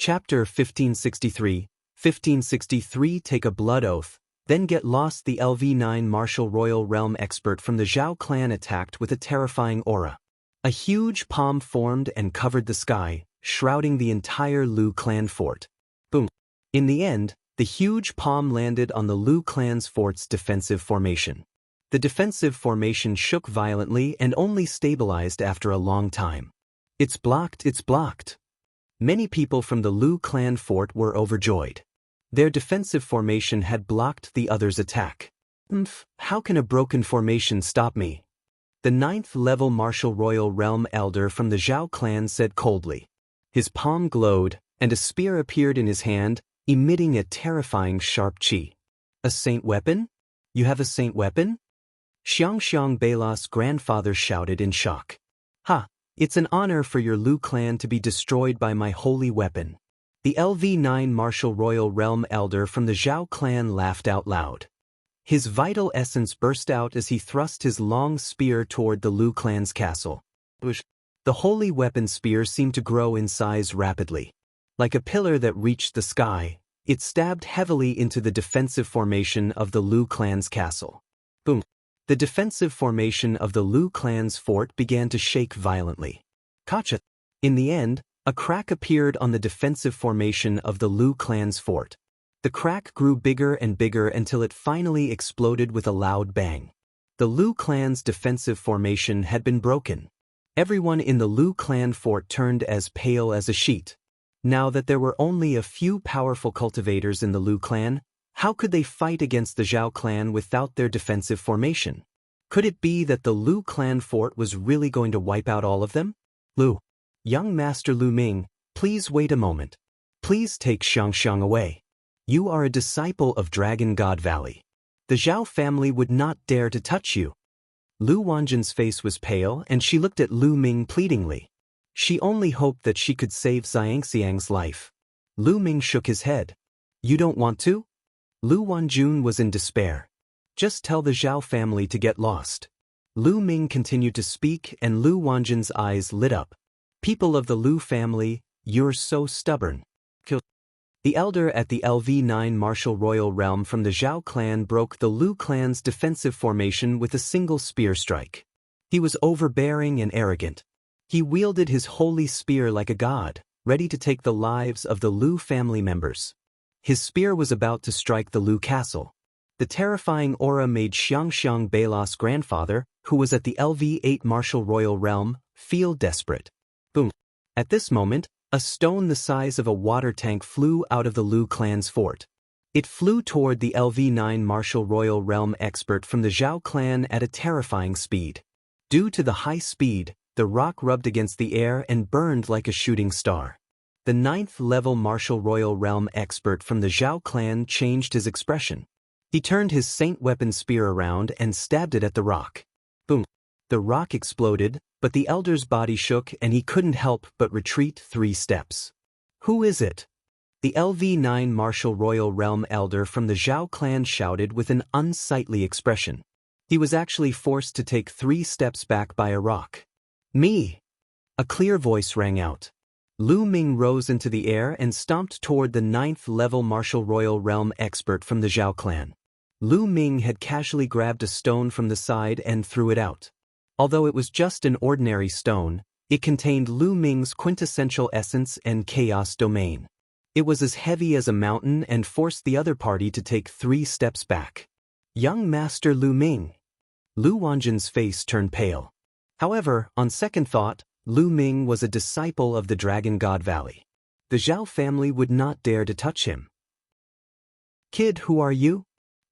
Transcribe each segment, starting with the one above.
Chapter 1563, 1563 Take a blood oath, then get lost. The LV9 martial royal realm expert from the Zhao clan attacked with a terrifying aura. A huge palm formed and covered the sky, shrouding the entire Lu clan fort. Boom. In the end, the huge palm landed on the Lu clan's fort's defensive formation. The defensive formation shook violently and only stabilized after a long time. It's blocked, it's blocked. Many people from the Lu clan fort were overjoyed. Their defensive formation had blocked the others' attack. How can a broken formation stop me? The 9th-level martial royal realm elder from the Zhao clan said coldly. His palm glowed, and a spear appeared in his hand, emitting a terrifying sharp chi. A saint weapon? You have a saint weapon? Xiang Beila's grandfather shouted in shock. Ha! It's an honor for your Lu clan to be destroyed by my holy weapon. The LV9 martial royal realm elder from the Zhao clan laughed out loud. His vital essence burst out as he thrust his long spear toward the Lu clan's castle. The holy weapon spear seemed to grow in size rapidly. Like a pillar that reached the sky, it stabbed heavily into the defensive formation of the Lu clan's castle. Boom! The defensive formation of the Lu clan's fort began to shake violently. Gotcha! In the end, a crack appeared on the defensive formation of the Lu clan's fort. The crack grew bigger and bigger until it finally exploded with a loud bang. The Lu clan's defensive formation had been broken. Everyone in the Lu clan fort turned as pale as a sheet. Now that there were only a few powerful cultivators in the Lu clan, how could they fight against the Zhao clan without their defensive formation? Could it be that the Lu clan fort was really going to wipe out all of them? Young Master Lu Ming, please wait a moment. Please take Xiang away. You are a disciple of Dragon God Valley. The Zhao family would not dare to touch you. Lu Wanjin's face was pale and she looked at Lu Ming pleadingly. She only hoped that she could save Xiangxiang's life. Lu Ming shook his head. You don't want to? Lu Wanjun was in despair. Just tell the Zhao family to get lost. Lu Ming continued to speak and Lu Wanjun's eyes lit up. People of the Lu family, you're so stubborn. The elder at the LV9 martial royal realm from the Zhao clan broke the Lu clan's defensive formation with a single spear strike. He was overbearing and arrogant. He wielded his holy spear like a god, ready to take the lives of the Lu family members. His spear was about to strike the Lu castle. The terrifying aura made Xiang Beila's grandfather, who was at the LV8 martial royal realm, feel desperate. Boom. At this moment, a stone the size of a water tank flew out of the Lu clan's fort. It flew toward the LV9 martial royal realm expert from the Zhao clan at a terrifying speed. Due to the high speed, the rock rubbed against the air and burned like a shooting star. The 9th-level martial royal realm expert from the Zhao clan changed his expression. He turned his saint weapon spear around and stabbed it at the rock. Boom! The rock exploded, but the elder's body shook and he couldn't help but retreat 3 steps. Who is it? The LV9 martial royal realm elder from the Zhao clan shouted with an unsightly expression. He was actually forced to take 3 steps back by a rock. Me! A clear voice rang out. Lu Ming rose into the air and stomped toward the 9th-level martial royal realm expert from the Zhao clan. Lu Ming had casually grabbed a stone from the side and threw it out. Although it was just an ordinary stone, it contained Lu Ming's quintessential essence and chaos domain. It was as heavy as a mountain and forced the other party to take 3 steps back. Young Master Lu Ming. Lu Wanjin's face turned pale. However, on second thought, Lu Ming was a disciple of the Dragon God Valley. The Zhao family would not dare to touch him. Kid, who are you?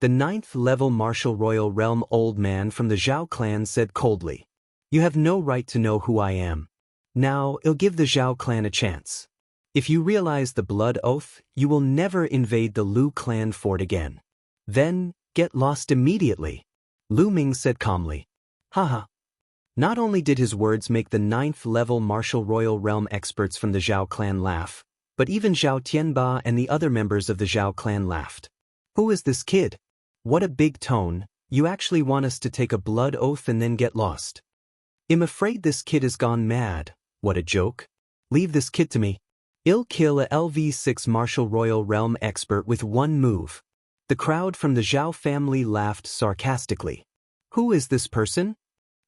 The 9th-level martial royal realm old man from the Zhao clan said coldly. You have no right to know who I am. Now, I'll give the Zhao clan a chance. If you realize the blood oath, you will never invade the Lu clan fort again. Then, get lost immediately. Lu Ming said calmly. Haha. Not only did his words make the 9th-level martial royal realm experts from the Zhao clan laugh, but even Zhao Tianba and the other members of the Zhao clan laughed. Who is this kid? What a big tone, you actually want us to take a blood oath and then get lost. I'm afraid this kid has gone mad. What a joke. Leave this kid to me. I'll kill a LV6 Martial Royal Realm expert with one move. The crowd from the Zhao family laughed sarcastically. Who is this person?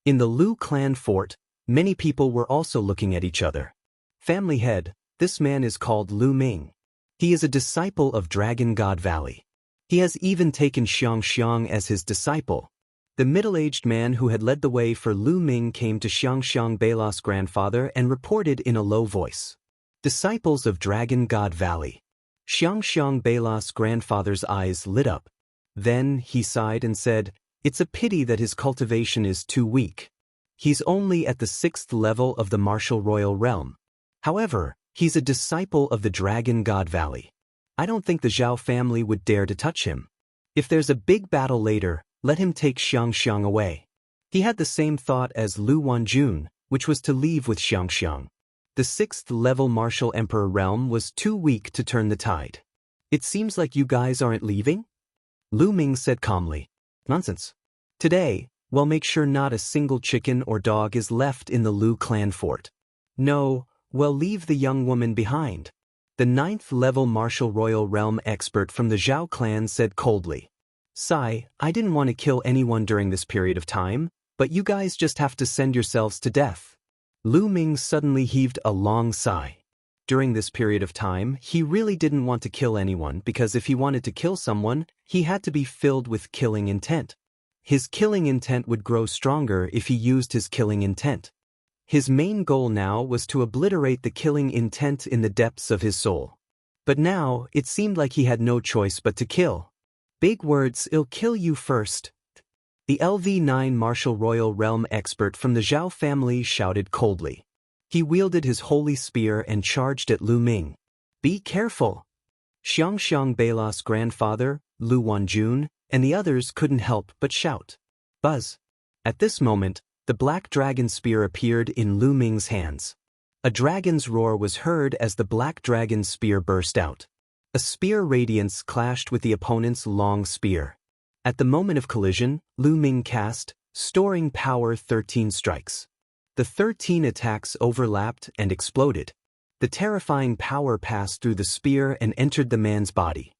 In the Lu clan fort, many people were also looking at each other. Family head, this man is called Lu Ming. He is a disciple of Dragon God Valley. He has even taken Xiang as his disciple. The middle-aged man who had led the way for Lu Ming came to Xiang Beila's grandfather and reported in a low voice. Disciples of Dragon God Valley. Xiang Beila's grandfather's eyes lit up. Then he sighed and said, "It's a pity that his cultivation is too weak. He's only at the 6th level of the Martial Royal Realm. However, he's a disciple of the Dragon God Valley. I don't think the Zhao family would dare to touch him. If there's a big battle later, let him take Xiang away." He had the same thought as Lu Wanjun, which was to leave with Xiang. The 6th level Martial Emperor realm was too weak to turn the tide. "It seems like you guys aren't leaving?" Lu Ming said calmly. "Nonsense. Today, we'll make sure not a single chicken or dog is left in the Lu clan fort. No, we'll leave the young woman behind." The 9th level Martial Royal Realm expert from the Zhao clan said coldly. "Sai, I didn't want to kill anyone during this period of time, but you guys just have to send yourselves to death." Lu Ming suddenly heaved a long sigh. During this period of time, he really didn't want to kill anyone because if he wanted to kill someone, he had to be filled with killing intent. His killing intent would grow stronger if he used his killing intent. His main goal now was to obliterate the killing intent in the depths of his soul. But now, it seemed like he had no choice but to kill. "Big words, I'll kill you first." The LV9 Martial Royal Realm expert from the Zhao family shouted coldly. He wielded his holy spear and charged at Lu Ming. "Be careful." Xiang Beila's grandfather, Lu Wanjun, and the others couldn't help but shout. Buzz. At this moment, the black dragon spear appeared in Lu Ming's hands. A dragon's roar was heard as the black dragon spear burst out. A spear radiance clashed with the opponent's long spear. At the moment of collision, Lu Ming cast, storing power 13 strikes. The 13 attacks overlapped and exploded. The terrifying power passed through the spear and entered the man's body.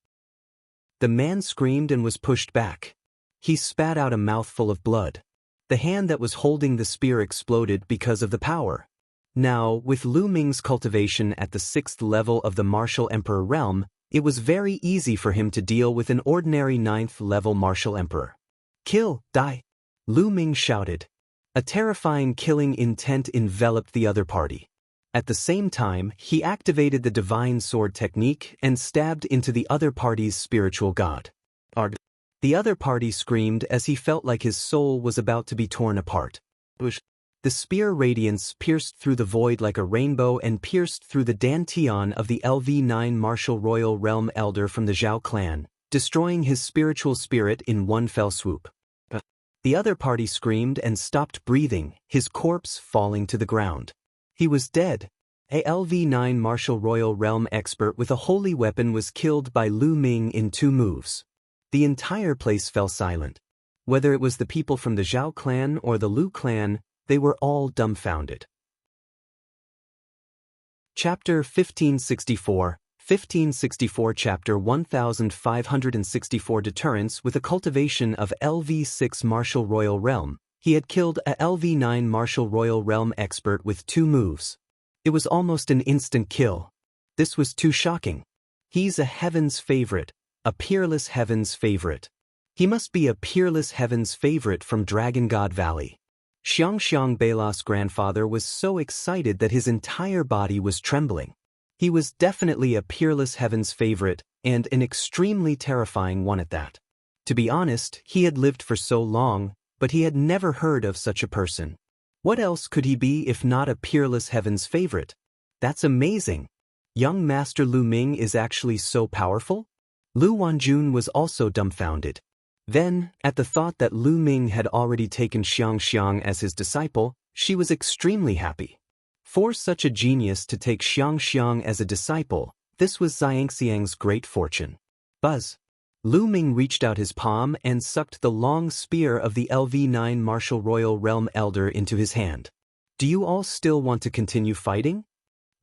The man screamed and was pushed back. He spat out a mouthful of blood. The hand that was holding the spear exploded because of the power. Now, with Lu Ming's cultivation at the 6th level of the Martial Emperor realm, it was very easy for him to deal with an ordinary 9th level Martial Emperor. "Kill, die!" Lu Ming shouted. A terrifying killing intent enveloped the other party. At the same time, he activated the Divine Sword technique and stabbed into the other party's spiritual god. Arg. The other party screamed as he felt like his soul was about to be torn apart. The spear radiance pierced through the void like a rainbow and pierced through the dantian of the LV9 Martial Royal Realm elder from the Zhao clan, destroying his spiritual spirit in one fell swoop. The other party screamed and stopped breathing, his corpse falling to the ground. He was dead. A LV9 Martial Royal Realm expert with a holy weapon was killed by Lu Ming in 2 moves. The entire place fell silent. Whether it was the people from the Zhao clan or the Lu clan, they were all dumbfounded. Chapter 1564, 1564 Chapter 1564 Deterrence. With a cultivation of LV6 Martial Royal Realm, he had killed a LV9 Martial Royal Realm expert with 2 moves. It was almost an instant kill. This was too shocking. He's a heaven's favorite, a peerless heaven's favorite. He must be a peerless heaven's favorite from Dragon God Valley. Xiang Beila's grandfather was so excited that his entire body was trembling. He was definitely a peerless heaven's favorite, and an extremely terrifying one at that. To be honest, he had lived for so long, but he had never heard of such a person. What else could he be if not a peerless heaven's favorite? That's amazing. Young Master Lu Ming is actually so powerful? Lu Wanjun was also dumbfounded. Then, at the thought that Lu Ming had already taken Xiang as his disciple, she was extremely happy. For such a genius to take Xiang as a disciple, this was Xiangxiang's great fortune. Buzz. Lu Ming reached out his palm and sucked the long spear of the LV9 Martial Royal Realm Elder into his hand. "Do you all still want to continue fighting?"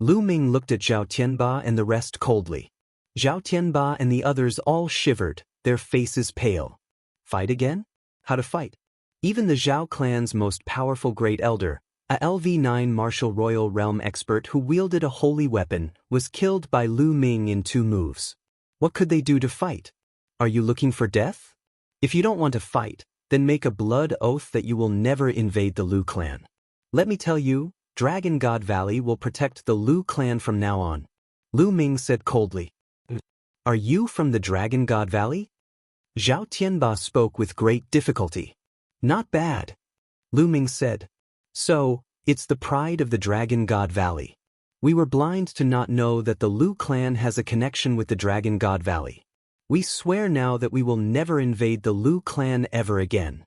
Lu Ming looked at Zhao Tianba and the rest coldly. Zhao Tianba and the others all shivered, their faces pale. Fight again? How to fight? Even the Zhao clan's most powerful great elder, a LV9 martial royal realm expert who wielded a holy weapon, was killed by Lu Ming in 2 moves. What could they do to fight? Are you looking for death? If you don't want to fight, then make a blood oath that you will never invade the Lu clan. Let me tell you, Dragon God Valley will protect the Lu clan from now on. Lu Ming said coldly. Are you from the Dragon God Valley? Zhao Tianba spoke with great difficulty. Not bad. Lu Ming said. So, it's the pride of the Dragon God Valley. We were blind to not know that the Lu clan has a connection with the Dragon God Valley. We swear now that we will never invade the Lu clan ever again.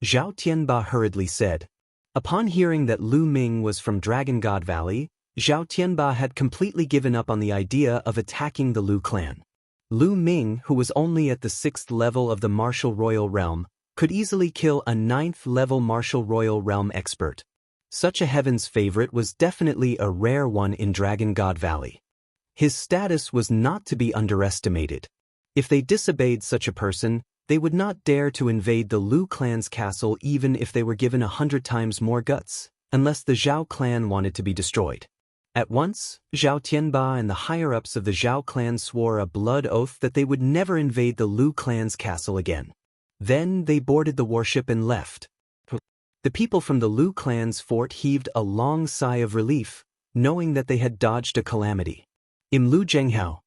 Zhao Tianba hurriedly said. Upon hearing that Lu Ming was from Dragon God Valley, Zhao Tianba had completely given up on the idea of attacking the Lu clan. Lu Ming, who was only at the 6th level of the martial royal realm, could easily kill a 9th level martial royal realm expert. Such a heaven's favorite was definitely a rare one in Dragon God Valley. His status was not to be underestimated. If they disobeyed such a person, they would not dare to invade the Lu clan's castle even if they were given 100 times more guts, unless the Zhao clan wanted to be destroyed. At once, Zhao Tianba and the higher-ups of the Zhao clan swore a blood oath that they would never invade the Lu clan's castle again. Then they boarded the warship and left. The people from the Lu clan's fort heaved a long sigh of relief, knowing that they had dodged a calamity. Lu Jianghu.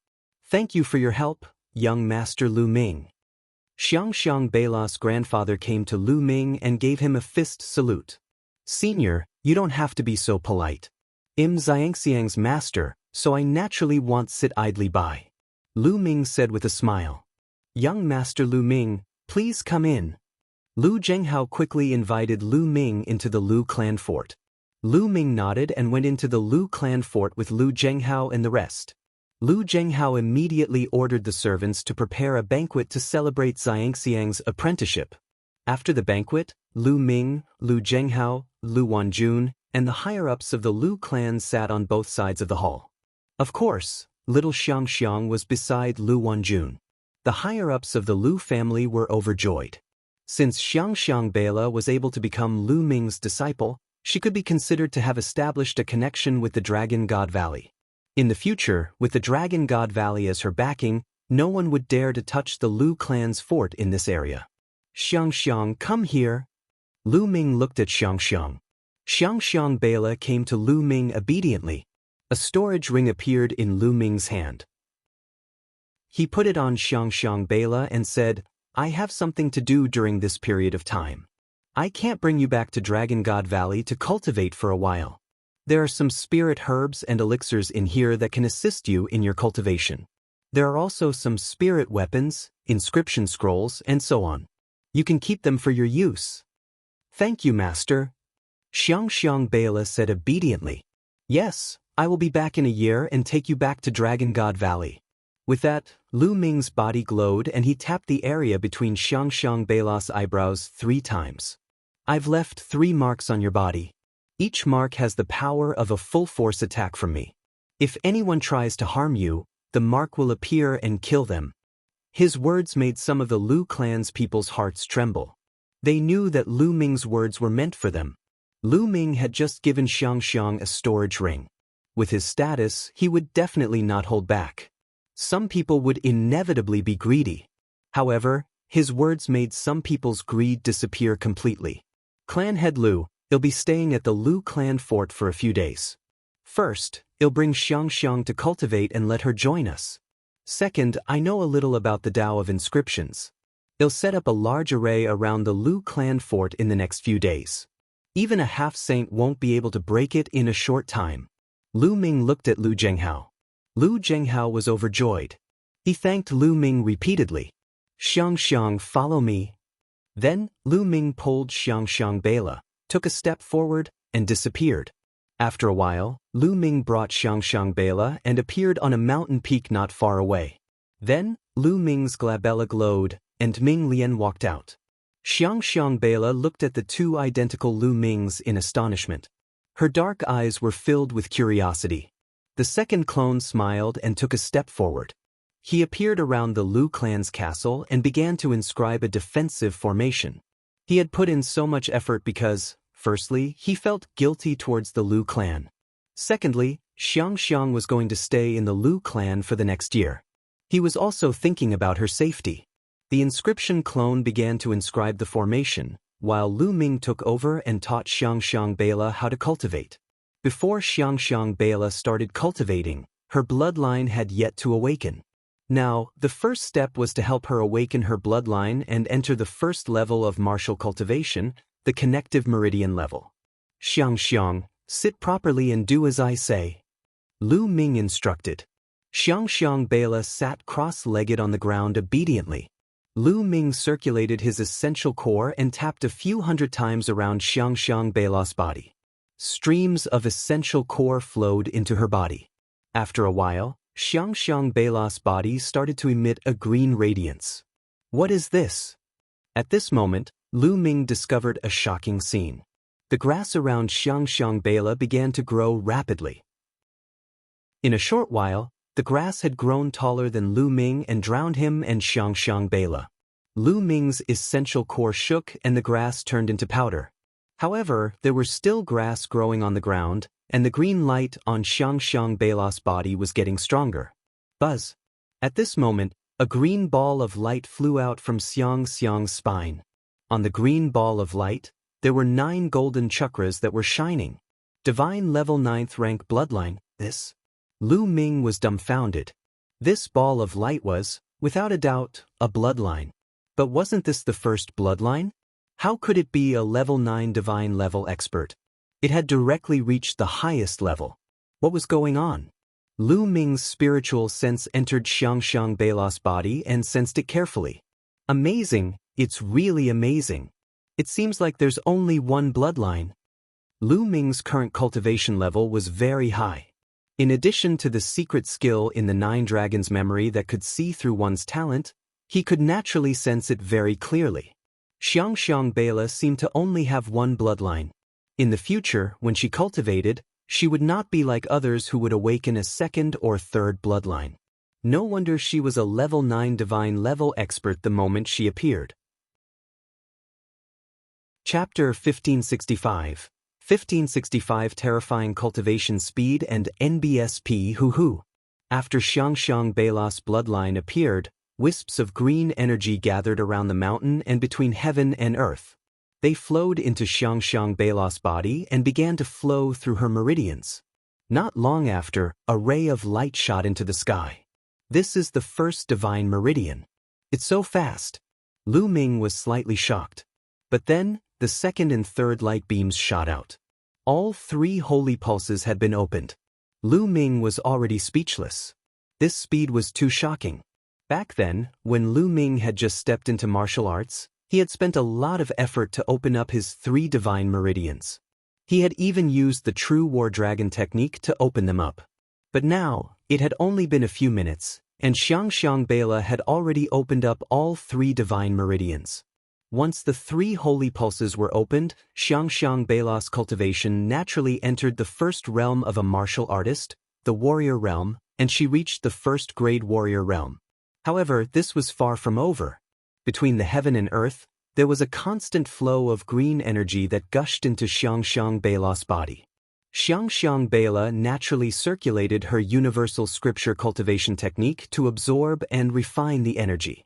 Thank you for your help, young Master Lu Ming. Xiang Beila's grandfather came to Lu Ming and gave him a fist salute. Senior, you don't have to be so polite. Xiangxiang's master, so I naturally won't sit idly by. Lu Ming said with a smile. Young Master Lu Ming, please come in. Lu Jianghu quickly invited Lu Ming into the Lu clan fort. Lu Ming nodded and went into the Lu clan fort with Lu Jianghu and the rest. Lu Jianghu immediately ordered the servants to prepare a banquet to celebrate Xiangxiang's apprenticeship. After the banquet, Lu Ming, Lu Jianghu, Lu Wanjun, and the higher-ups of the Lu clan sat on both sides of the hall. Of course, little Xiang was beside Lu Wanjun. The higher-ups of the Lu family were overjoyed. Since Xiang Beila was able to become Lu Ming's disciple, she could be considered to have established a connection with the Dragon God Valley. In the future, with the Dragon God Valley as her backing, no one would dare to touch the Lu clan's fort in this area. Xiang, come here. Lu Ming looked at Xiang. Xiang Beila came to Lu Ming obediently. A storage ring appeared in Lu Ming's hand. He put it on Xiang Beila and said, I have something to do during this period of time. I can't bring you back to Dragon God Valley to cultivate for a while. There are some spirit herbs and elixirs in here that can assist you in your cultivation. There are also some spirit weapons, inscription scrolls, and so on. You can keep them for your use. Thank you, Master. Xiang Beila said obediently. Yes, I will be back in a year and take you back to Dragon God Valley. With that, Lu Ming's body glowed and he tapped the area between Xiang Beila's eyebrows 3 times. I've left 3 marks on your body. Each mark has the power of a full-force attack from me. If anyone tries to harm you, the mark will appear and kill them. His words made some of the Lu clan's people's hearts tremble. They knew that Lu Ming's words were meant for them. Lu Ming had just given Xiang a storage ring. With his status, he would definitely not hold back. Some people would inevitably be greedy. However, his words made some people's greed disappear completely. Clan Head Lu, he'll be staying at the Lu clan fort for a few days. First, he'll bring Xiang to cultivate and let her join us. Second, I know a little about the Tao of inscriptions. He'll set up a large array around the Lu clan fort in the next few days. Even a half-saint won't be able to break it in a short time. Lu Ming looked at Lu Jianghu. Lu Jianghu was overjoyed. He thanked Lu Ming repeatedly. Xiang, follow me. Then, Lu Ming pulled Xiang Beila, took a step forward, and disappeared. After a while, Lu Ming brought Xiang Beila and appeared on a mountain peak not far away. Then, Lu Ming's glabella glowed, and Ming Lian walked out. Xiang Beila looked at the 2 identical Lu Mings in astonishment. Her dark eyes were filled with curiosity. The second clone smiled and took a step forward. He appeared around the Lu clan's castle and began to inscribe a defensive formation. He had put in so much effort because, firstly, he felt guilty towards the Lu clan. Secondly, Xiang was going to stay in the Lu clan for the next year. He was also thinking about her safety. The inscription clone began to inscribe the formation, while Lu Ming took over and taught Xiang Bela how to cultivate. Before Xiang Bela started cultivating, her bloodline had yet to awaken. Now, the first step was to help her awaken her bloodline and enter the first level of martial cultivation, the connective meridian level. Xiang, sit properly and do as I say. Lu Ming instructed. Xiang Bela sat cross-legged on the ground obediently. Lu Ming circulated his essential core and tapped a few hundred times around Xiang Bela's body. Streams of essential core flowed into her body. After a while, Xiang Bela's body started to emit a green radiance. What is this? At this moment, Lu Ming discovered a shocking scene. The grass around Xiang Bela began to grow rapidly. In a short while, the grass had grown taller than Lu Ming and drowned him and Xiang Bela. Lu Ming's essential core shook and the grass turned into powder. However, there was still grass growing on the ground, and the green light on Xiang Bela's body was getting stronger. Buzz! At this moment, a green ball of light flew out from Xiang's spine. On the green ball of light, there were 9 golden chakras that were shining. Divine level 9th rank bloodline, this? Lu Ming was dumbfounded. This ball of light was, without a doubt, a bloodline. But wasn't this the first bloodline? How could it be a level 9 divine level expert? It had directly reached the highest level. What was going on? Lu Ming's spiritual sense entered Xiang Bela's body and sensed it carefully. Amazing, it's really amazing. It seems like there's only one bloodline. Lu Ming's current cultivation level was very high. In addition to the secret skill in the 9 Dragons memory that could see through one's talent, he could naturally sense it very clearly. Xiang Bela seemed to only have one bloodline. In the future, when she cultivated, she would not be like others who would awaken a second or third bloodline. No wonder she was a level 9 divine level expert the moment she appeared. Chapter 1565. 1565 Terrifying Cultivation Speed and NBSP Hoo. After Xiang Bela's bloodline appeared, wisps of green energy gathered around the mountain and between heaven and earth. They flowed into Xiang Bela's body and began to flow through her meridians. Not long after, a ray of light shot into the sky. This is the first divine meridian. It's so fast. Lu Ming was slightly shocked. But then, the second and third light beams shot out. All 3 holy pulses had been opened. Lu Ming was already speechless. This speed was too shocking. Back then, when Lu Ming had just stepped into martial arts, he had spent a lot of effort to open up his 3 divine meridians. He had even used the true war dragon technique to open them up. But now, it had only been a few minutes, and Xiang Bela had already opened up all 3 divine meridians. Once the 3 holy pulses were opened, Xiang Bela's cultivation naturally entered the first realm of a martial artist, the warrior realm, and she reached the first grade warrior realm. However, this was far from over. Between the heaven and earth, there was a constant flow of green energy that gushed into Xiang Bela's body. Xiang Bela naturally circulated her universal scripture cultivation technique to absorb and refine the energy.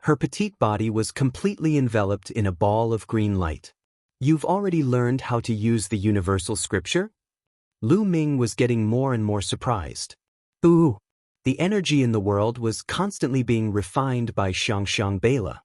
Her petite body was completely enveloped in a ball of green light. You've already learned how to use the universal scripture? Lu Ming was getting more and more surprised. Ooh! The energy in the world was constantly being refined by Xiang Bela.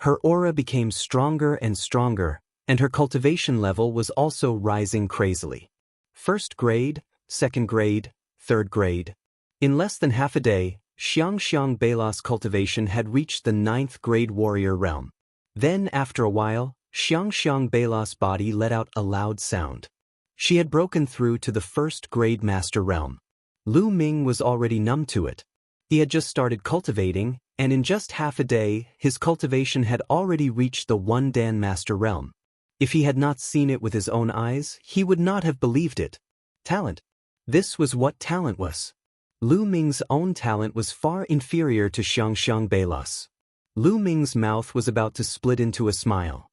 Her aura became stronger and stronger, and her cultivation level was also rising crazily. First grade, second grade, third grade. In less than half a day, Xiang Bela's cultivation had reached the 9th grade warrior realm. Then, after a while, Xiang Bela's body let out a loud sound. She had broken through to the 1st grade master realm. Lu Ming was already numb to it. He had just started cultivating, and in just half a day, his cultivation had already reached the 1 Dan master realm. If he had not seen it with his own eyes, he would not have believed it. Talent. This was what talent was. Lu Ming's own talent was far inferior to Xiangxiang Beilas. Lu Ming's mouth was about to split into a smile.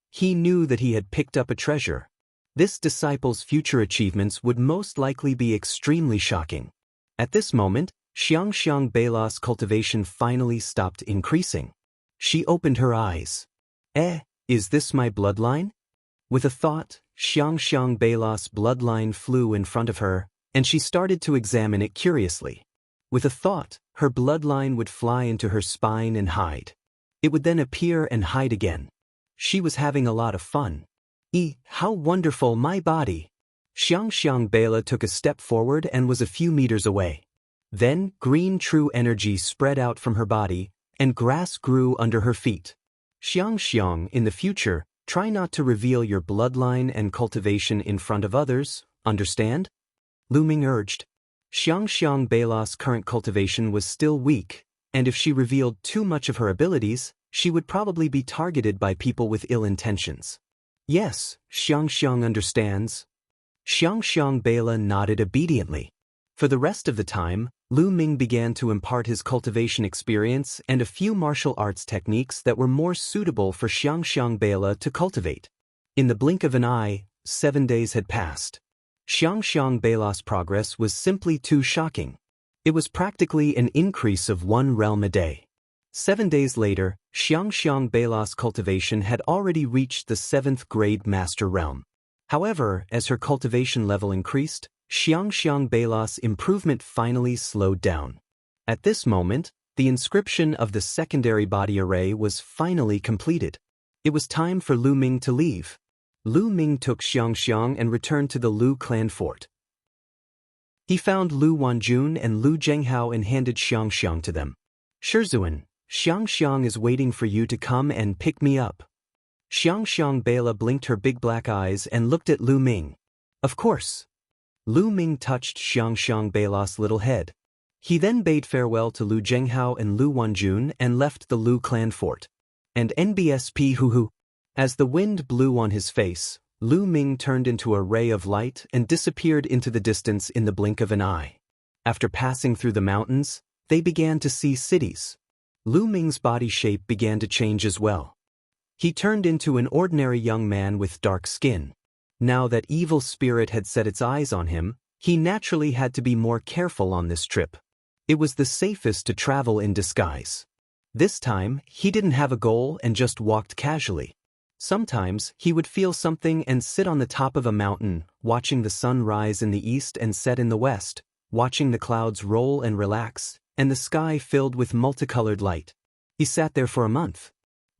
He knew that he had picked up a treasure. This disciple's future achievements would most likely be extremely shocking. At this moment, Xiangxiang Beilas' cultivation finally stopped increasing. She opened her eyes. Is this my bloodline? With a thought, Xiangxiang Beilas' bloodline flew in front of her, and she started to examine it curiously. With a thought, her bloodline would fly into her spine and hide. It would then appear and hide again. She was having a lot of fun. How wonderful my body! Xiangxiang Beila took a step forward and was a few meters away. Then, green true energy spread out from her body, and grass grew under her feet. Xiangxiang, in the future, try not to reveal your bloodline and cultivation in front of others, understand? Lu Ming urged. Xiangxiang Beila's current cultivation was still weak, and if she revealed too much of her abilities, she would probably be targeted by people with ill intentions. Yes, Xiangxiang understands. Xiangxiang Beila nodded obediently. For the rest of the time, Lu Ming began to impart his cultivation experience and a few martial arts techniques that were more suitable for Xiangxiang Beila to cultivate. In the blink of an eye, 7 days had passed. Xiangxiang Beila's progress was simply too shocking. It was practically an increase of 1 realm a day. 7 days later, Xiangxiang Beila's cultivation had already reached the 7th grade master realm. However, as her cultivation level increased, Xiangxiang Beila's improvement finally slowed down. At this moment, the inscription of the secondary body array was finally completed. It was time for Lu Ming to leave. Lu Ming took Xiangxiang and returned to the Lu clan fort. He found Lu Wanjun and Lu Zhenghao and handed Xiangxiang to them. Shizuan, Xiangxiang is waiting for you to come and pick me up. Xiangxiang Beila blinked her big black eyes and looked at Lu Ming. Of course. Lu Ming touched Xiangxiang Beila's little head. He then bade farewell to Lu Zhenghao and Lu Wanjun and left the Lu clan fort. And NBSP hoo-hoo. As the wind blew on his face, Lu Ming turned into a ray of light and disappeared into the distance in the blink of an eye. After passing through the mountains, they began to see cities. Lu Ming's body shape began to change as well. He turned into an ordinary young man with dark skin. Now that evil spirit had set its eyes on him, he naturally had to be more careful on this trip. It was the safest to travel in disguise. This time, he didn't have a goal and just walked casually. Sometimes, he would feel something and sit on the top of a mountain, watching the sun rise in the east and set in the west, watching the clouds roll and relax, and the sky filled with multicolored light. He sat there for a month.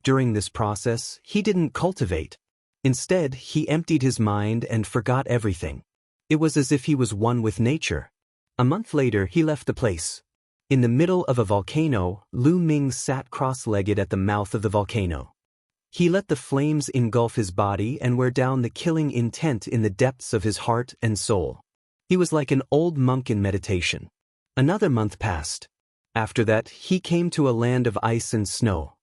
During this process, he didn't cultivate. Instead, he emptied his mind and forgot everything. It was as if he was one with nature. A month later, he left the place. In the middle of a volcano, Lu Ming sat cross-legged at the mouth of the volcano. He let the flames engulf his body and wear down the killing intent in the depths of his heart and soul. He was like an old monk in meditation. Another month passed. After that, he came to a land of ice and snow.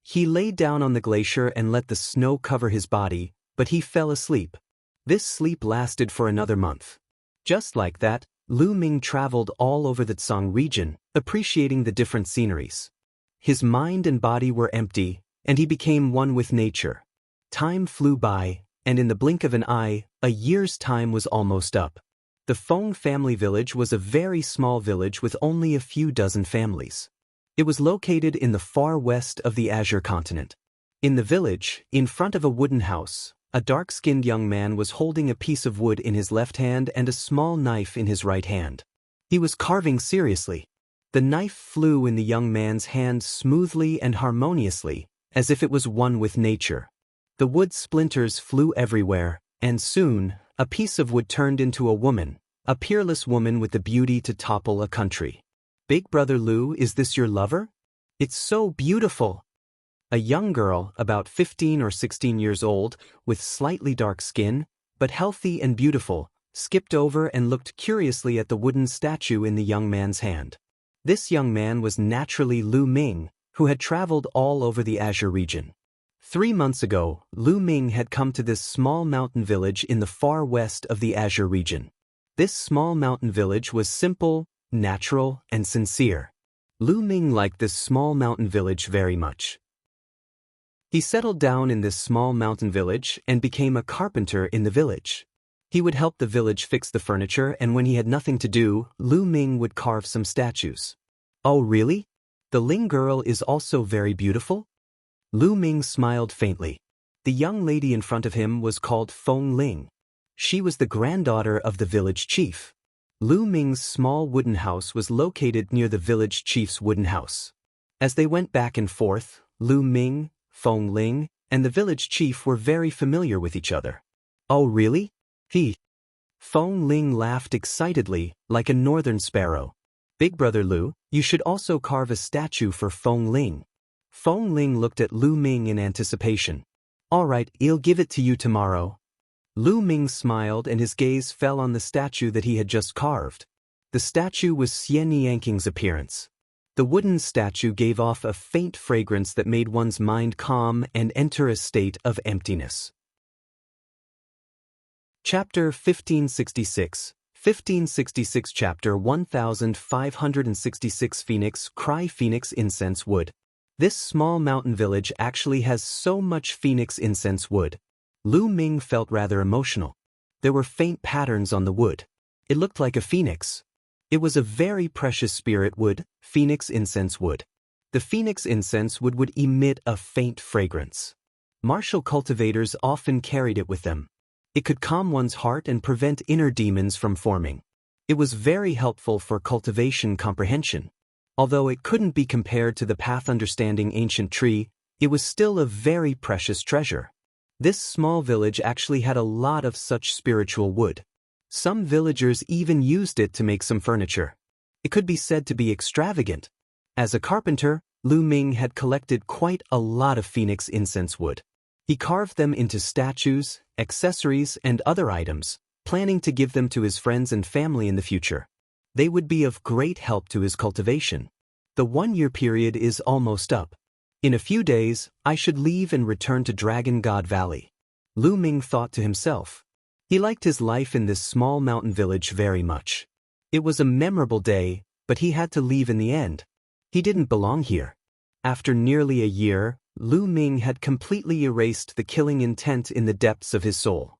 He lay down on the glacier and let the snow cover his body, but he fell asleep. This sleep lasted for another month. Just like that, Lu Ming traveled all over the Tsang region, appreciating the different sceneries. His mind and body were empty, and he became one with nature. Time flew by, and in the blink of an eye, a year's time was almost up. The Feng family village was a very small village with only a few dozen families. It was located in the far west of the Azure continent. In the village, in front of a wooden house, a dark-skinned young man was holding a piece of wood in his left hand and a small knife in his right hand. He was carving seriously. The knife flew in the young man's hand smoothly and harmoniously, as if it was one with nature. The wood splinters flew everywhere, and soon, a piece of wood turned into a woman, a peerless woman with the beauty to topple a country. Big Brother Lu, is this your lover? It's so beautiful. A young girl, about 15 or 16 years old, with slightly dark skin, but healthy and beautiful, skipped over and looked curiously at the wooden statue in the young man's hand. This young man was naturally Lu Ming, who had traveled all over the Azure region. 3 months ago, Lu Ming had come to this small mountain village in the far west of the Azure region. This small mountain village was simple, natural, and sincere. Lu Ming liked this small mountain village very much. He settled down in this small mountain village and became a carpenter in the village. He would help the village fix the furniture, and when he had nothing to do, Lu Ming would carve some statues. Oh really? The Ling girl is also very beautiful? Lu Ming smiled faintly. The young lady in front of him was called Feng Ling. She was the granddaughter of the village chief. Lu Ming's small wooden house was located near the village chief's wooden house. As they went back and forth, Lu Ming, Feng Ling, and the village chief were very familiar with each other. Oh really? Feng Ling laughed excitedly, like a northern sparrow. Big brother Lu, you should also carve a statue for Feng Ling. Feng Ling looked at Lu Ming in anticipation. All right, I'll give it to you tomorrow. Lu Ming smiled and his gaze fell on the statue that he had just carved. The statue was Xian Yanking's appearance. The wooden statue gave off a faint fragrance that made one's mind calm and enter a state of emptiness. Chapter 1566. 1566 Chapter 1566 Phoenix Cry Phoenix Incense Wood. This small mountain village actually has so much phoenix incense wood. Lu Ming felt rather emotional. There were faint patterns on the wood. It looked like a phoenix. It was a very precious spirit wood, phoenix incense wood. The phoenix incense wood would emit a faint fragrance. Martial cultivators often carried it with them. It could calm one's heart and prevent inner demons from forming. It was very helpful for cultivation comprehension. Although it couldn't be compared to the path understanding ancient tree, it was still a very precious treasure. This small village actually had a lot of such spiritual wood. Some villagers even used it to make some furniture. It could be said to be extravagant. As a carpenter, Lu Ming had collected quite a lot of phoenix incense wood. He carved them into statues, accessories, and other items, planning to give them to his friends and family in the future. They would be of great help to his cultivation. The 1-year period is almost up. In a few days, I should leave and return to Dragon God Valley. Lu Ming thought to himself. He liked his life in this small mountain village very much. It was a memorable day, but he had to leave in the end. He didn't belong here. After nearly a year, Lu Ming had completely erased the killing intent in the depths of his soul.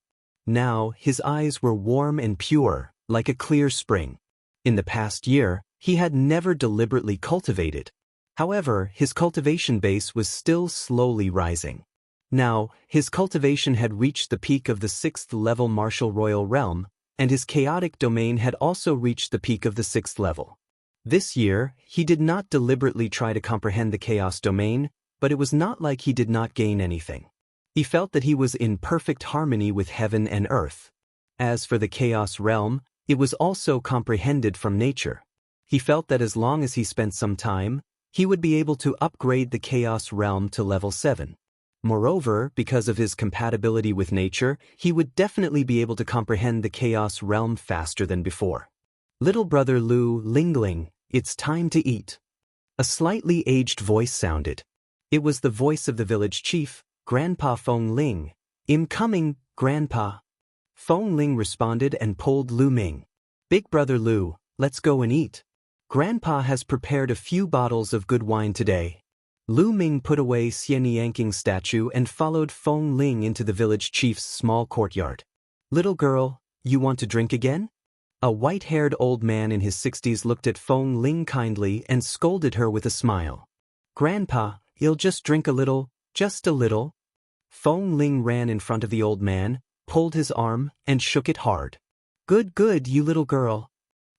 Now, his eyes were warm and pure, like a clear spring. In the past year, he had never deliberately cultivated. However, his cultivation base was still slowly rising. Now, his cultivation had reached the peak of the 6th level martial royal realm, and his chaotic domain had also reached the peak of the 6th level. This year, he did not deliberately try to comprehend the chaos domain, but it was not like he did not gain anything. He felt that he was in perfect harmony with heaven and earth. As for the chaos realm, it was also comprehended from nature. He felt that as long as he spent some time, he would be able to upgrade the chaos realm to level 7. Moreover, because of his compatibility with nature, he would definitely be able to comprehend the chaos realm faster than before. Little brother Lu Lingling, it's time to eat. A slightly aged voice sounded. It was the voice of the village chief, Grandpa Feng Ling. I'm coming, Grandpa. Feng Ling responded and pulled Lu Ming. Big brother Lu, let's go and eat. Grandpa has prepared a few bottles of good wine today. Lu Ming put away Xian Yanking's statue and followed Feng Ling into the village chief's small courtyard. Little girl, you want to drink again? A white-haired old man in his 60s looked at Feng Ling kindly and scolded her with a smile. Grandpa, I'll just drink a little, just a little. Feng Ling ran in front of the old man, pulled his arm, and shook it hard. Good, good, you little girl.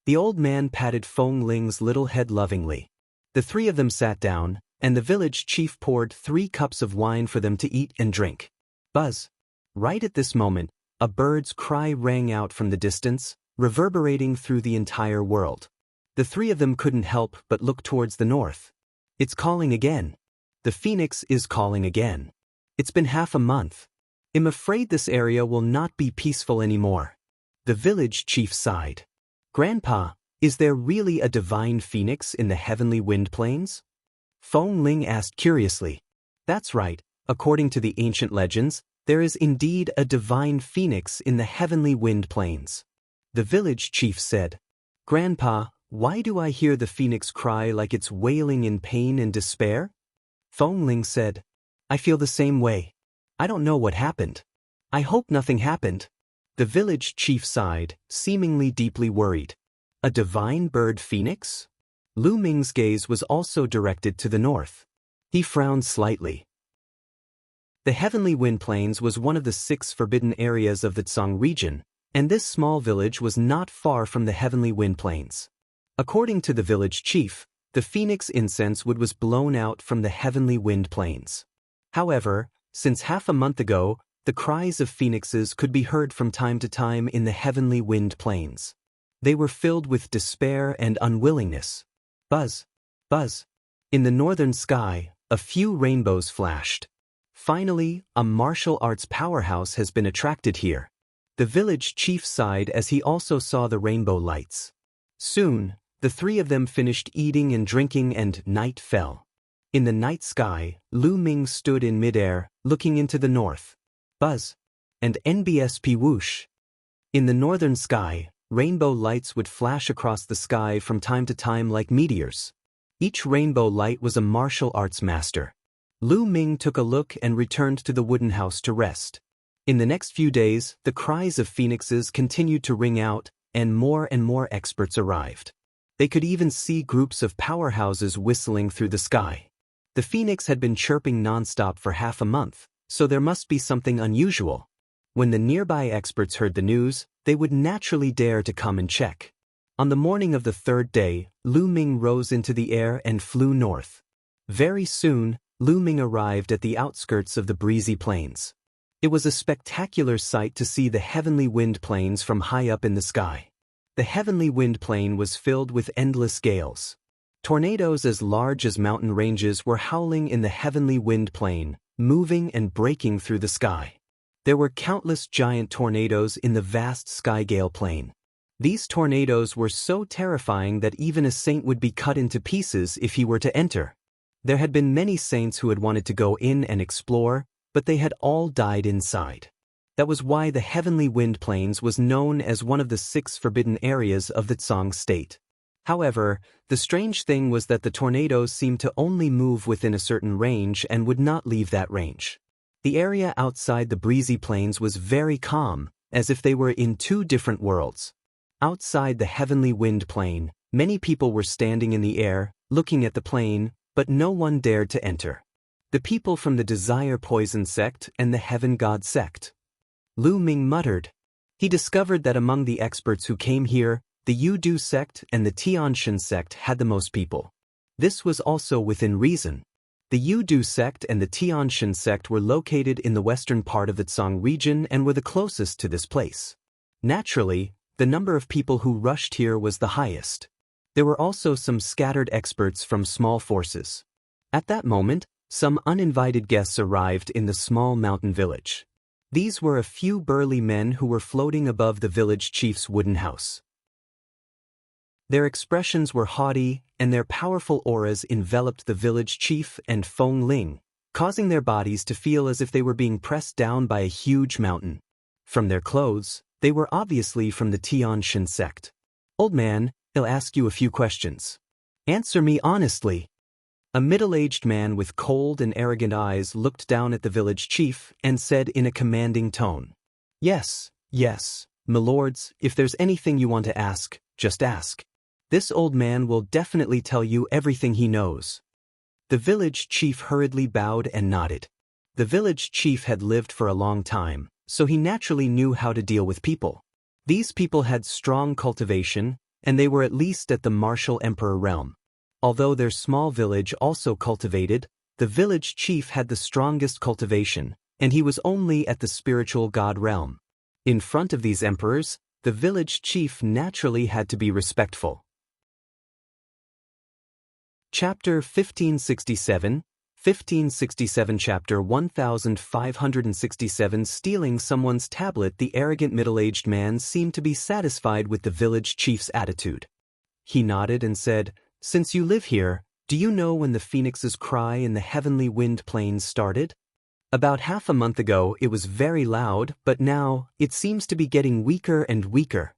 The old man patted Feng Ling's little head lovingly. The three of them sat down, and the village chief poured 3 cups of wine for them to eat and drink. Buzz. Right at this moment, a bird's cry rang out from the distance, reverberating through the entire world. The three of them couldn't help but look towards the north. It's calling again. The phoenix is calling again. It's been half a month. I'm afraid this area will not be peaceful anymore. The village chief sighed. Grandpa, is there really a divine phoenix in the heavenly wind plains? Feng Ling asked curiously. That's right, according to the ancient legends, there is indeed a divine phoenix in the heavenly wind plains. The village chief said. "Grandpa, why do I hear the phoenix cry like it's wailing in pain and despair?" Fengling said. "I feel the same way. I don't know what happened. I hope nothing happened." The village chief sighed, seemingly deeply worried. A divine bird phoenix? Lu Ming's gaze was also directed to the north. He frowned slightly. The Heavenly Wind Plains was one of the 6 forbidden areas of the Tsang region, and this small village was not far from the Heavenly Wind Plains. According to the village chief, the phoenix incense wood was blown out from the Heavenly Wind Plains. However, since half a month ago, the cries of phoenixes could be heard from time to time in the Heavenly Wind Plains. They were filled with despair and unwillingness. Buzz, buzz. In the northern sky, a few rainbows flashed. Finally, a martial arts powerhouse has been attracted here. The village chief sighed as he also saw the rainbow lights. Soon, the 3 of them finished eating and drinking and night fell. In the night sky, Lu Ming stood in midair, looking into the north. Buzz. And NBSP whoosh. In the northern sky, rainbow lights would flash across the sky from time to time like meteors. Each rainbow light was a martial arts master. Lu Ming took a look and returned to the wooden house to rest. In the next few days, the cries of phoenixes continued to ring out, and more experts arrived. They could even see groups of powerhouses whistling through the sky. The phoenix had been chirping nonstop for half a month, so there must be something unusual. When the nearby experts heard the news, they would naturally dare to come and check. On the morning of the 3rd day, Lu Ming rose into the air and flew north. Very soon, Lu Ming arrived at the outskirts of the breezy plains. It was a spectacular sight to see the Heavenly Wind Plains from high up in the sky. The Heavenly Wind Plain was filled with endless gales. Tornadoes as large as mountain ranges were howling in the Heavenly Wind Plain, moving and breaking through the sky. There were countless giant tornadoes in the vast Skygale Plain. These tornadoes were so terrifying that even a saint would be cut into pieces if he were to enter. There had been many saints who had wanted to go in and explore, but they had all died inside. That was why the Heavenly Wind Plains was known as one of the 6 forbidden areas of the Tsang state. However, the strange thing was that the tornadoes seemed to only move within a certain range and would not leave that range. The area outside the breezy plains was very calm, as if they were in 2 different worlds. Outside the Heavenly Wind Plain, many people were standing in the air, looking at the plain, but no one dared to enter. The people from the Desire Poison sect and the Heaven God sect. Lu Ming muttered. He discovered that among the experts who came here, the Yudu sect and the Tianshan sect had the most people. This was also within reason. The Yudu sect and the Tianshan sect were located in the western part of the Tsang region and were the closest to this place. Naturally, the number of people who rushed here was the highest. There were also some scattered experts from small forces. At that moment, some uninvited guests arrived in the small mountain village. These were a few burly men who were floating above the village chief's wooden house. Their expressions were haughty, and their powerful auras enveloped the village chief and Feng Ling, causing their bodies to feel as if they were being pressed down by a huge mountain. From their clothes, they were obviously from the Tianshan sect. "Old man, I'll ask you a few questions. Answer me honestly." A middle-aged man with cold and arrogant eyes looked down at the village chief and said in a commanding tone, Yes, my lords, if there's anything you want to ask, just ask. This old man will definitely tell you everything he knows." The village chief hurriedly bowed and nodded. The village chief had lived for a long time, so he naturally knew how to deal with people. These people had strong cultivation, and they were at least at the martial emperor realm. Although their small village also cultivated, the village chief had the strongest cultivation, and he was only at the spiritual god realm. In front of these emperors, the village chief naturally had to be respectful. Chapter 1567, 1567 Chapter 1567 Stealing someone's tablet. The arrogant middle-aged man seemed to be satisfied with the village chief's attitude. He nodded and said, "Since you live here, do you know when the phoenix's cry in the Heavenly Wind Plains started? About half a month ago it was very loud, but now, it seems to be getting weaker and weaker."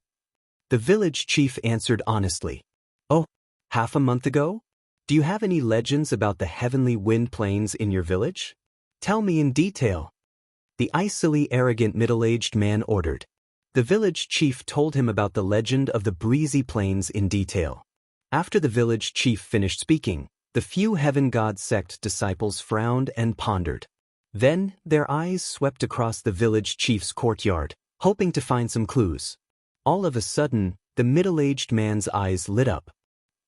The village chief answered honestly. Oh, half a month ago? Do you have any legends about the heavenly wind plains in your village? Tell me in detail. The icily arrogant middle-aged man ordered. The village chief told him about the legend of the breezy plains in detail. After the village chief finished speaking, the few heaven god sect disciples frowned and pondered. Then, their eyes swept across the village chief's courtyard, hoping to find some clues. All of a sudden, the middle-aged man's eyes lit up.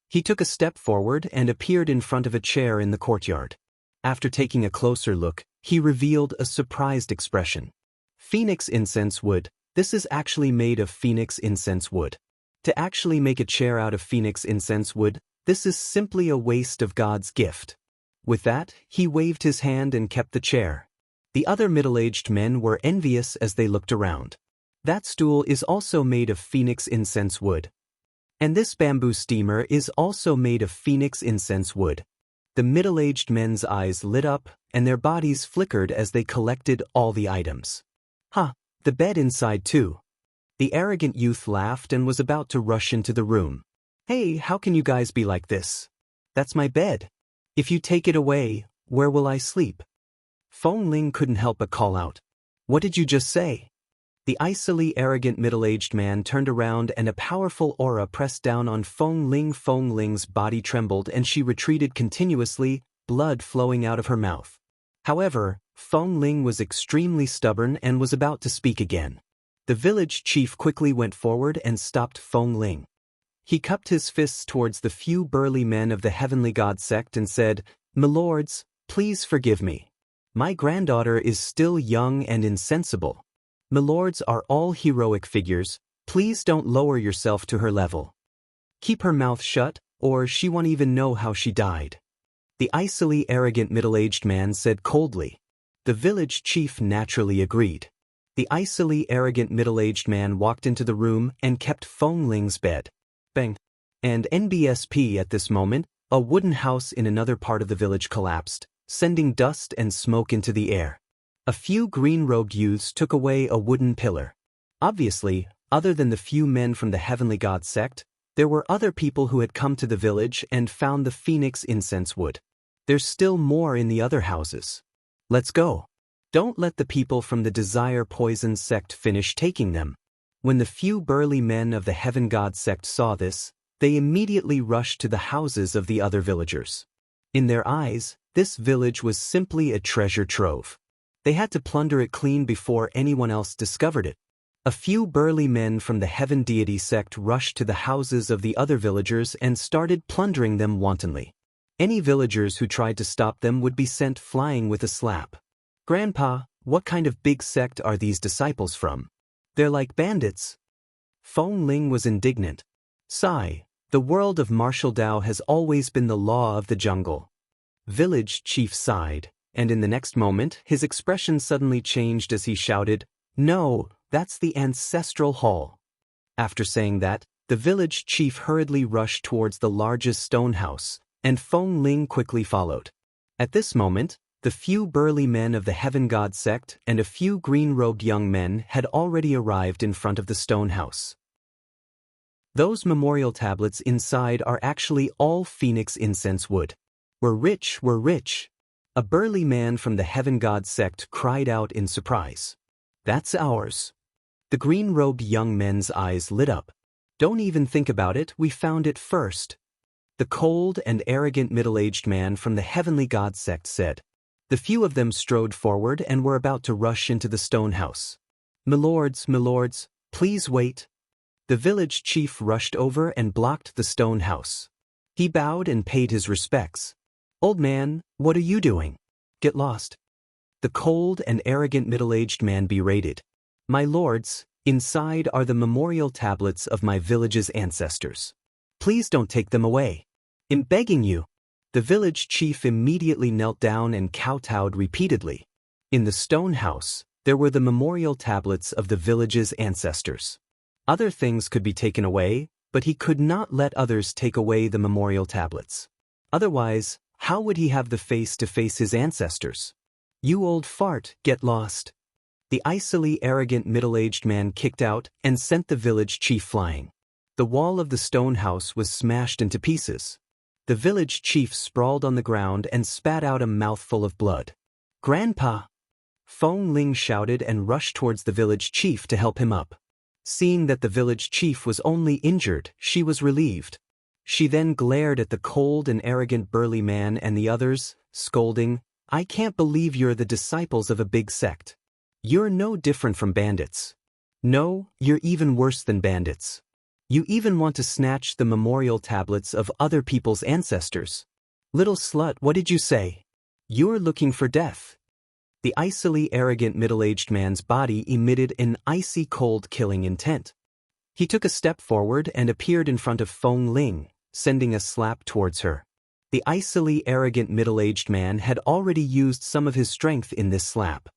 He took a step forward and appeared in front of a chair in the courtyard. After taking a closer look, he revealed a surprised expression. Phoenix incense wood. This is actually made of phoenix incense wood. To actually make a chair out of phoenix incense wood, this is simply a waste of God's gift. With that, he waved his hand and kept the chair. The other middle-aged men were envious as they looked around. That stool is also made of phoenix incense wood. And this bamboo steamer is also made of phoenix incense wood. The middle-aged men's eyes lit up, and their bodies flickered as they collected all the items. The bed inside too. The arrogant youth laughed and was about to rush into the room. Hey, how can you guys be like this? That's my bed. If you take it away, where will I sleep? Feng Ling couldn't help but call out. What did you just say? The icily arrogant middle-aged man turned around and a powerful aura pressed down on Feng Ling. Feng Ling's body trembled and she retreated continuously, blood flowing out of her mouth. However, Feng Ling was extremely stubborn and was about to speak again. The village chief quickly went forward and stopped Feng Ling. He cupped his fists towards the few burly men of the heavenly god sect and said, "My lords, please forgive me. My granddaughter is still young and insensible. My lords are all heroic figures, please don't lower yourself to her level. Keep her mouth shut, or she won't even know how she died." The icily arrogant middle-aged man said coldly. The village chief naturally agreed. The icily arrogant middle-aged man walked into the room and kept Feng Ling's bed. Bang! And NBSP at this moment, a wooden house in another part of the village collapsed, sending dust and smoke into the air. A few green-robed youths took away a wooden pillar. Obviously, other than the few men from the heavenly god sect, there were other people who had come to the village and found the phoenix incense wood. There's still more in the other houses. Let's go. Don't let the people from the desire poison sect finish taking them. When the few burly men of the heaven god sect saw this, they immediately rushed to the houses of the other villagers. In their eyes, this village was simply a treasure trove. They had to plunder it clean before anyone else discovered it. A few burly men from the heaven deity sect rushed to the houses of the other villagers and started plundering them wantonly. Any villagers who tried to stop them would be sent flying with a slap. Grandpa, what kind of big sect are these disciples from? They're like bandits. Feng Ling was indignant. Sigh, the world of martial Dao has always been the law of the jungle. Village chief sighed, and in the next moment his expression suddenly changed as he shouted, "No, that's the ancestral hall." After saying that, the village chief hurriedly rushed towards the largest stone house, and Feng Ling quickly followed. At this moment, the few burly men of the heaven god sect and a few green-robed young men had already arrived in front of the stone house. Those memorial tablets inside are actually all phoenix incense wood. We're rich, we're rich. A burly man from the heaven god sect cried out in surprise. That's ours. The green-robed young men's eyes lit up. Don't even think about it, we found it first. The cold and arrogant middle-aged man from the heavenly god sect said. The few of them strode forward and were about to rush into the stone house. My lords, please wait." The village chief rushed over and blocked the stone house. He bowed and paid his respects. "Old man, what are you doing? Get lost." The cold and arrogant middle-aged man berated. "My lords, inside are the memorial tablets of my village's ancestors. Please don't take them away. I'm begging you." The village chief immediately knelt down and kowtowed repeatedly. In the stone house, there were the memorial tablets of the village's ancestors. Other things could be taken away, but he could not let others take away the memorial tablets. Otherwise, how would he have the face to face his ancestors? "You old fart, get lost." The icily arrogant middle-aged man kicked out and sent the village chief flying. The wall of the stone house was smashed into pieces. The village chief sprawled on the ground and spat out a mouthful of blood. "Grandpa!" Feng Ling shouted and rushed towards the village chief to help him up. Seeing that the village chief was only injured, she was relieved. She then glared at the cold and arrogant burly man and the others, scolding, "I can't believe you're the disciples of a big sect. You're no different from bandits. No, you're even worse than bandits. You even want to snatch the memorial tablets of other people's ancestors. Little slut, what did you say? You're looking for death." The icily arrogant middle-aged man's body emitted an icy cold killing intent. He took a step forward and appeared in front of Feng Ling, sending a slap towards her. The icily arrogant middle-aged man had already used some of his strength in this slap.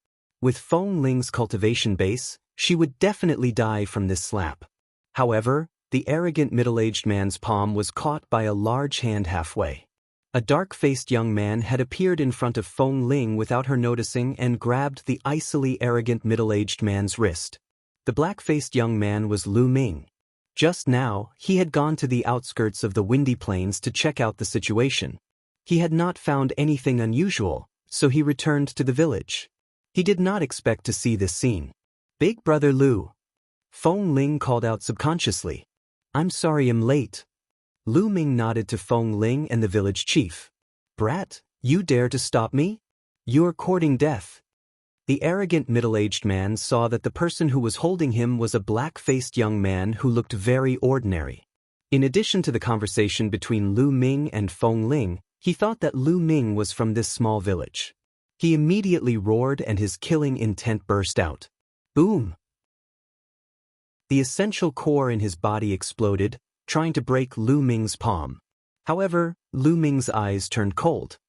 With Feng Ling's cultivation base, she would definitely die from this slap. However, the arrogant middle-aged man's palm was caught by a large hand halfway. A dark-faced young man had appeared in front of Feng Ling without her noticing and grabbed the icily arrogant middle-aged man's wrist. The black-faced young man was Lu Ming. Just now, he had gone to the outskirts of the Windy Plains to check out the situation. He had not found anything unusual, so he returned to the village. He did not expect to see this scene. "Big brother Lu." Feng Ling called out subconsciously. "I'm sorry I'm late." Lu Ming nodded to Feng Ling and the village chief. "Brat, you dare to stop me? You're courting death." The arrogant middle-aged man saw that the person who was holding him was a black-faced young man who looked very ordinary. In addition to the conversation between Lu Ming and Feng Ling, he thought that Lu Ming was from this small village. He immediately roared and his killing intent burst out. Boom! The essential core in his body exploded, trying to break Lu Ming's palm. However, Lu Ming's eyes turned cold.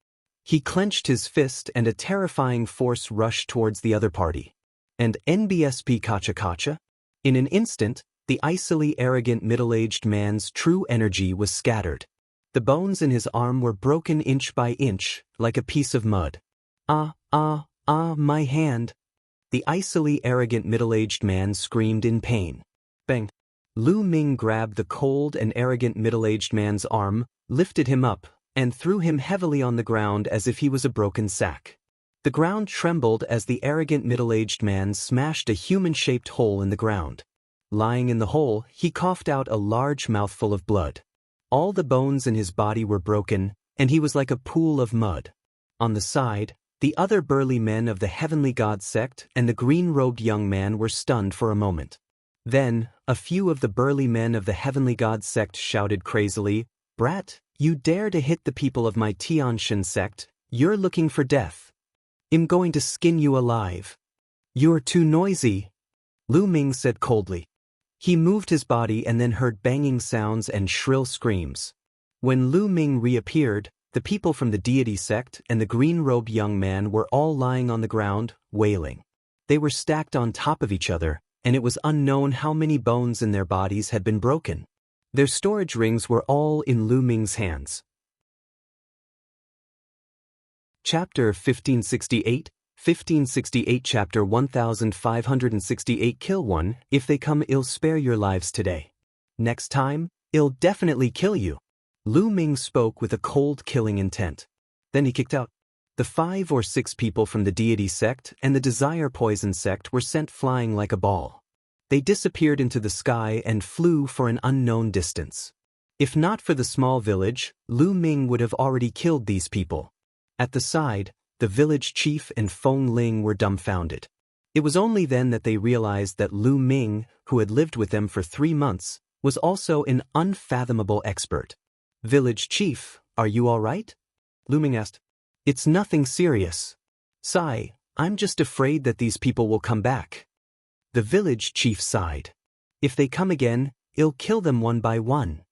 He clenched his fist and a terrifying force rushed towards the other party. And NBSP Kacha Kacha? In an instant, the icily arrogant middle-aged man's true energy was scattered. The bones in his arm were broken inch by inch, like a piece of mud. My hand! The icily arrogant middle-aged man screamed in pain. Bang! Lu Ming grabbed the cold and arrogant middle-aged man's arm, lifted him up, and threw him heavily on the ground as if he was a broken sack. The ground trembled as the arrogant middle-aged man smashed a human-shaped hole in the ground. Lying in the hole, he coughed out a large mouthful of blood. All the bones in his body were broken, and he was like a pool of mud. On the side, the other burly men of the Heavenly God sect and the green-robed young man were stunned for a moment. Then, a few of the burly men of the Heavenly God sect shouted crazily, "Brat, you dare to hit the people of my Tianshan sect, you're looking for death. I'm going to skin you alive." "You're too noisy," Lu Ming said coldly. He moved his body and then heard banging sounds and shrill screams. When Lu Ming reappeared, the people from the deity sect and the green-robed young man were all lying on the ground, wailing. They were stacked on top of each other, and it was unknown how many bones in their bodies had been broken. Their storage rings were all in Lu Ming's hands. Chapter 1568, 1568 Chapter 1568 Kill one, if they come I'll spare your lives today. Next time, I'll definitely kill you. Lu Ming spoke with a cold killing intent. Then he kicked out. The 5 or 6 people from the deity sect and the desire poison sect were sent flying like a ball. They disappeared into the sky and flew for an unknown distance. If not for the small village, Lu Ming would have already killed these people. At the side, the village chief and Feng Ling were dumbfounded. It was only then that they realized that Lu Ming, who had lived with them for 3 months, was also an unfathomable expert. "Village chief, are you all right?" Lu Ming asked. "It's nothing serious. Sigh, I'm just afraid that these people will come back." The village chief sighed. "If they come again, I'll kill them one by one."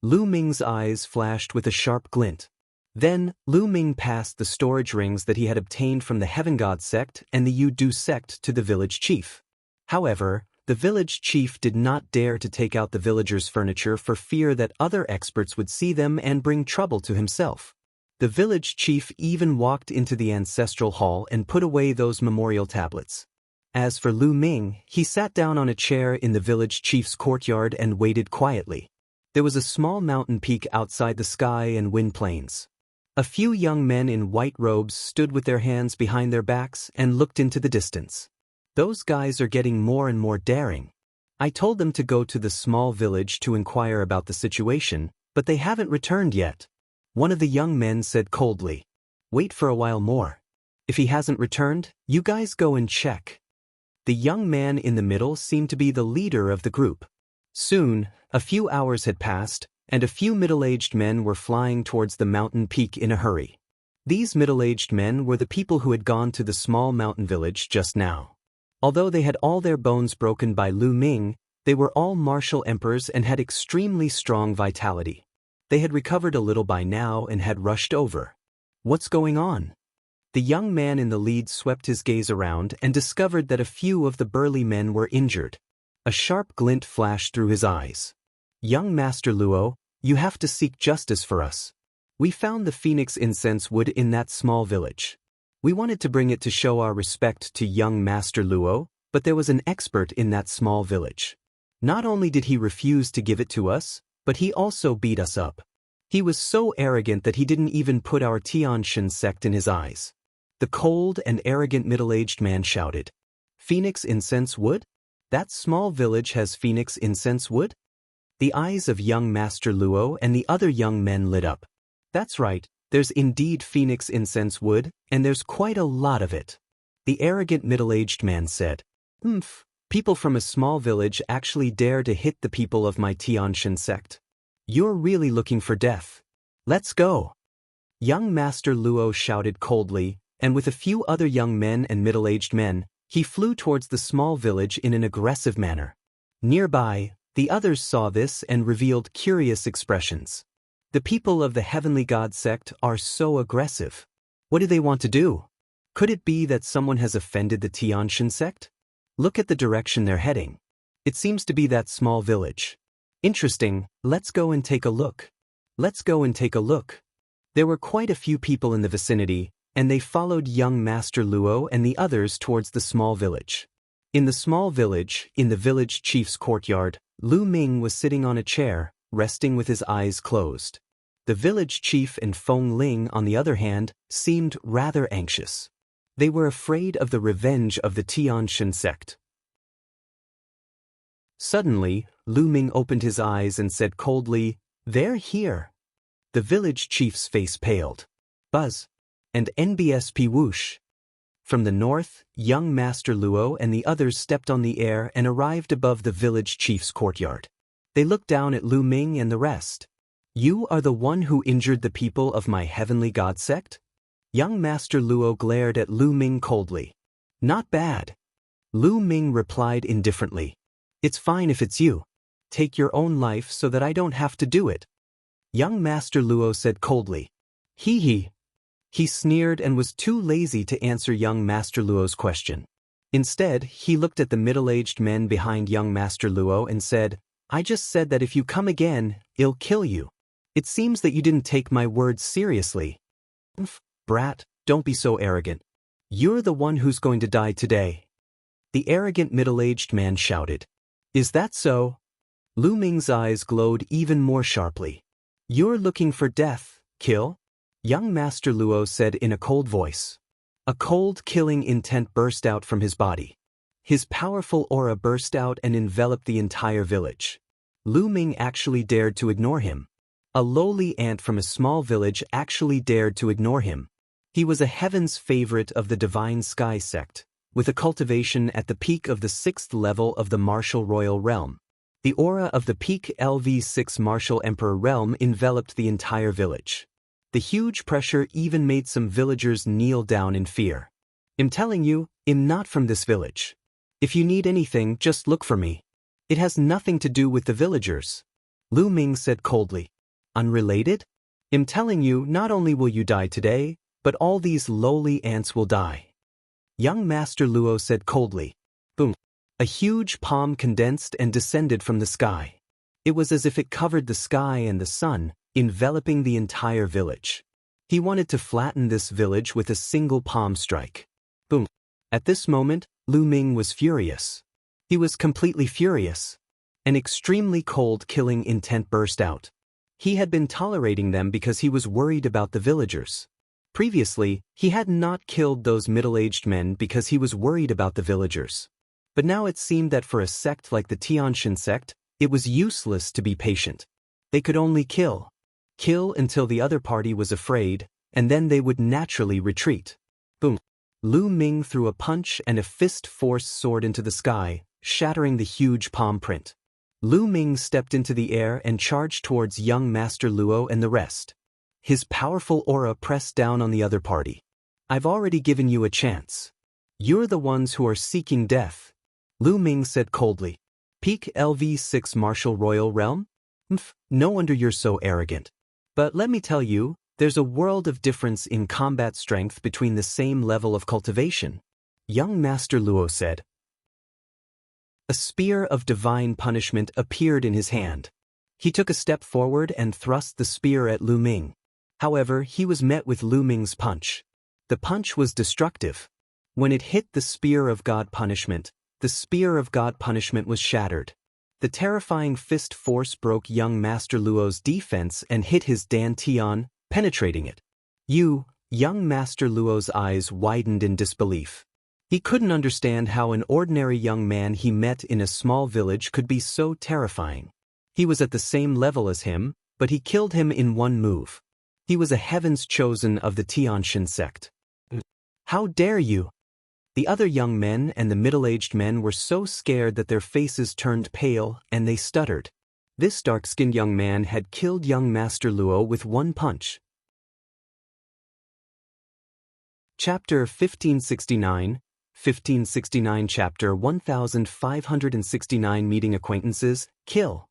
Lu Ming's eyes flashed with a sharp glint. Then, Lu Ming passed the storage rings that he had obtained from the Heaven God sect and the Yu-Du sect to the village chief. However, the village chief did not dare to take out the villagers' furniture for fear that other experts would see them and bring trouble to himself. The village chief even walked into the ancestral hall and put away those memorial tablets. As for Lu Ming, he sat down on a chair in the village chief's courtyard and waited quietly. There was a small mountain peak outside the sky and wind plains. A few young men in white robes stood with their hands behind their backs and looked into the distance. Those guys are getting more and more daring. I told them to go to the small village to inquire about the situation, but they haven't returned yet. One of the young men said coldly. Wait for a while more. If he hasn't returned, you guys go and check. The young man in the middle seemed to be the leader of the group. Soon, a few hours had passed, and a few middle-aged men were flying towards the mountain peak in a hurry. These middle-aged men were the people who had gone to the small mountain village just now. Although they had all their bones broken by Lu Ming, they were all martial emperors and had extremely strong vitality. They had recovered a little by now and had rushed over. What's going on? The young man in the lead swept his gaze around and discovered that a few of the burly men were injured. A sharp glint flashed through his eyes. Young Master Luo, you have to seek justice for us. We found the phoenix incense wood in that small village. We wanted to bring it to show our respect to young Master Luo, but there was an expert in that small village. Not only did he refuse to give it to us, but he also beat us up. He was so arrogant that he didn't even put our Tianshan sect in his eyes. The cold and arrogant middle-aged man shouted. Phoenix incense wood? That small village has phoenix incense wood? The eyes of young Master Luo and the other young men lit up. That's right, there's indeed phoenix incense wood, and there's quite a lot of it. The arrogant middle-aged man said. People from a small village actually dare to hit the people of my Tianshan sect. You're really looking for death. Let's go. Young Master Luo shouted coldly, and with a few other young men and middle-aged men, he flew towards the small village in an aggressive manner. Nearby, the others saw this and revealed curious expressions. The people of the Heavenly God sect are so aggressive. What do they want to do? Could it be that someone has offended the Tianshan sect? Look at the direction they're heading. It seems to be that small village. Interesting, let's go and take a look. Let's go and take a look. There were quite a few people in the vicinity, and they followed young Master Luo and the others towards the small village. In the small village, in the village chief's courtyard, Lu Ming was sitting on a chair, resting with his eyes closed. The village chief and Feng Ling, on the other hand, seemed rather anxious. They were afraid of the revenge of the Tianshan sect. Suddenly, Lu Ming opened his eyes and said coldly, They're here. The village chief's face paled. Buzz. And NBSP whoosh. From the north, young Master Luo and the others stepped on the air and arrived above the village chief's courtyard. They looked down at Lu Ming and the rest. You are the one who injured the people of my Heavenly God sect? Young Master Luo glared at Lu Ming coldly. Not bad. Lu Ming replied indifferently. It's fine if it's you. Take your own life so that I don't have to do it. Young Master Luo said coldly. Hee. He sneered and was too lazy to answer young Master Luo's question. Instead, he looked at the middle-aged men behind young Master Luo and said, I just said that if you come again, I'll kill you. It seems that you didn't take my words seriously. Brat, don't be so arrogant. You're the one who's going to die today. The arrogant middle-aged man shouted. Is that so? Lu Ming's eyes glowed even more sharply. You're looking for death, kill? Young Master Luo said in a cold voice. A cold, killing intent burst out from his body. His powerful aura burst out and enveloped the entire village. Lu Ming actually dared to ignore him. A lowly ant from a small village actually dared to ignore him. He was a heaven's favorite of the Divine Sky sect, with a cultivation at the peak of the 6th level of the Martial Royal Realm. The aura of the peak LV6 Martial Emperor Realm enveloped the entire village. The huge pressure even made some villagers kneel down in fear. I'm telling you, I'm not from this village. If you need anything, just look for me. It has nothing to do with the villagers. Lu Ming said coldly. Unrelated? I'm telling you, not only will you die today, but all these lowly ants will die. Young Master Luo said coldly. Boom. A huge palm condensed and descended from the sky. It was as if it covered the sky and the sun, enveloping the entire village. He wanted to flatten this village with a single palm strike. Boom. At this moment, Lu Ming was furious. He was completely furious. An extremely cold killing intent burst out. He had been tolerating them because he was worried about the villagers. Previously, he had not killed those middle-aged men because he was worried about the villagers. But now it seemed that for a sect like the Tianshan sect, it was useless to be patient. They could only kill. Kill until the other party was afraid, and then they would naturally retreat. Boom. Lu Ming threw a punch and a fist-force sword into the sky, shattering the huge palm print. Lu Ming stepped into the air and charged towards young Master Luo and the rest. His powerful aura pressed down on the other party. I've already given you a chance. You're the ones who are seeking death, Lu Ming said coldly. Peak LV6 Martial Royal Realm? No wonder you're so arrogant. But let me tell you, there's a world of difference in combat strength between the same level of cultivation, young Master Luo said. A spear of divine punishment appeared in his hand. He took a step forward and thrust the spear at Lu Ming. However, he was met with Lu Ming's punch. The punch was destructive. When it hit the spear of God punishment, the spear of God punishment was shattered. The terrifying fist force broke young Master Luo's defense and hit his dantian, penetrating it. Young Master Luo's eyes widened in disbelief. He couldn't understand how an ordinary young man he met in a small village could be so terrifying. He was at the same level as him, but he killed him in one move. He was a heaven's chosen of the Tianshan sect. How dare you? The other young men and the middle-aged men were so scared that their faces turned pale and they stuttered. This dark-skinned young man had killed young Master Luo with one punch. Chapter 1569 Chapter 1569 Meeting Acquaintances, Kill.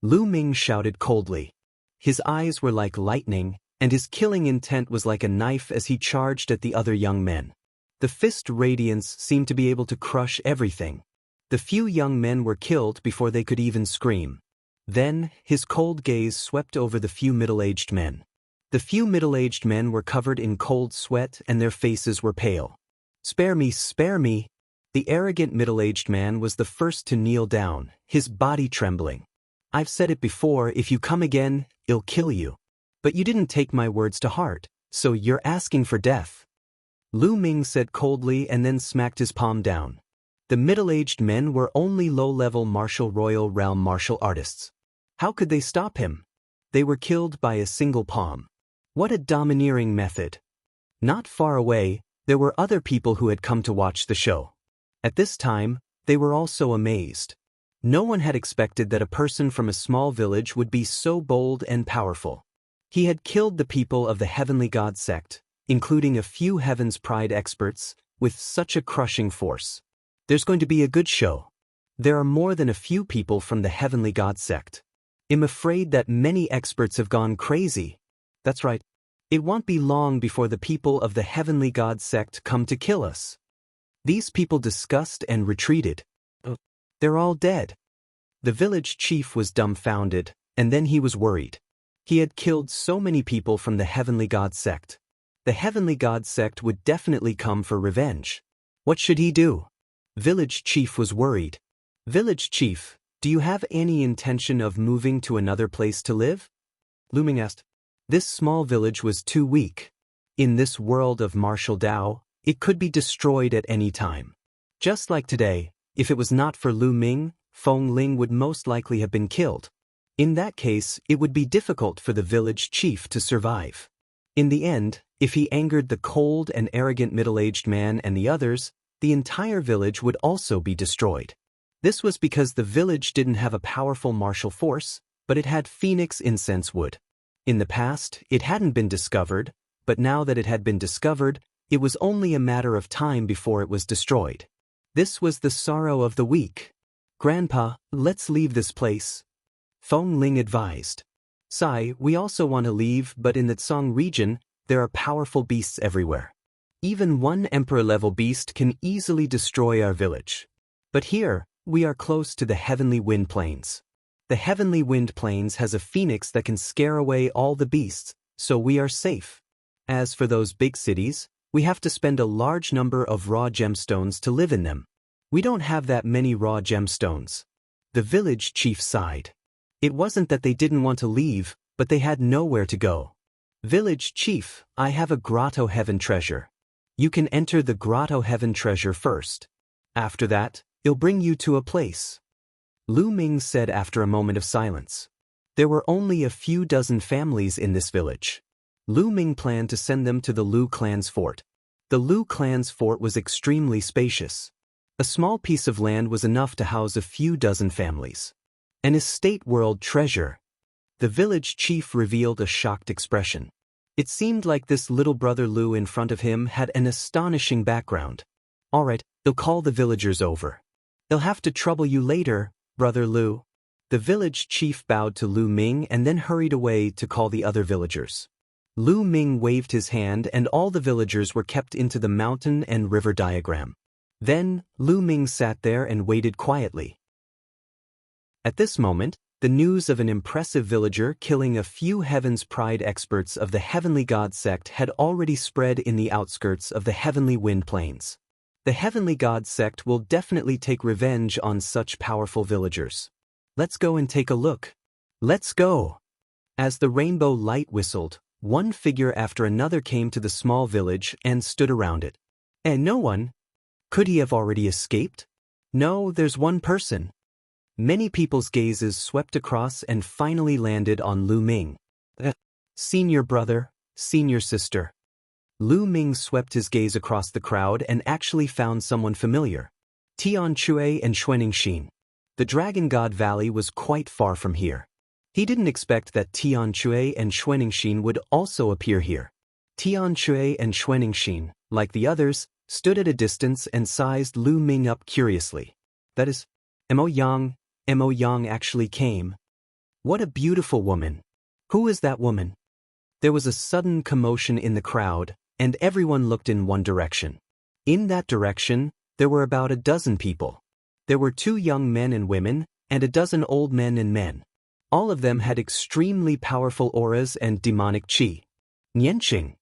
Lu Ming shouted coldly. His eyes were like lightning, and his killing intent was like a knife as he charged at the other young men. The fist radiance seemed to be able to crush everything. The few young men were killed before they could even scream. Then, his cold gaze swept over the few middle-aged men. The few middle-aged men were covered in cold sweat and their faces were pale. Spare me, spare me! The arrogant middle-aged man was the first to kneel down, his body trembling. I've said it before, if you come again, I'll kill you. But you didn't take my words to heart, so you're asking for death. Lu Ming said coldly and then smacked his palm down. The middle-aged men were only low-level martial royal realm martial artists. How could they stop him? They were killed by a single palm. What a domineering method. Not far away, there were other people who had come to watch the show. At this time, they were also amazed. No one had expected that a person from a small village would be so bold and powerful. He had killed the people of the Heavenly God sect, including a few Heaven's Pride experts, with such a crushing force. There's going to be a good show. There are more than a few people from the Heavenly God sect. I'm afraid that many experts have gone crazy. That's right. It won't be long before the people of the Heavenly God sect come to kill us. These people discussed and retreated. They're all dead. The village chief was dumbfounded, and then he was worried. He had killed so many people from the Heavenly God sect. The Heavenly God sect would definitely come for revenge. What should he do? Village chief was worried. Village chief, do you have any intention of moving to another place to live? Lu Ming asked. This small village was too weak. In this world of martial Dao, it could be destroyed at any time. Just like today, if it was not for Lu Ming, Feng Ling would most likely have been killed. In that case, it would be difficult for the village chief to survive. In the end, if he angered the cold and arrogant middle-aged man and the others, the entire village would also be destroyed. This was because the village didn't have a powerful martial force, but it had phoenix incense wood. In the past, it hadn't been discovered, but now that it had been discovered, it was only a matter of time before it was destroyed. This was the sorrow of the weak. Grandpa, let's leave this place. Feng Ling advised. Sai, we also want to leave, but in the Tsang region, there are powerful beasts everywhere. Even one emperor-level beast can easily destroy our village. But here, we are close to the Heavenly Wind Plains. The Heavenly Wind Plains has a phoenix that can scare away all the beasts, so we are safe. As for those big cities, We have to spend a large number of raw gemstones to live in them. We don't have that many raw gemstones. The village chief sighed. It wasn't that they didn't want to leave, but they had nowhere to go. Village chief, I have a grotto heaven treasure. You can enter the grotto heaven treasure first. After that, it'll bring you to a place. Lu Ming said after a moment of silence. There were only a few dozen families in this village. Lu Ming planned to send them to the Lu clan's fort. The Lu clan's fort was extremely spacious. A small piece of land was enough to house a few dozen families. An estate world treasure. The village chief revealed a shocked expression. It seemed like this little brother Lu in front of him had an astonishing background. All right, they'll call the villagers over. They'll have to trouble you later, brother Lu. The village chief bowed to Lu Ming and then hurried away to call the other villagers. Lu Ming waved his hand and all the villagers were kept into the mountain and river diagram. Then, Lu Ming sat there and waited quietly. At this moment, the news of an impressive villager killing a few Heaven's Pride experts of the Heavenly God sect had already spread in the outskirts of the Heavenly Wind Plains. The Heavenly God sect will definitely take revenge on such powerful villagers. Let's go and take a look. Let's go! As the rainbow light whistled, one figure after another came to the small village and stood around it. And no one? Could he have already escaped? No, there's one person. Many people's gazes swept across and finally landed on Lu Ming. Senior brother, senior sister. Lu Ming swept his gaze across the crowd and actually found someone familiar. Tian Chui and Xuaning Xin. The Dragon God Valley was quite far from here. He didn't expect that Tian Chui and Xuaning Xin would also appear here. Tian Chui and Xuaning Xin, like the others, stood at a distance and sized Lu Ming up curiously. That is, Mo Yang actually came. What a beautiful woman. Who is that woman? There was a sudden commotion in the crowd, and everyone looked in one direction. In that direction, there were about a dozen people. There were 2 young men and women, and a dozen old men and men. All of them had extremely powerful auras and demonic qi. Nianqing.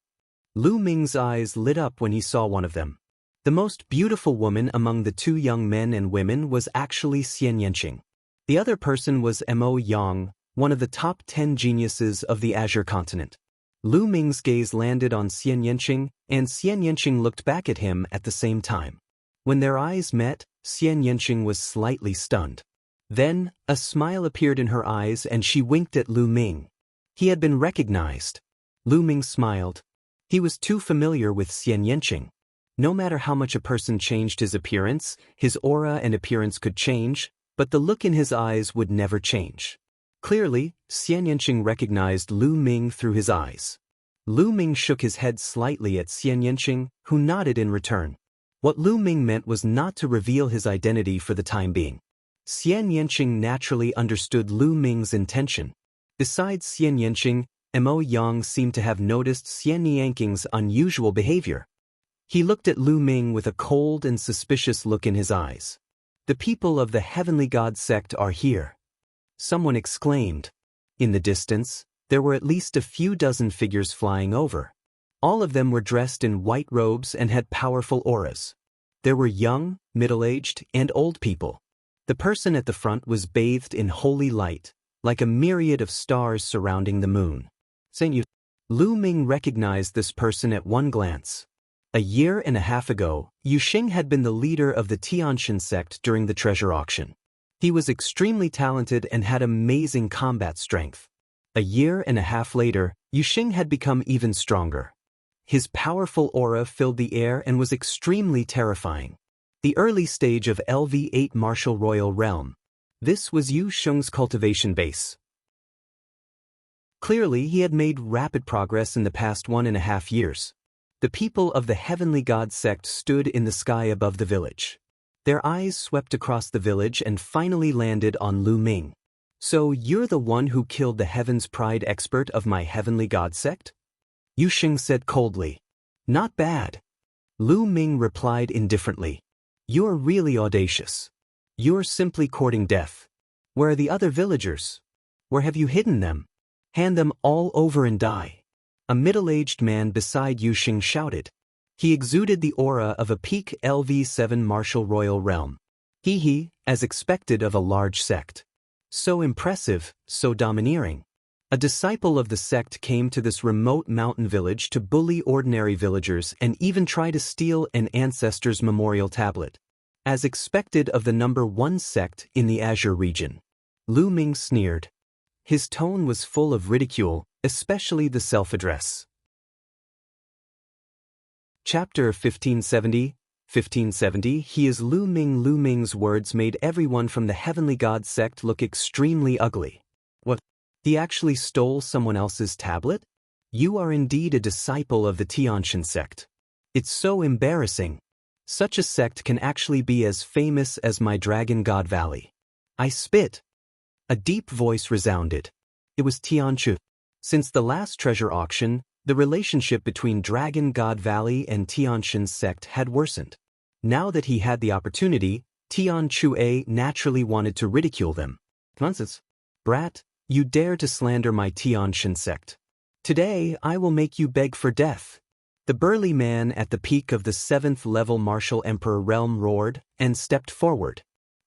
Lu Ming's eyes lit up when he saw one of them. The most beautiful woman among the 2 young men and women was actually Xian Yanqing. The other person was Mo Yang, one of the top 10 geniuses of the Azure continent. Lu Ming's gaze landed on Xian Yanqing, and Xian Yanqing looked back at him at the same time. When their eyes met, Xian Yanqing was slightly stunned. Then, a smile appeared in her eyes and she winked at Lu Ming. He had been recognized. Lu Ming smiled. He was too familiar with Xian Yanqing. No matter how much a person changed his appearance, his aura and appearance could change, but the look in his eyes would never change. Clearly, Xian Yanqing recognized Lu Ming through his eyes. Lu Ming shook his head slightly at Xian Yanqing, who nodded in return. What Lu Ming meant was not to reveal his identity for the time being. Xian Yanqing naturally understood Lu Ming's intention. Besides Xian Yanqing, Mo Yang seemed to have noticed Xian Yanqing's unusual behavior. He looked at Lu Ming with a cold and suspicious look in his eyes. The people of the Heavenly God sect are here. Someone exclaimed. In the distance, there were at least a few dozen figures flying over. All of them were dressed in white robes and had powerful auras. There were young, middle-aged, and old people. The person at the front was bathed in holy light, like a myriad of stars surrounding the moon. Lu Ming recognized this person at one glance. A year and a half ago, Yu Xing had been the leader of the Tianxin sect during the treasure auction. He was extremely talented and had amazing combat strength. A year and a half later, Yu Xing had become even stronger. His powerful aura filled the air and was extremely terrifying. The early stage of LV8 Martial Royal Realm. This was Yu Xing's cultivation base. Clearly, he had made rapid progress in the past 1.5 years. The people of the Heavenly God sect stood in the sky above the village. Their eyes swept across the village and finally landed on Lu Ming. So you're the one who killed the Heaven's Pride expert of my Heavenly God sect? Yu Xing said coldly. Not bad. Lu Ming replied indifferently. You're really audacious. You're simply courting death. Where are the other villagers? Where have you hidden them? Hand them all over and die. A middle-aged man beside Yu Xing shouted. He exuded the aura of a peak LV7 martial royal realm. As expected of a large sect. So impressive, so domineering. A disciple of the sect came to this remote mountain village to bully ordinary villagers and even try to steal an ancestor's memorial tablet. As expected of the #1 sect in the Azure region. Lu Ming sneered. His tone was full of ridicule, especially the self-address. Chapter 1570. 1570. He is Lu Ming. Lu Ming's words made everyone from the Heavenly God sect look extremely ugly. What? He actually stole someone else's tablet? You are indeed a disciple of the Tianshan sect. It's so embarrassing. Such a sect can actually be as famous as my Dragon God Valley. I spit. A deep voice resounded. It was Tianshu. Since the last treasure auction, the relationship between Dragon God Valley and Tianshan's sect had worsened. Now that he had the opportunity, Tianchu naturally wanted to ridicule them. Nonsense. Brat, you dare to slander my Tianshan sect. Today I will make you beg for death. The burly man at the peak of the 7th level Martial Emperor realm roared and stepped forward.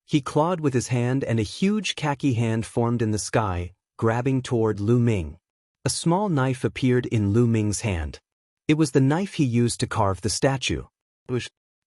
He clawed with his hand and a huge khaki hand formed in the sky, grabbing toward Lu Ming. A small knife appeared in Lu Ming's hand. It was the knife he used to carve the statue.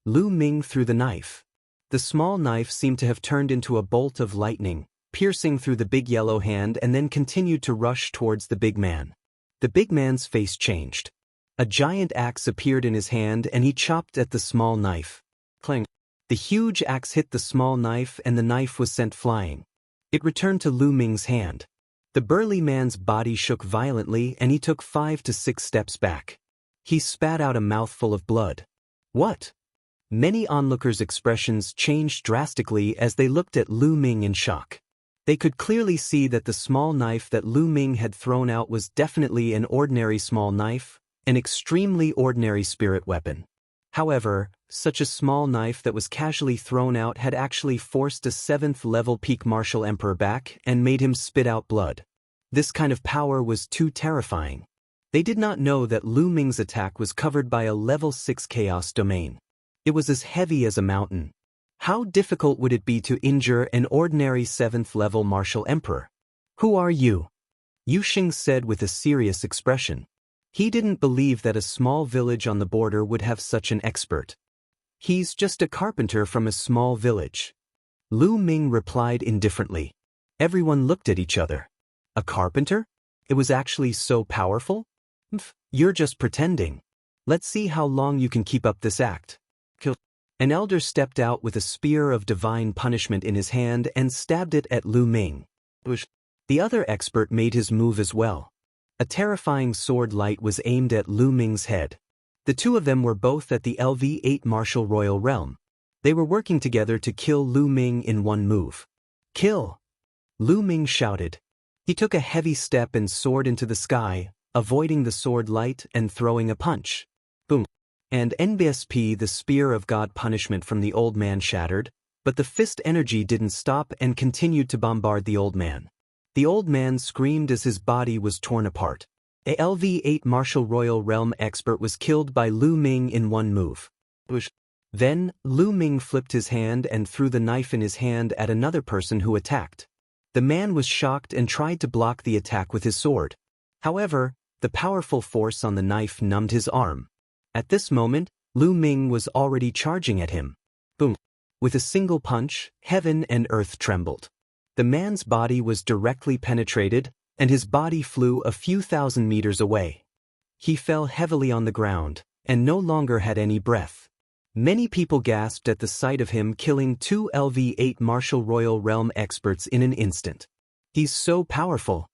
Lu Ming threw the knife. The small knife seemed to have turned into a bolt of lightning, piercing through the big yellow hand and then continued to rush towards the big man. The big man's face changed. A giant axe appeared in his hand and he chopped at the small knife. Clang. The huge axe hit the small knife and the knife was sent flying. It returned to Lu Ming's hand. The burly man's body shook violently and he took 5 to 6 steps back. He spat out a mouthful of blood. What? Many onlookers' expressions changed drastically as they looked at Lu Ming in shock. They could clearly see that the small knife that Lu Ming had thrown out was definitely an ordinary small knife, an extremely ordinary spirit weapon. However, such a small knife that was casually thrown out had actually forced a 7th level peak martial emperor back and made him spit out blood. This kind of power was too terrifying. They did not know that Lu Ming's attack was covered by a level 6 chaos domain. It was as heavy as a mountain. How difficult would it be to injure an ordinary 7th level martial emperor? Who are you? Yu Xing said with a serious expression. He didn't believe that a small village on the border would have such an expert. He's just a carpenter from a small village. Lu Ming replied indifferently. Everyone looked at each other. A carpenter? It was actually so powerful? You're just pretending. Let's see how long you can keep up this act. An elder stepped out with a spear of divine punishment in his hand and stabbed it at Lu Ming. The other expert made his move as well. A terrifying sword light was aimed at Lu Ming's head. The two of them were both at the LV8 Martial Royal Realm. They were working together to kill Lu Ming in one move. Kill! Lu Ming shouted. He took a heavy step and soared into the sky, avoiding the sword light and throwing a punch. Boom! And NBSP, the spear of God punishment from the old man shattered, but the fist energy didn't stop and continued to bombard the old man. The old man screamed as his body was torn apart. A LV8 Martial Royal Realm expert was killed by Lu Ming in one move. Then, Lu Ming flipped his hand and threw the knife in his hand at another person who attacked. The man was shocked and tried to block the attack with his sword. However, the powerful force on the knife numbed his arm. At this moment, Lu Ming was already charging at him. Boom! With a single punch, heaven and earth trembled. The man's body was directly penetrated, and his body flew a few thousand meters away. He fell heavily on the ground, and no longer had any breath. Many people gasped at the sight of him killing 2 LV8 Martial Royal Realm experts in an instant. He's so powerful.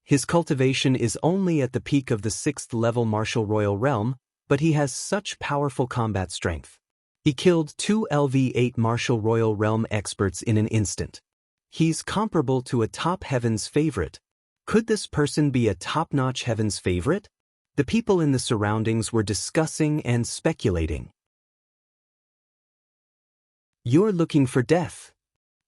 His cultivation is only at the peak of the 6th level Martial Royal Realm, but he has such powerful combat strength. He killed 2 LV8 Martial Royal Realm experts in an instant. He's comparable to a top heaven's favorite. Could this person be a top-notch heaven's favorite? The people in the surroundings were discussing and speculating. You're looking for death.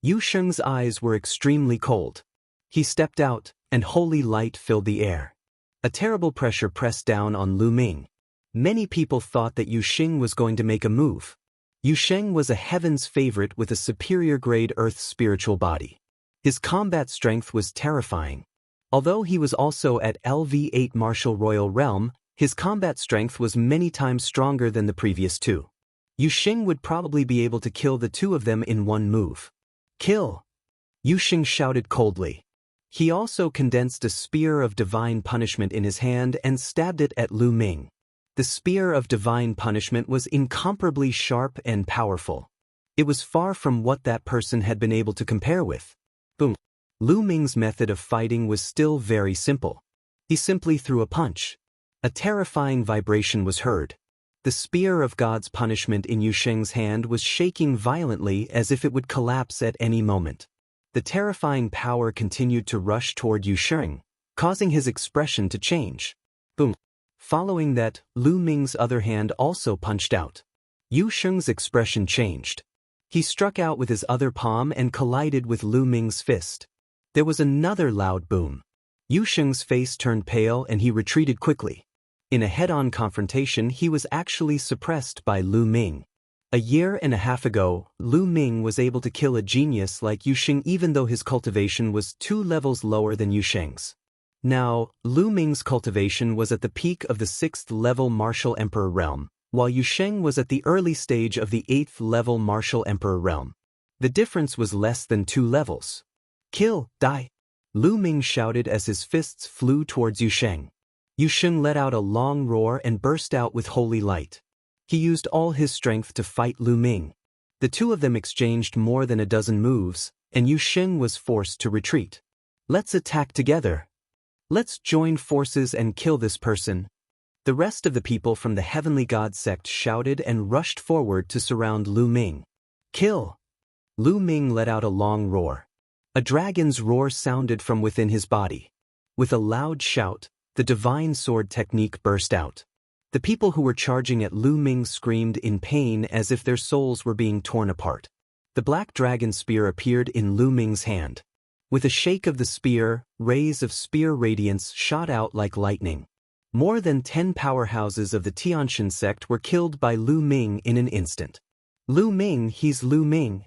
Yu Sheng's eyes were extremely cold. He stepped out, and holy light filled the air. A terrible pressure pressed down on Lu Ming. Many people thought that Yu Xing was going to make a move. Yu Sheng was a heaven's favorite with a superior grade earth spiritual body. His combat strength was terrifying. Although he was also at LV8 martial royal realm, his combat strength was many times stronger than the previous two. Yu Xing would probably be able to kill the two of them in one move. Kill! Yu Xing shouted coldly. He also condensed a spear of divine punishment in his hand and stabbed it at Lu Ming. The spear of divine punishment was incomparably sharp and powerful. It was far from what that person had been able to compare with. Boom! Lu Ming's method of fighting was still very simple. He simply threw a punch. A terrifying vibration was heard. The spear of God's punishment in Yu Sheng's hand was shaking violently as if it would collapse at any moment. The terrifying power continued to rush toward Yu Sheng, causing his expression to change. Boom! Following that, Lu Ming's other hand also punched out. Yu Sheng's expression changed. He struck out with his other palm and collided with Lu Ming's fist. There was another loud boom. Yu Sheng's face turned pale and he retreated quickly. In a head-on confrontation, he was actually suppressed by Lu Ming. A year and a half ago, Lu Ming was able to kill a genius like Yu Sheng even though his cultivation was 2 levels lower than Yu Sheng's. Now, Lu Ming's cultivation was at the peak of the 6th level martial emperor realm, while Yu Sheng was at the early stage of the 8th level martial emperor realm. The difference was less than 2 levels. Kill, die! Lu Ming shouted as his fists flew towards Yu Sheng. Yu Sheng let out a long roar and burst out with holy light. He used all his strength to fight Lu Ming. The two of them exchanged more than a dozen moves, and Yu Sheng was forced to retreat. Let's attack together. Let's join forces and kill this person. The rest of the people from the Heavenly God sect shouted and rushed forward to surround Lu Ming. Kill! Lu Ming let out a long roar. A dragon's roar sounded from within his body. With a loud shout, the divine sword technique burst out. The people who were charging at Lu Ming screamed in pain as if their souls were being torn apart. The black dragon spear appeared in Lu Ming's hand. With a shake of the spear, rays of spear radiance shot out like lightning. More than 10 powerhouses of the Tianshan sect were killed by Lu Ming in an instant. Lu Ming, he's Lu Ming.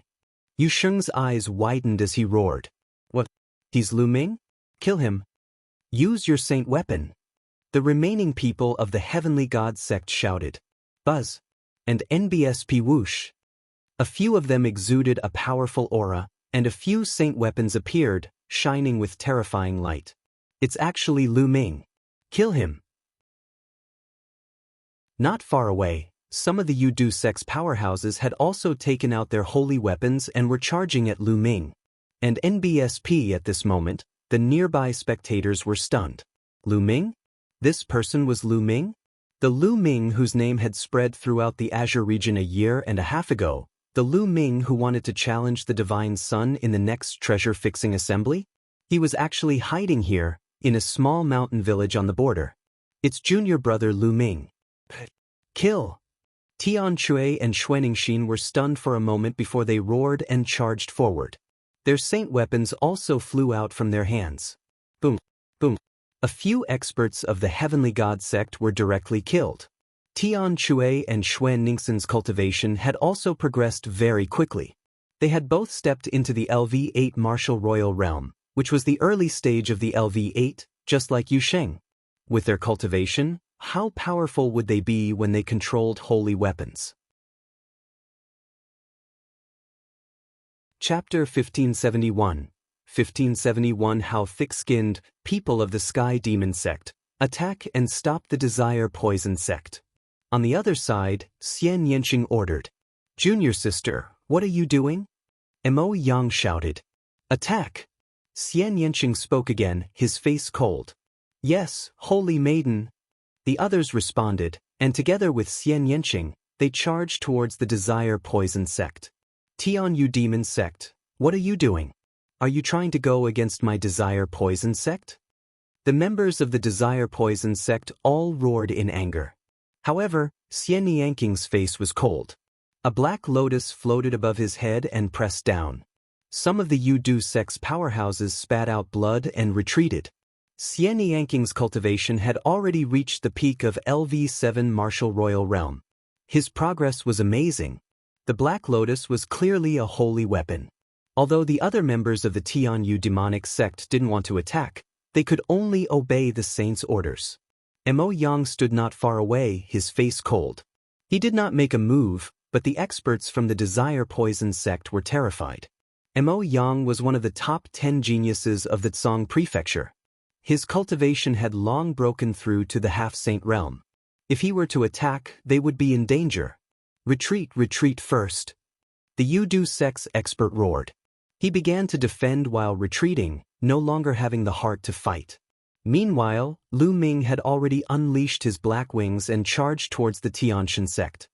Yu Sheng's eyes widened as he roared. What? He's Lu Ming? Kill him. Use your saint weapon. The remaining people of the Heavenly God sect shouted. Buzz. And NBSP whoosh. A few of them exuded a powerful aura, and a few saint weapons appeared, shining with terrifying light. It's actually Lu Ming. Kill him. Not far away, some of the Yudu sect's powerhouses had also taken out their holy weapons and were charging at Lu Ming. And NBSP at this moment, the nearby spectators were stunned. Lu Ming? This person was Lu Ming? The Lu Ming whose name had spread throughout the Azure region a year and a half ago, the Lu Ming who wanted to challenge the Divine Sun in the next treasure-fixing assembly? He was actually hiding here, in a small mountain village on the border. Its junior brother Lu Ming. Kill! Tian Chui and Xuaningxin were stunned for a moment before they roared and charged forward. Their saint weapons also flew out from their hands. Boom! Boom! A few experts of the Heavenly God sect were directly killed. Tian Chui and Xuaningxin's cultivation had also progressed very quickly. They had both stepped into the LV8 martial royal realm, which was the early stage of the LV8, just like Yu Sheng. With their cultivation, how powerful would they be when they controlled holy weapons? Chapter 1571. 1571 How thick-skinned, people of the Sky Demon sect, attack and stop the Desire Poison sect. On the other side, Xian Yanqing ordered. Junior sister, what are you doing? Mo Yang shouted. Attack! Xian Yanqing spoke again, his face cold. Yes, holy maiden. The others responded, and together with Xian Yanqing, they charged towards the Desire Poison sect. Tian Yu Demon sect, what are you doing? Are you trying to go against my Desire Poison sect? The members of the Desire Poison sect all roared in anger. However, Xian Yanqing's face was cold. A black lotus floated above his head and pressed down. Some of the Yudu sect's powerhouses spat out blood and retreated. Xian Yangqing's cultivation had already reached the peak of LV7 Martial Royal Realm. His progress was amazing. The Black Lotus was clearly a holy weapon. Although the other members of the Tianyu demonic sect didn't want to attack, they could only obey the saint's orders. Mo Yang stood not far away, his face cold. He did not make a move, but the experts from the Desire Poison sect were terrified. Mo Yang was one of the top 10 geniuses of the Tsang prefecture. His cultivation had long broken through to the half-saint realm. If he were to attack, they would be in danger. Retreat, retreat first. The Yudu sect's expert roared. He began to defend while retreating, no longer having the heart to fight. Meanwhile, Lu Ming had already unleashed his black wings and charged towards the Tianshan sect.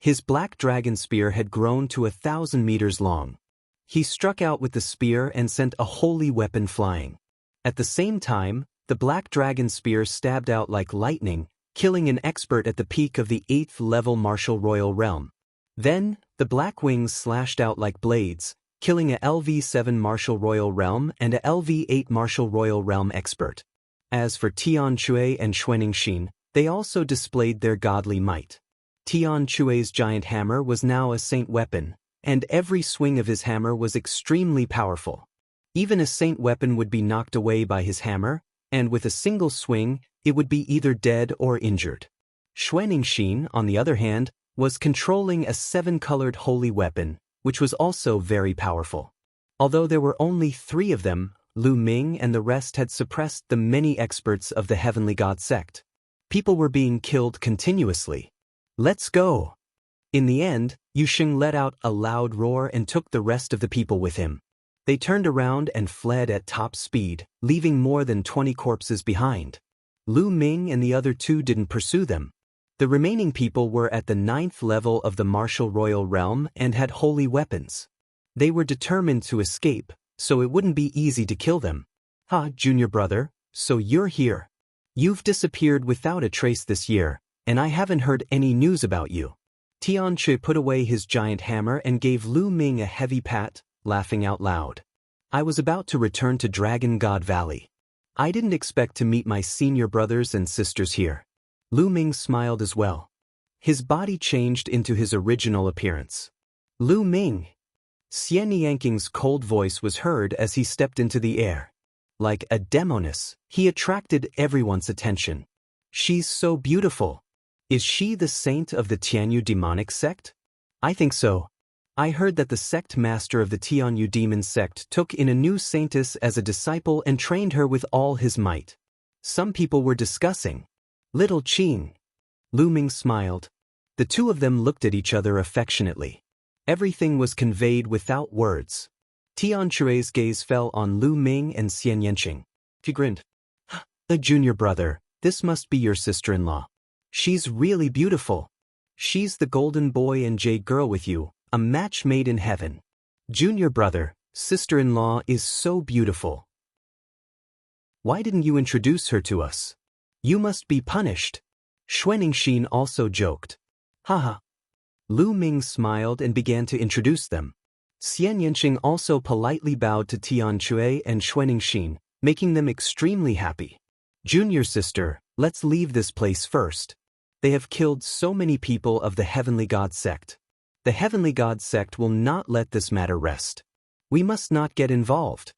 His black dragon spear had grown to 1,000 meters long. He struck out with the spear and sent a holy weapon flying. At the same time, the black dragon spear stabbed out like lightning, killing an expert at the peak of the 8th level Martial Royal Realm. Then, the black wings slashed out like blades, killing a LV7 Martial Royal Realm and a LV8 Martial Royal Realm expert. As for Tian Chui and Xuanixin, they also displayed their godly might. Tian Chui's giant hammer was now a saint weapon, and every swing of his hammer was extremely powerful. Even a saint weapon would be knocked away by his hammer, and with a single swing, it would be either dead or injured. Xuanixin, on the other hand, was controlling a 7-colored holy weapon, which was also very powerful. Although there were only 3 of them, Lu Ming and the rest had suppressed the many experts of the Heavenly God sect. People were being killed continuously. Let's go! In the end, Yusheng let out a loud roar and took the rest of the people with him. They turned around and fled at top speed, leaving more than 20 corpses behind. Lu Ming and the other 2 didn't pursue them. The remaining people were at the 9th level of the Martial Royal Realm and had holy weapons. They were determined to escape, so it wouldn't be easy to kill them. "Ha, junior brother, so you're here. You've disappeared without a trace this year, and I haven't heard any news about you." Tian Chui put away his giant hammer and gave Lu Ming a heavy pat, laughing out loud. "I was about to return to Dragon God Valley. I didn't expect to meet my senior brothers and sisters here." Lu Ming smiled as well. His body changed into his original appearance. "Lu Ming!" Xian Yangqing's cold voice was heard as he stepped into the air. Like a demoness, he attracted everyone's attention. "She's so beautiful. Is she the saint of the Tianyu demonic sect?" "I think so. I heard that the sect master of the Tianyu demon sect took in a new saintess as a disciple and trained her with all his might." Some people were discussing. "Little Qing." Lu Ming smiled. The 2 of them looked at each other affectionately. Everything was conveyed without words. Tian Chui's gaze fell on Lu Ming and Xian Yanqing. He grinned. "A junior brother, this must be your sister-in-law. She's really beautiful. She's the golden boy and jade girl with you, a match made in heaven. Junior brother, sister-in-law is so beautiful. Why didn't you introduce her to us? You must be punished." Xuanixin also joked. "Haha." Lu Ming smiled and began to introduce them. Xian Yanqing also politely bowed to Tian Chui and Xuanixin, making them extremely happy. "Junior sister, let's leave this place first. They have killed so many people of the Heavenly God sect. The Heavenly God sect will not let this matter rest. We must not get involved."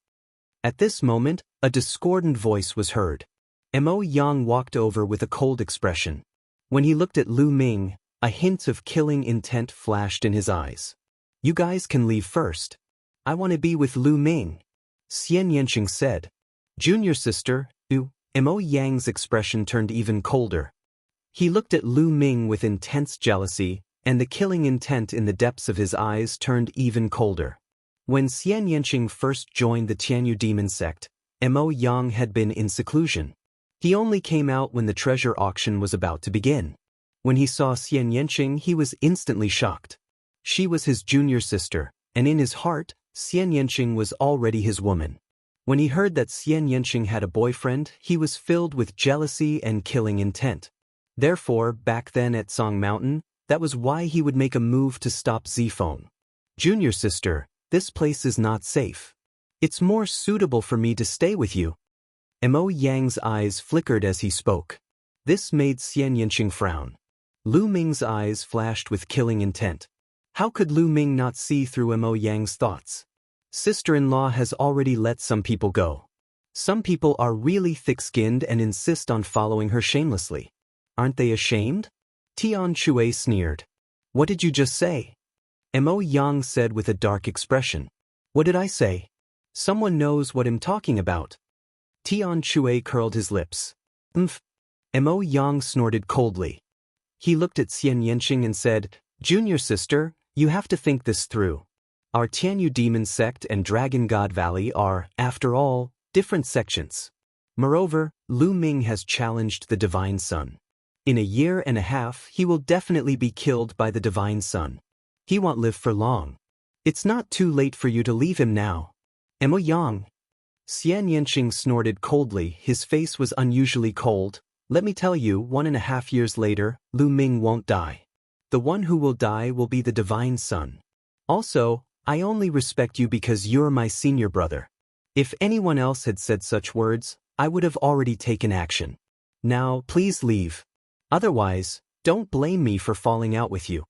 At this moment, a discordant voice was heard. Mo Yang walked over with a cold expression. When he looked at Lu Ming, a hint of killing intent flashed in his eyes. "You guys can leave first. I want to be with Lu Ming," Xian Yanqing said. "Junior sister, Mo Yang's expression turned even colder. He looked at Lu Ming with intense jealousy, and the killing intent in the depths of his eyes turned even colder. When Xian Yanqing first joined the Tianyu demon sect, Mo Yang had been in seclusion. He only came out when the treasure auction was about to begin. When he saw Xian Yanqing, he was instantly shocked. She was his junior sister, and in his heart, Xian Yanqing was already his woman. When he heard that Xian Yanqing had a boyfriend, he was filled with jealousy and killing intent. Therefore, back then at Song Mountain, that was why he would make a move to stop Zifeng. "Junior sister, this place is not safe. It's more suitable for me to stay with you." Mo Yang's eyes flickered as he spoke. This made Xian Yanqing frown. Lu Ming's eyes flashed with killing intent. How could Lu Ming not see through Mo Yang's thoughts? Sister-in-law has already let some people go. Some people are really thick-skinned and insist on following her shamelessly. Aren't they ashamed? Tian Shui sneered. What did you just say? Mo Yang said with a dark expression. What did I say? Someone knows what I'm talking about. Tian Shui curled his lips. Mo Yang snorted coldly. He looked at Xian Yanqing and said, Junior sister, you have to think this through. Our Tianyu Demon Sect and Dragon God Valley are, after all, different sections. Moreover, Lu Ming has challenged the Divine Sun. In a year and a half, he will definitely be killed by the Divine Sun. He won't live for long. It's not too late for you to leave him now. Mo Yang. Xian Yanqing snorted coldly. His face was unusually cold. Let me tell you, 1.5 years later, Lu Ming won't die. The one who will die will be the Divine Sun. Also, I only respect you because you're my senior brother. If anyone else had said such words, I would have already taken action. Now, please leave. Otherwise, don't blame me for falling out with you.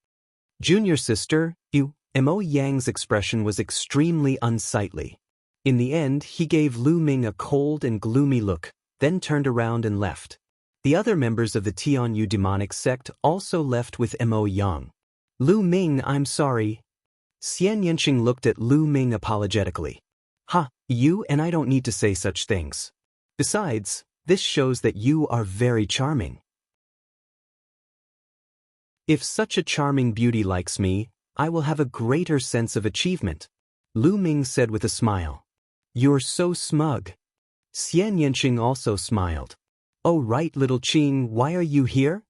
Junior sister, you. Mo Yang's expression was extremely unsightly. In the end, he gave Lu Ming a cold and gloomy look, then turned around and left. The other members of the Tianyu demonic sect also left with Mo Yang. Lu Ming, I'm sorry. Xian Yanqing looked at Lu Ming apologetically. You and I don't need to say such things. Besides, this shows that you are very charming. If such a charming beauty likes me, I will have a greater sense of achievement, Lu Ming said with a smile. You're so smug. Xian Yanqing also smiled. Oh right, little Qing, why are you here?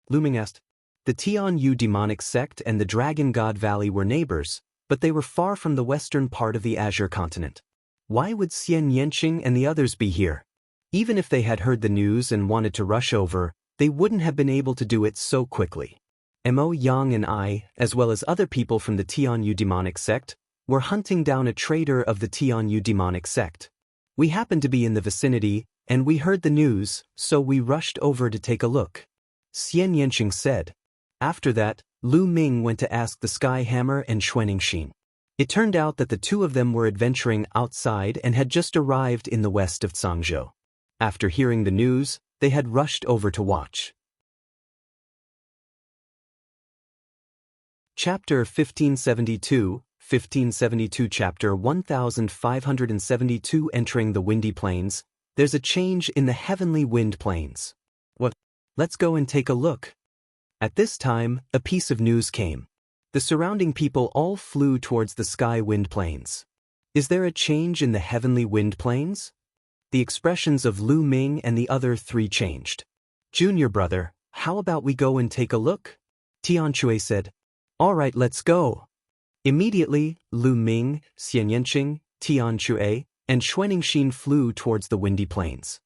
Lu Ming asked. The Tianyu demonic sect and the Dragon God Valley were neighbors, but they were far from the western part of the Azure continent. Why would Xian Yanqing and the others be here? Even if they had heard the news and wanted to rush over, they wouldn't have been able to do it so quickly. Mo Yang and I, as well as other people from the Tianyu demonic sect, were hunting down a traitor of the Tianyu demonic sect. We happened to be in the vicinity, and we heard the news, so we rushed over to take a look. Xian Yanqing said. After that, Lu Ming went to ask the Sky Hammer and Xuanixin. It turned out that the two of them were adventuring outside and had just arrived in the west of Cangzhou. After hearing the news, they had rushed over to watch. Chapter 1572 Chapter 1572 Entering the Windy Plains. There's a change in the heavenly wind plains. What? Let's go and take a look. At this time, a piece of news came. The surrounding people all flew towards the sky wind plains. Is there a change in the heavenly wind plains? The expressions of Lu Ming and the other three changed. Junior brother, how about we go and take a look? Tian Shui said. All right, let's go. Immediately, Lu Ming, Xian Yanqing, Tian Shui, and Xuanixin flew towards the windy plains.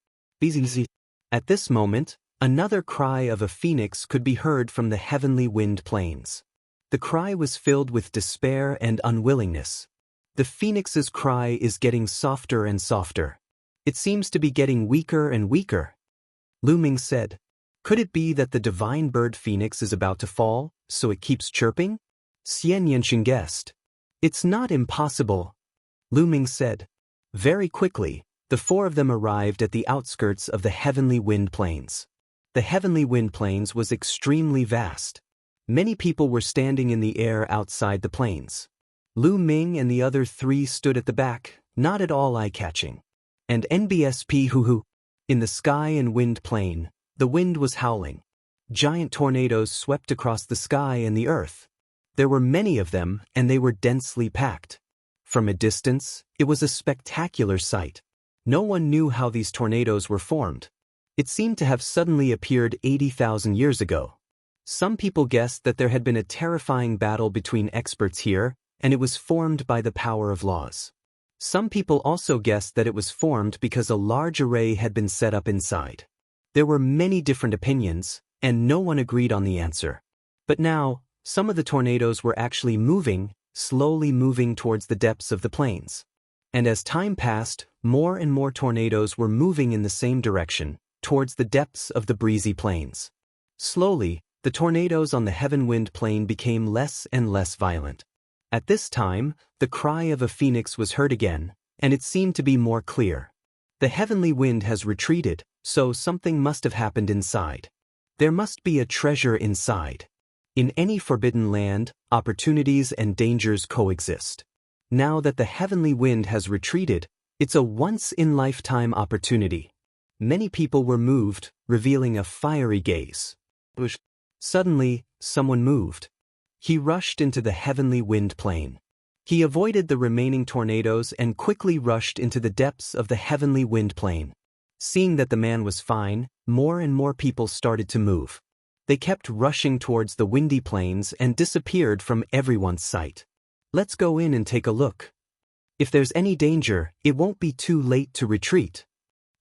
At this moment, another cry of a phoenix could be heard from the heavenly wind plains. The cry was filled with despair and unwillingness. The phoenix's cry is getting softer and softer. It seems to be getting weaker and weaker. Lu Ming said, could it be that the divine bird phoenix is about to fall, so it keeps chirping? Xian Yanqing guessed. It's not impossible. Lu Ming said. Very quickly, the four of them arrived at the outskirts of the heavenly wind plains. The heavenly wind plains was extremely vast. Many people were standing in the air outside the plains. Lu Ming and the other three stood at the back, not at all eye-catching. And NBSP hoo-hoo. In the sky and wind plain, the wind was howling. Giant tornadoes swept across the sky and the earth. There were many of them, and they were densely packed. From a distance, it was a spectacular sight. No one knew how these tornadoes were formed. It seemed to have suddenly appeared 80,000 years ago. Some people guessed that there had been a terrifying battle between experts here, and it was formed by the power of laws. Some people also guessed that it was formed because a large array had been set up inside. There were many different opinions, and no one agreed on the answer. But now, some of the tornadoes were actually moving, slowly moving towards the depths of the plains. And as time passed, more and more tornadoes were moving in the same direction, towards the depths of the breezy plains. Slowly, the tornadoes on the heaven-wind plain became less and less violent. At this time, the cry of a phoenix was heard again, and it seemed to be more clear. The heavenly wind has retreated, so something must have happened inside. There must be a treasure inside. In any forbidden land, opportunities and dangers coexist. Now that the heavenly wind has retreated, it's a once-in-lifetime opportunity. Many people were moved, revealing a fiery gaze. Suddenly, someone moved. He rushed into the heavenly wind plain. He avoided the remaining tornadoes and quickly rushed into the depths of the heavenly wind plain. Seeing that the man was fine, more and more people started to move. They kept rushing towards the windy plains and disappeared from everyone's sight. Let's go in and take a look. If there's any danger, it won't be too late to retreat.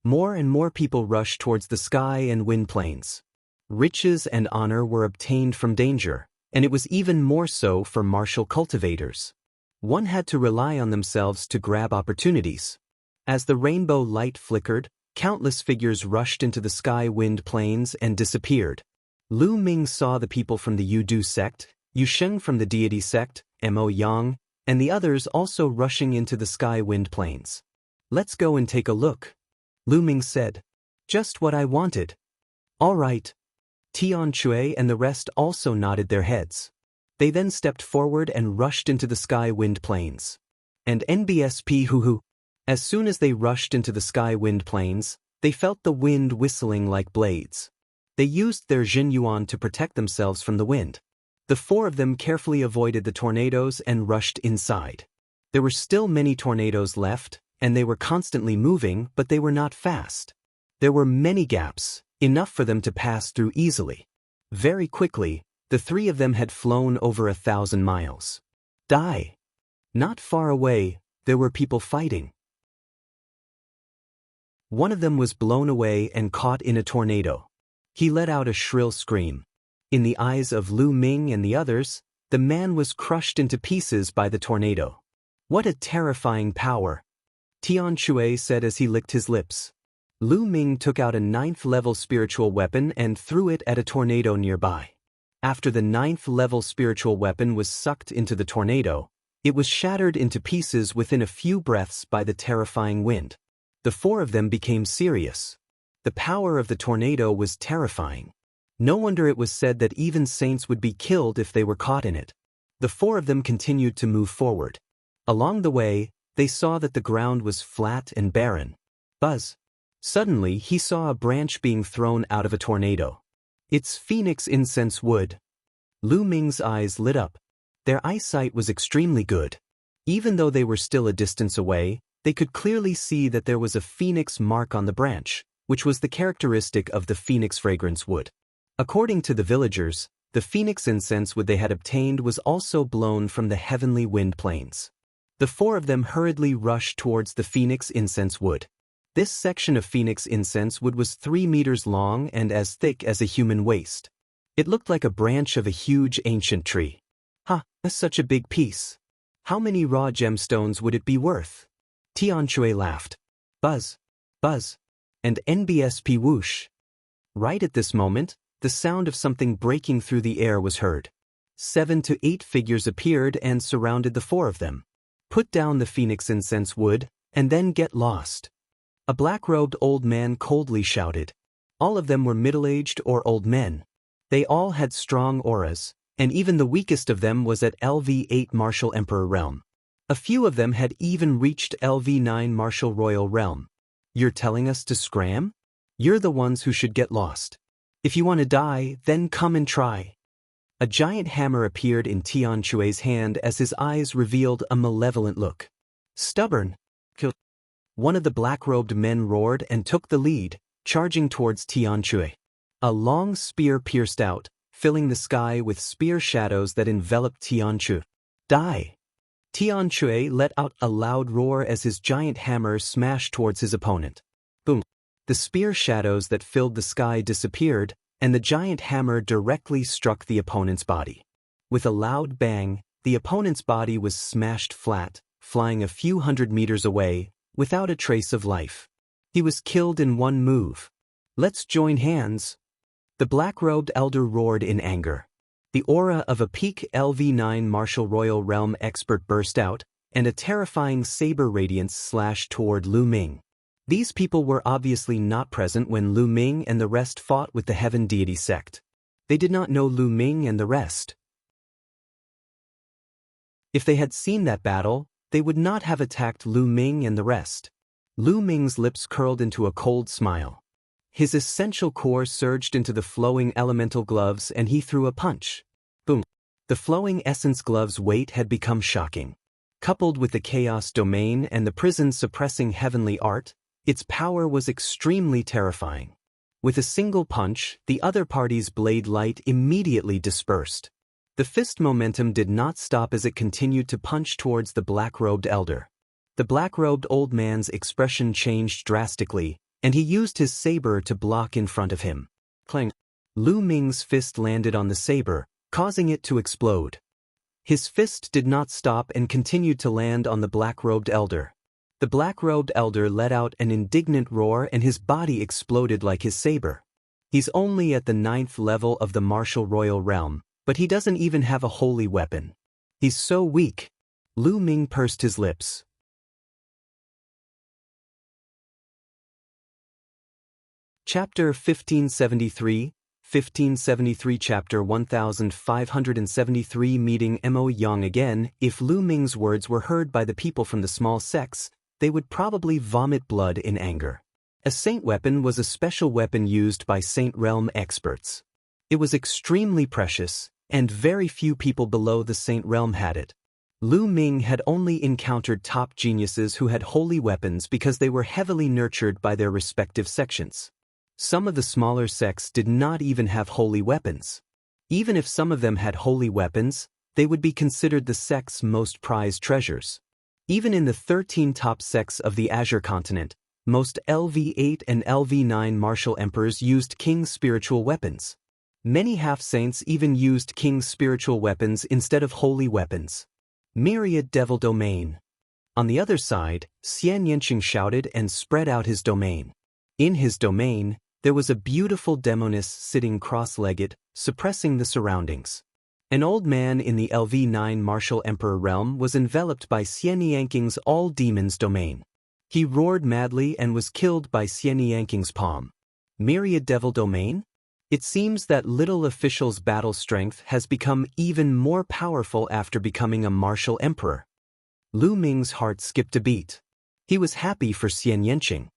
More and more people rushed towards the sky and wind plains. Riches and honor were obtained from danger, and it was even more so for martial cultivators. One had to rely on themselves to grab opportunities. As the rainbow light flickered, countless figures rushed into the sky wind plains and disappeared. Lu Ming saw the people from the Yudu sect, Yu Sheng from the deity sect, Mo Yang, and the others also rushing into the sky wind plains. Let's go and take a look, Lu Ming said. Just what I wanted. All right. Tian Chui and the rest also nodded their heads. They then stepped forward and rushed into the sky wind plains. And NBSP Hu. As soon as they rushed into the sky wind plains, they felt the wind whistling like blades. They used their Jin Yuan to protect themselves from the wind. The four of them carefully avoided the tornadoes and rushed inside. There were still many tornadoes left, and they were constantly moving, but they were not fast. There were many gaps, enough for them to pass through easily. Very quickly, the three of them had flown over 1,000 miles. Not far away, there were people fighting. One of them was blown away and caught in a tornado. He let out a shrill scream. In the eyes of Lu Ming and the others, the man was crushed into pieces by the tornado. What a terrifying power, Tian Chui said as he licked his lips. Lu Ming took out a 9th-level spiritual weapon and threw it at a tornado nearby. After the 9th-level spiritual weapon was sucked into the tornado, it was shattered into pieces within a few breaths by the terrifying wind. The four of them became serious. The power of the tornado was terrifying. No wonder it was said that even saints would be killed if they were caught in it. The four of them continued to move forward. Along the way, they saw that the ground was flat and barren. Buzz. Suddenly, he saw a branch being thrown out of a tornado. It's phoenix incense wood. Lu Ming's eyes lit up. Their eyesight was extremely good. Even though they were still a distance away, they could clearly see that there was a phoenix mark on the branch, which was the characteristic of the phoenix fragrance wood. According to the villagers, the phoenix incense wood they had obtained was also blown from the heavenly wind plains. The four of them hurriedly rushed towards the phoenix incense wood. This section of phoenix incense wood was 3 meters long and as thick as a human waist. It looked like a branch of a huge ancient tree. That's such a big piece. How many raw gemstones would it be worth? Tian Chui laughed. Buzz. And NBSP whoosh. Right at this moment, the sound of something breaking through the air was heard. 7 to 8 figures appeared and surrounded the four of them. Put down the phoenix incense wood, and then get lost. A black-robed old man coldly shouted. All of them were middle-aged or old men. They all had strong auras, and even the weakest of them was at LV8 Martial Emperor Realm. A few of them had even reached LV9 Martial Royal Realm. You're telling us to scram? You're the ones who should get lost. If you want to die, then come and try. A giant hammer appeared in Tian Chui's hand as his eyes revealed a malevolent look. Stubborn. One of the black-robed men roared and took the lead, charging towards Tian Chui. A long spear pierced out, filling the sky with spear shadows that enveloped Tian Chui. Die! Tian Chui let out a loud roar as his giant hammer smashed towards his opponent. Boom! The spear shadows that filled the sky disappeared, and the giant hammer directly struck the opponent's body. With a loud bang, the opponent's body was smashed flat, flying a few hundred meters away, without a trace of life. He was killed in one move. Let's join hands. The black-robed elder roared in anger. The aura of a peak LV9 Martial Royal Realm expert burst out, and a terrifying saber radiance slashed toward Lu Ming. These people were obviously not present when Lu Ming and the rest fought with the Heaven Deity sect. They did not know Lu Ming and the rest. If they had seen that battle, they would not have attacked Lu Ming and the rest. Lu Ming's lips curled into a cold smile. His essential core surged into the flowing elemental gloves and he threw a punch. Boom. The flowing essence gloves' weight had become shocking. Coupled with the chaos domain and the prison-suppressing heavenly art, its power was extremely terrifying. With a single punch, the other party's blade light immediately dispersed. The fist momentum did not stop as it continued to punch towards the black-robed elder. The black-robed old man's expression changed drastically, and he used his saber to block in front of him. Clang! Lu Ming's fist landed on the saber, causing it to explode. His fist did not stop and continued to land on the black-robed elder. The black-robed elder let out an indignant roar and his body exploded like his saber. He's only at the 9th level of the Martial Royal Realm, but he doesn't even have a holy weapon. He's so weak. Lu Ming pursed his lips. Chapter 1573, 1573 Chapter 1573 Meeting Mo Yang again. If Lu Ming's words were heard by the people from the small sects, they would probably vomit blood in anger. A saint weapon was a special weapon used by saint realm experts. It was extremely precious, and very few people below the saint realm had it. Lu Ming had only encountered top geniuses who had holy weapons because they were heavily nurtured by their respective sections. Some of the smaller sects did not even have holy weapons. Even if some of them had holy weapons, they would be considered the sect's most prized treasures. Even in the 13 top sects of the Azure continent, most LV8 and LV9 martial emperors used king's spiritual weapons. Many half-saints even used king's spiritual weapons instead of holy weapons. Myriad devil domain. On the other side, Xian Yanqing shouted and spread out his domain. In his domain, there was a beautiful demoness sitting cross-legged, suppressing the surroundings. An old man in the LV9 Martial Emperor realm was enveloped by Xian Yanqing's all-demons domain. He roared madly and was killed by Xian Yanqing's palm. Myriad devil domain? It seems that little official's battle strength has become even more powerful after becoming a martial emperor. Lu Ming's heart skipped a beat. He was happy for Xian Yanqing.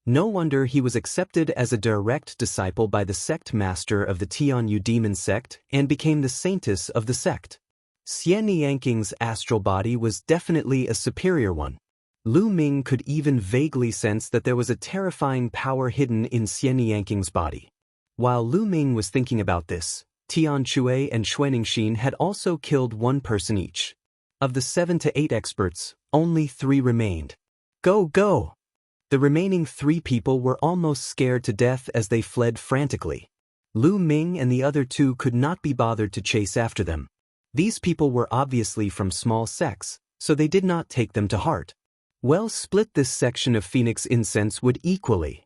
No wonder he was accepted as a direct disciple by the sect master of the Tianyu demon sect and became the saintess of the sect. Xian Yanqing's astral body was definitely a superior one. Lu Ming could even vaguely sense that there was a terrifying power hidden in Xian Yanqing's body. While Lu Ming was thinking about this, Tian Chui and Xuanixin had also killed one person each. Of the 7 to 8 experts, only 3 remained. Go, go! The remaining 3 people were almost scared to death as they fled frantically. Lu Ming and the other 2 could not be bothered to chase after them. These people were obviously from small sects, so they did not take them to heart. Well, split this section of phoenix incense wood equally.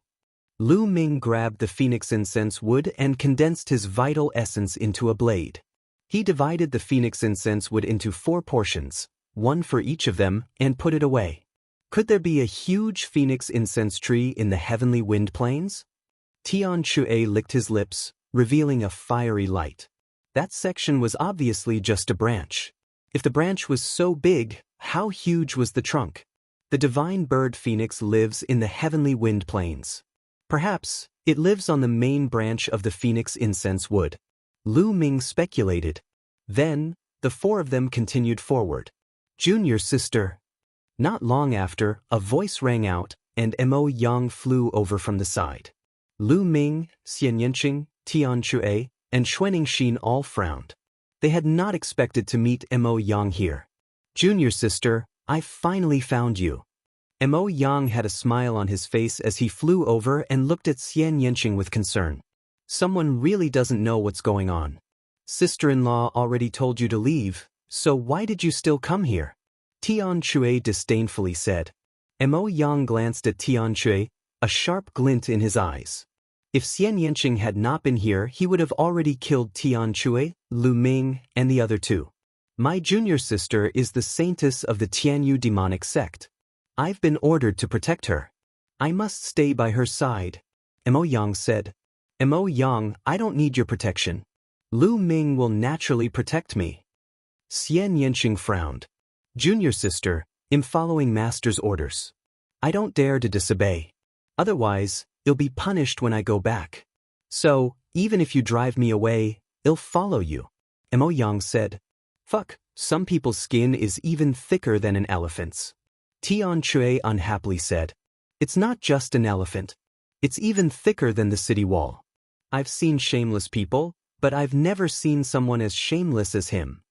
Lu Ming grabbed the phoenix incense wood and condensed his vital essence into a blade. He divided the phoenix incense wood into 4 portions, 1 for each of them, and put it away. Could there be a huge phoenix incense tree in the heavenly wind plains? Tian Chui licked his lips, revealing a fiery light. That section was obviously just a branch. If the branch was so big, how huge was the trunk? The divine bird phoenix lives in the heavenly wind plains. Perhaps, it lives on the main branch of the phoenix incense wood. Lu Ming speculated. Then, the 4 of them continued forward. Junior sister. Not long after, a voice rang out, and Mo Yang flew over from the side. Lu Ming, Xian Yanqing, Tian Chui, and Xuanixin all frowned. They had not expected to meet Mo Yang here. Junior sister, I finally found you. Mo Yang had a smile on his face as he flew over and looked at Xian Yanqing with concern. Someone really doesn't know what's going on. Sister-in-law already told you to leave, so why did you still come here? Tian Chui disdainfully said. Mo Yang glanced at Tian Chui, a sharp glint in his eyes. If Xian Yanqing had not been here, he would have already killed Tian Chui, Lu Ming, and the other two. My junior sister is the saintess of the Tianyu demonic sect. I've been ordered to protect her. I must stay by her side, Mo Yang said. Mo Yang, I don't need your protection. Lu Ming will naturally protect me. Xian Yanqing frowned. Junior sister, I'm following master's orders. I don't dare to disobey. Otherwise, I'll be punished when I go back. So, even if you drive me away, I'll follow you, Mo Yang said. Fuck, some people's skin is even thicker than an elephant's. Tian Chui unhappily said. It's not just an elephant. It's even thicker than the city wall. I've seen shameless people, but I've never seen someone as shameless as him.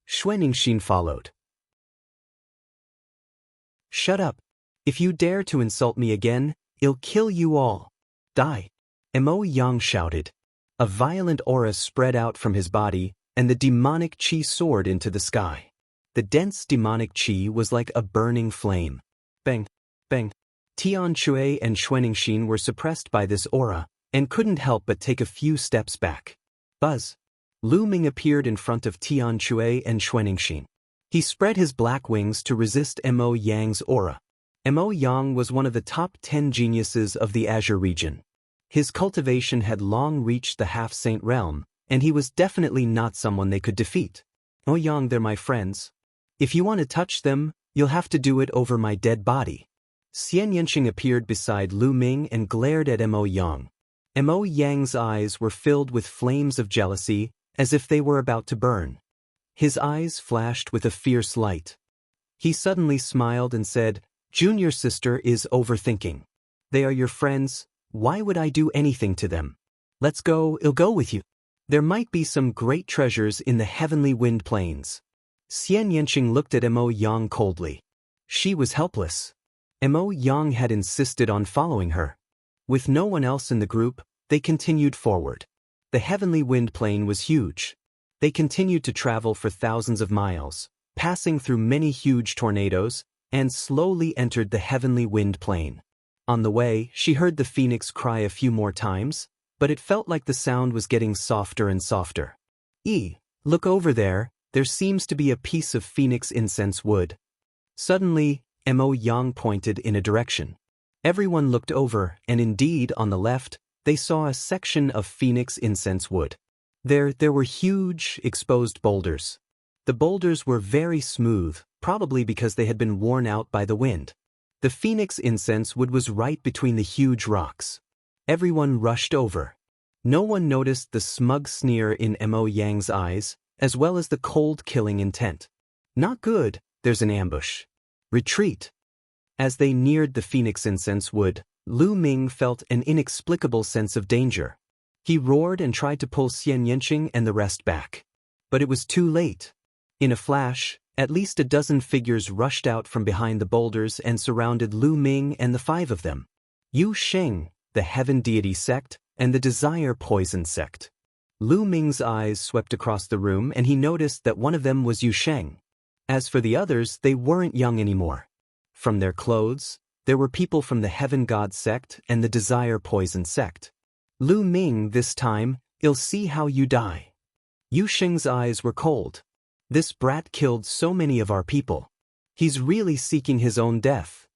Xuanixin followed. Shut up. If you dare to insult me again, I'll kill you all. Die. Mo Yang shouted. A violent aura spread out from his body, and the demonic qi soared into the sky. The dense demonic qi was like a burning flame. Bang, bang. Tian Chui and Xuanixin were suppressed by this aura, and couldn't help but take a few steps back. Buzz. Lu Ming appeared in front of Tian Chui and Xuanixin. He spread his black wings to resist Mo Yang's aura. Mo Yang was one of the top 10 geniuses of the Azure region. His cultivation had long reached the half-saint realm, and he was definitely not someone they could defeat. Mo Yang, they're my friends. If you want to touch them, you'll have to do it over my dead body. Xian Yanqing appeared beside Lu Ming and glared at Mo Yang. Mo Yang's eyes were filled with flames of jealousy, as if they were about to burn. His eyes flashed with a fierce light. He suddenly smiled and said, Junior sister is overthinking. They are your friends, why would I do anything to them? Let's go, I'll go with you. There might be some great treasures in the heavenly wind plains. Xian Yanqing looked at Mo Yang coldly. She was helpless. Mo Yang had insisted on following her. With no one else in the group, they continued forward. The heavenly wind plain was huge. They continued to travel for thousands of miles, passing through many huge tornadoes, and slowly entered the heavenly wind plain. On the way, she heard the phoenix cry a few more times, but it felt like the sound was getting softer and softer. Look over there, there seems to be a piece of phoenix incense wood. Suddenly, Mo Yang pointed in a direction. Everyone looked over, and indeed, on the left, they saw a section of phoenix incense wood. There were huge, exposed boulders. The boulders were very smooth, probably because they had been worn out by the wind. The phoenix incense wood was right between the huge rocks. Everyone rushed over. No one noticed the smug sneer in Mo Yang's eyes, as well as the cold killing intent. Not good, there's an ambush. Retreat. As they neared the phoenix incense wood, Lu Ming felt an inexplicable sense of danger. He roared and tried to pull Xian Yanqing and the rest back. But it was too late. In a flash, at least a dozen figures rushed out from behind the boulders and surrounded Lu Ming and the 5 of them. Yu Sheng, the Heaven Deity sect, and the Desire Poison sect. Lu Ming's eyes swept across the room and he noticed that one of them was Yu Sheng. As for the others, they weren't young anymore. From their clothes, there were people from the Heaven God sect and the Desire Poison sect. Lu Ming, this time, I'll see how you die. Yu Sheng's eyes were cold. This brat killed so many of our people. He's really seeking his own death.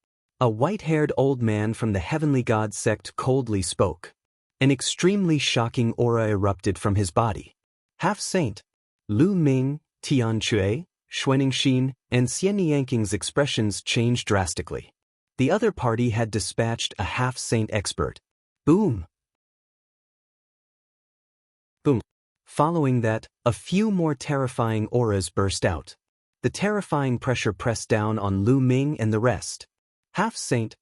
A white-haired old man from the Heavenly God sect coldly spoke. An extremely shocking aura erupted from his body. Half-saint. Lu Ming, Tian Chui, Xuanixin, and Xian Yanqing's expressions changed drastically. The other party had dispatched a half-saint expert. Boom. Boom. Following that, a few more terrifying auras burst out. The terrifying pressure pressed down on Lu Ming and the rest. Half-saint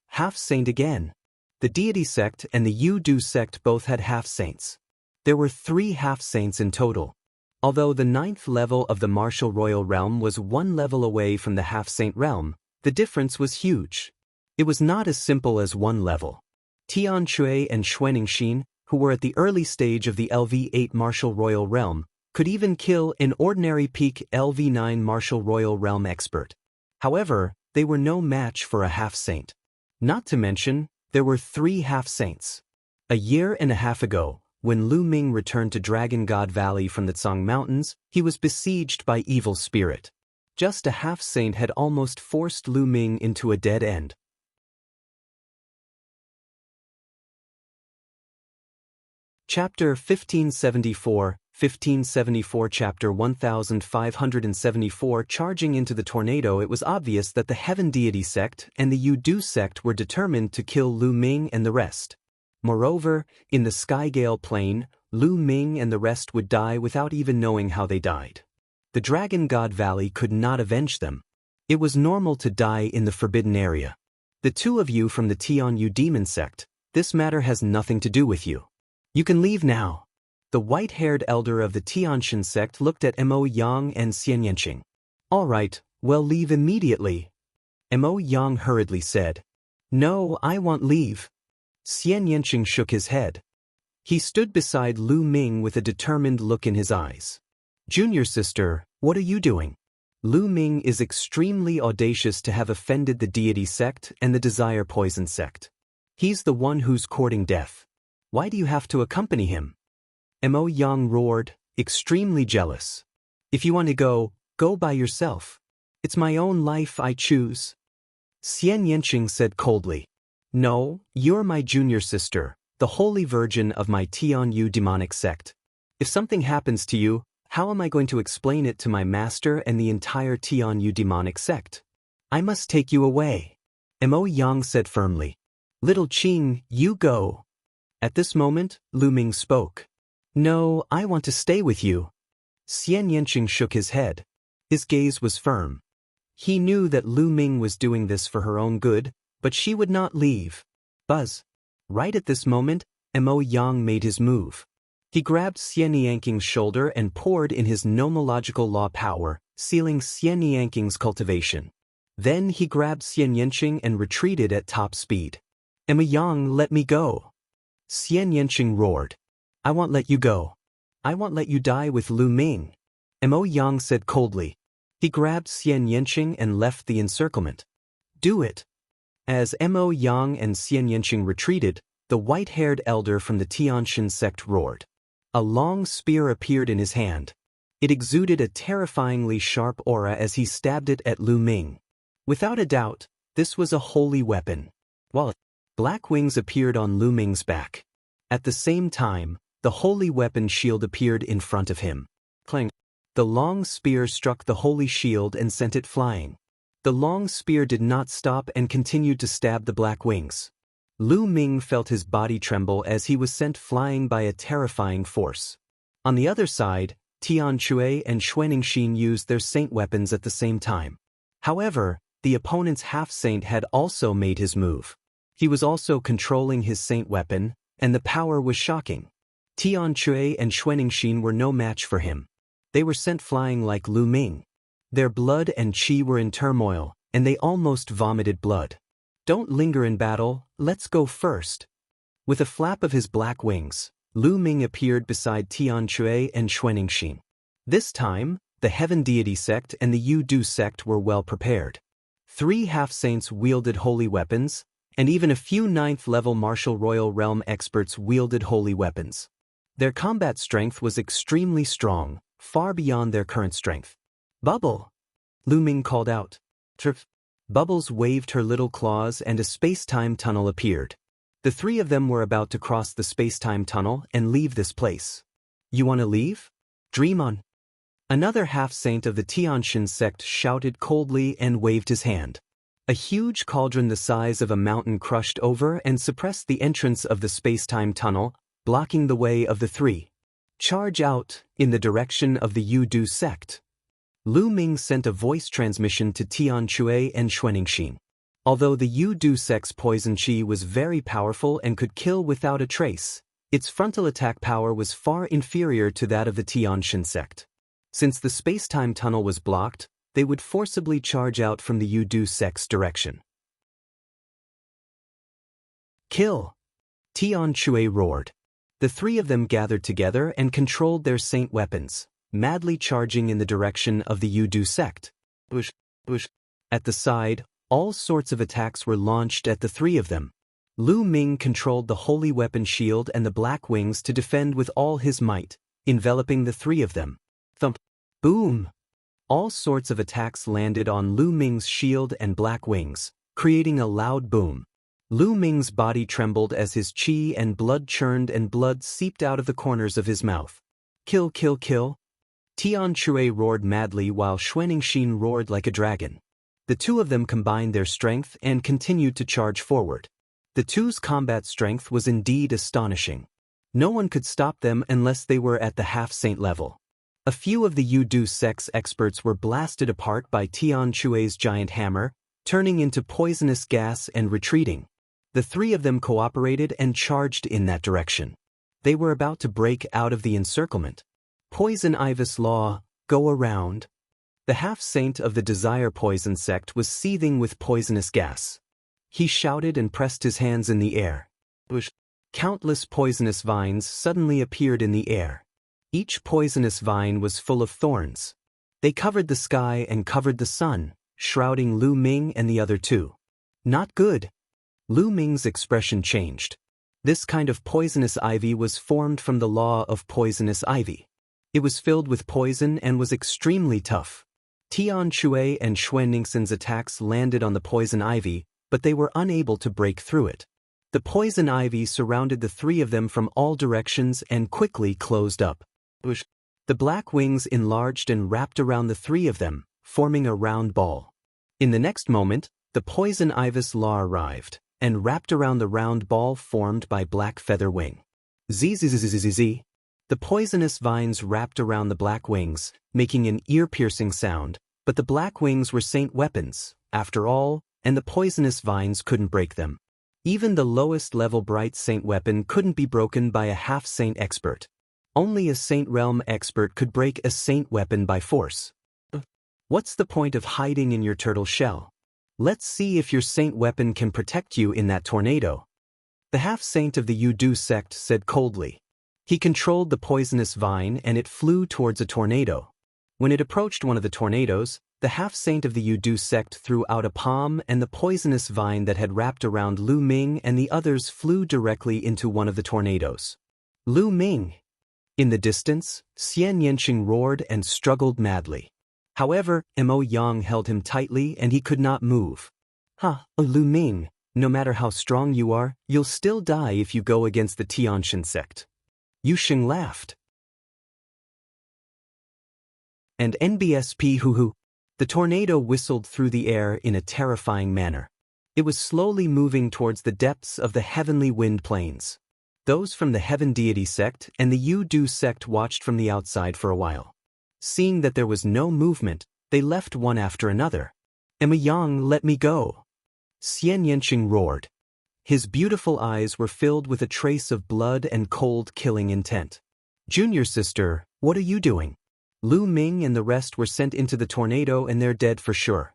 again. The deity sect and the Yu-Du sect both had half-saints. There were 3 half-saints in total. Although the 9th level of the martial royal realm was 1 level away from the half-saint realm, the difference was huge. It was not as simple as 1 level. Tian Chui and Xuanixin, who were at the early stage of the LV8 martial royal realm, could even kill an ordinary peak LV9 martial royal realm expert. However, they were no match for a half-saint. Not to mention, there were 3 half-saints. A year and a half ago, when Lu Ming returned to Dragon God Valley from the Tsang Mountains, he was besieged by evil spirit. Just a half-saint had almost forced Lu Ming into a dead end. Chapter 1574 Chapter 1574 Charging into the tornado, it was obvious that the Heaven Deity sect and the Yu-Du sect were determined to kill Lu Ming and the rest. Moreover, in the Skygale Plain, Lu Ming and the rest would die without even knowing how they died. The Dragon God Valley could not avenge them. It was normal to die in the forbidden area. The 2 of you from the Tianyu demon sect, this matter has nothing to do with you. You can leave now. The white-haired elder of the Tianshan sect looked at Mo Yang and Xian Yanqing. All right, well, leave immediately. Mo Yang hurriedly said. No, I want leave. Xian Yanqing shook his head. He stood beside Lu Ming with a determined look in his eyes. Junior sister, what are you doing? Lu Ming is extremely audacious to have offended the deity sect and the desire poison sect. He's the one who's courting death. Why do you have to accompany him? Mo Yang roared, extremely jealous. If you want to go, go by yourself. It's my own life I choose. Xian Yanqing said coldly. No, you're my junior sister, the holy virgin of my Tianyu demonic sect. If something happens to you, how am I going to explain it to my master and the entire Tianyu demonic sect? I must take you away. Mo Yang said firmly. Little Qing, you go. At this moment, Lu Ming spoke. No, I want to stay with you. Xian Yanqing shook his head. His gaze was firm. He knew that Lu Ming was doing this for her own good, but she would not leave. Buzz. Right at this moment, Mo Yang made his move. He grabbed Xian Yanqing's shoulder and poured in his nomological law power, sealing Xian Yanqing's cultivation. Then he grabbed Xian Yanqing and retreated at top speed. Mo Yang, let me go. Xian Yanqing roared. I won't let you go. I won't let you die with Lu Ming. Mo Yang said coldly. He grabbed Xian Yanqing and left the encirclement. Do it. As Mo Yang and Xian Yanqing retreated, the white-haired elder from the Tianshan sect roared. A long spear appeared in his hand. It exuded a terrifyingly sharp aura as he stabbed it at Lu Ming. Without a doubt, this was a holy weapon. While black wings appeared on Lu Ming's back. At the same time, the holy weapon shield appeared in front of him. Clang! The long spear struck the holy shield and sent it flying. The long spear did not stop and continued to stab the black wings. Lu Ming felt his body tremble as he was sent flying by a terrifying force. On the other side, Tian Chui and Xuaningxin used their saint weapons at the same time. However, the opponent's half-saint had also made his move. He was also controlling his saint weapon, and the power was shocking. Tian Chui and Xuaningxin were no match for him. They were sent flying like Lu Ming. Their blood and qi were in turmoil, and they almost vomited blood. Don't linger in battle, let's go first. With a flap of his black wings, Lu Ming appeared beside Tian Chui and Xuaningxin. This time, the Heaven Deity sect and the Yu-Du sect were well prepared. 3 half-saints wielded holy weapons, and even a few 9th-level martial royal realm experts wielded holy weapons. Their combat strength was extremely strong, far beyond their current strength. Bubble! Lu Ming called out. Trip! Bubbles waved her little claws and a space-time tunnel appeared. The 3 of them were about to cross the space-time tunnel and leave this place. You want to leave? Dream on. Another half-saint of the Tianshan sect shouted coldly and waved his hand. A huge cauldron the size of a mountain crushed over and suppressed the entrance of the space-time tunnel, blocking the way of the 3. Charge out, in the direction of the Yu-Du sect. Lu Ming sent a voice transmission to Tian Chui and Xuaningxin. Although the Yu-Du sect's poison qi was very powerful and could kill without a trace, its frontal attack power was far inferior to that of the Tianshan sect. Since the space-time tunnel was blocked, they would forcibly charge out from the Yu-Du sect's direction. Kill! Tian Chui roared. The 3 of them gathered together and controlled their saint weapons, madly charging in the direction of the Yu-Du sect. Bush, bush. At the side, all sorts of attacks were launched at the three of them. Lu Ming controlled the holy weapon shield and the black wings to defend with all his might, enveloping the three of them. Thump! Boom! All sorts of attacks landed on Lu Ming's shield and black wings, creating a loud boom. Lu Ming's body trembled as his qi and blood churned and blood seeped out of the corners of his mouth. Kill, kill, kill! Tian Shui roared madly while Xuanixin roared like a dragon. The two of them combined their strength and continued to charge forward. The two's combat strength was indeed astonishing. No one could stop them unless they were at the half-saint level. A few of the Yudu sect's experts were blasted apart by Tian Shui's giant hammer, turning into poisonous gas and retreating. The three of them cooperated and charged in that direction. They were about to break out of the encirclement. Poison Ibis Law, go around. The half-saint of the Desire Poison sect was seething with poisonous gas. He shouted and pressed his hands in the air. Countless poisonous vines suddenly appeared in the air. Each poisonous vine was full of thorns. They covered the sky and covered the sun, shrouding Lu Ming and the other two. Not good. Lu Ming's expression changed. This kind of poisonous ivy was formed from the law of poisonous ivy. It was filled with poison and was extremely tough. Tian Shui and Xuanixin's attacks landed on the poison ivy, but they were unable to break through it. The poison ivy surrounded the three of them from all directions and quickly closed up. The black wings enlarged and wrapped around the three of them, forming a round ball. In the next moment, the poison Ibis Law arrived, and wrapped around the round ball formed by Black Feather Wing. Zzzzzzz. The poisonous vines wrapped around the black wings, making an ear-piercing sound, but the black wings were saint weapons, after all, and the poisonous vines couldn't break them. Even the lowest-level bright saint weapon couldn't be broken by a half-saint expert. Only a saint realm expert could break a saint weapon by force. What's the point of hiding in your turtle shell? Let's see if your saint weapon can protect you in that tornado. The half-saint of the Yudu sect said coldly. He controlled the poisonous vine and it flew towards a tornado. When it approached one of the tornadoes, the half-saint of the Yudu sect threw out a palm and the poisonous vine that had wrapped around Lu Ming and the others flew directly into one of the tornadoes. Lu Ming! In the distance, Xian Yanqing roared and struggled madly. However, Mo Yang held him tightly and he could not move. Lu Ming, no matter how strong you are, you'll still die if you go against the Tianxin sect. Yu Sheng laughed. And NBSP hoo-hoo. The tornado whistled through the air in a terrifying manner. It was slowly moving towards the depths of the heavenly wind plains. Those from the Heaven Deity sect and the Yudu sect watched from the outside for a while. Seeing that there was no movement, they left one after another. Emma Yang, let me go! Xian Yanqing roared. His beautiful eyes were filled with a trace of blood and cold killing intent. Junior sister, what are you doing? Lu Ming and the rest were sent into the tornado and they're dead for sure.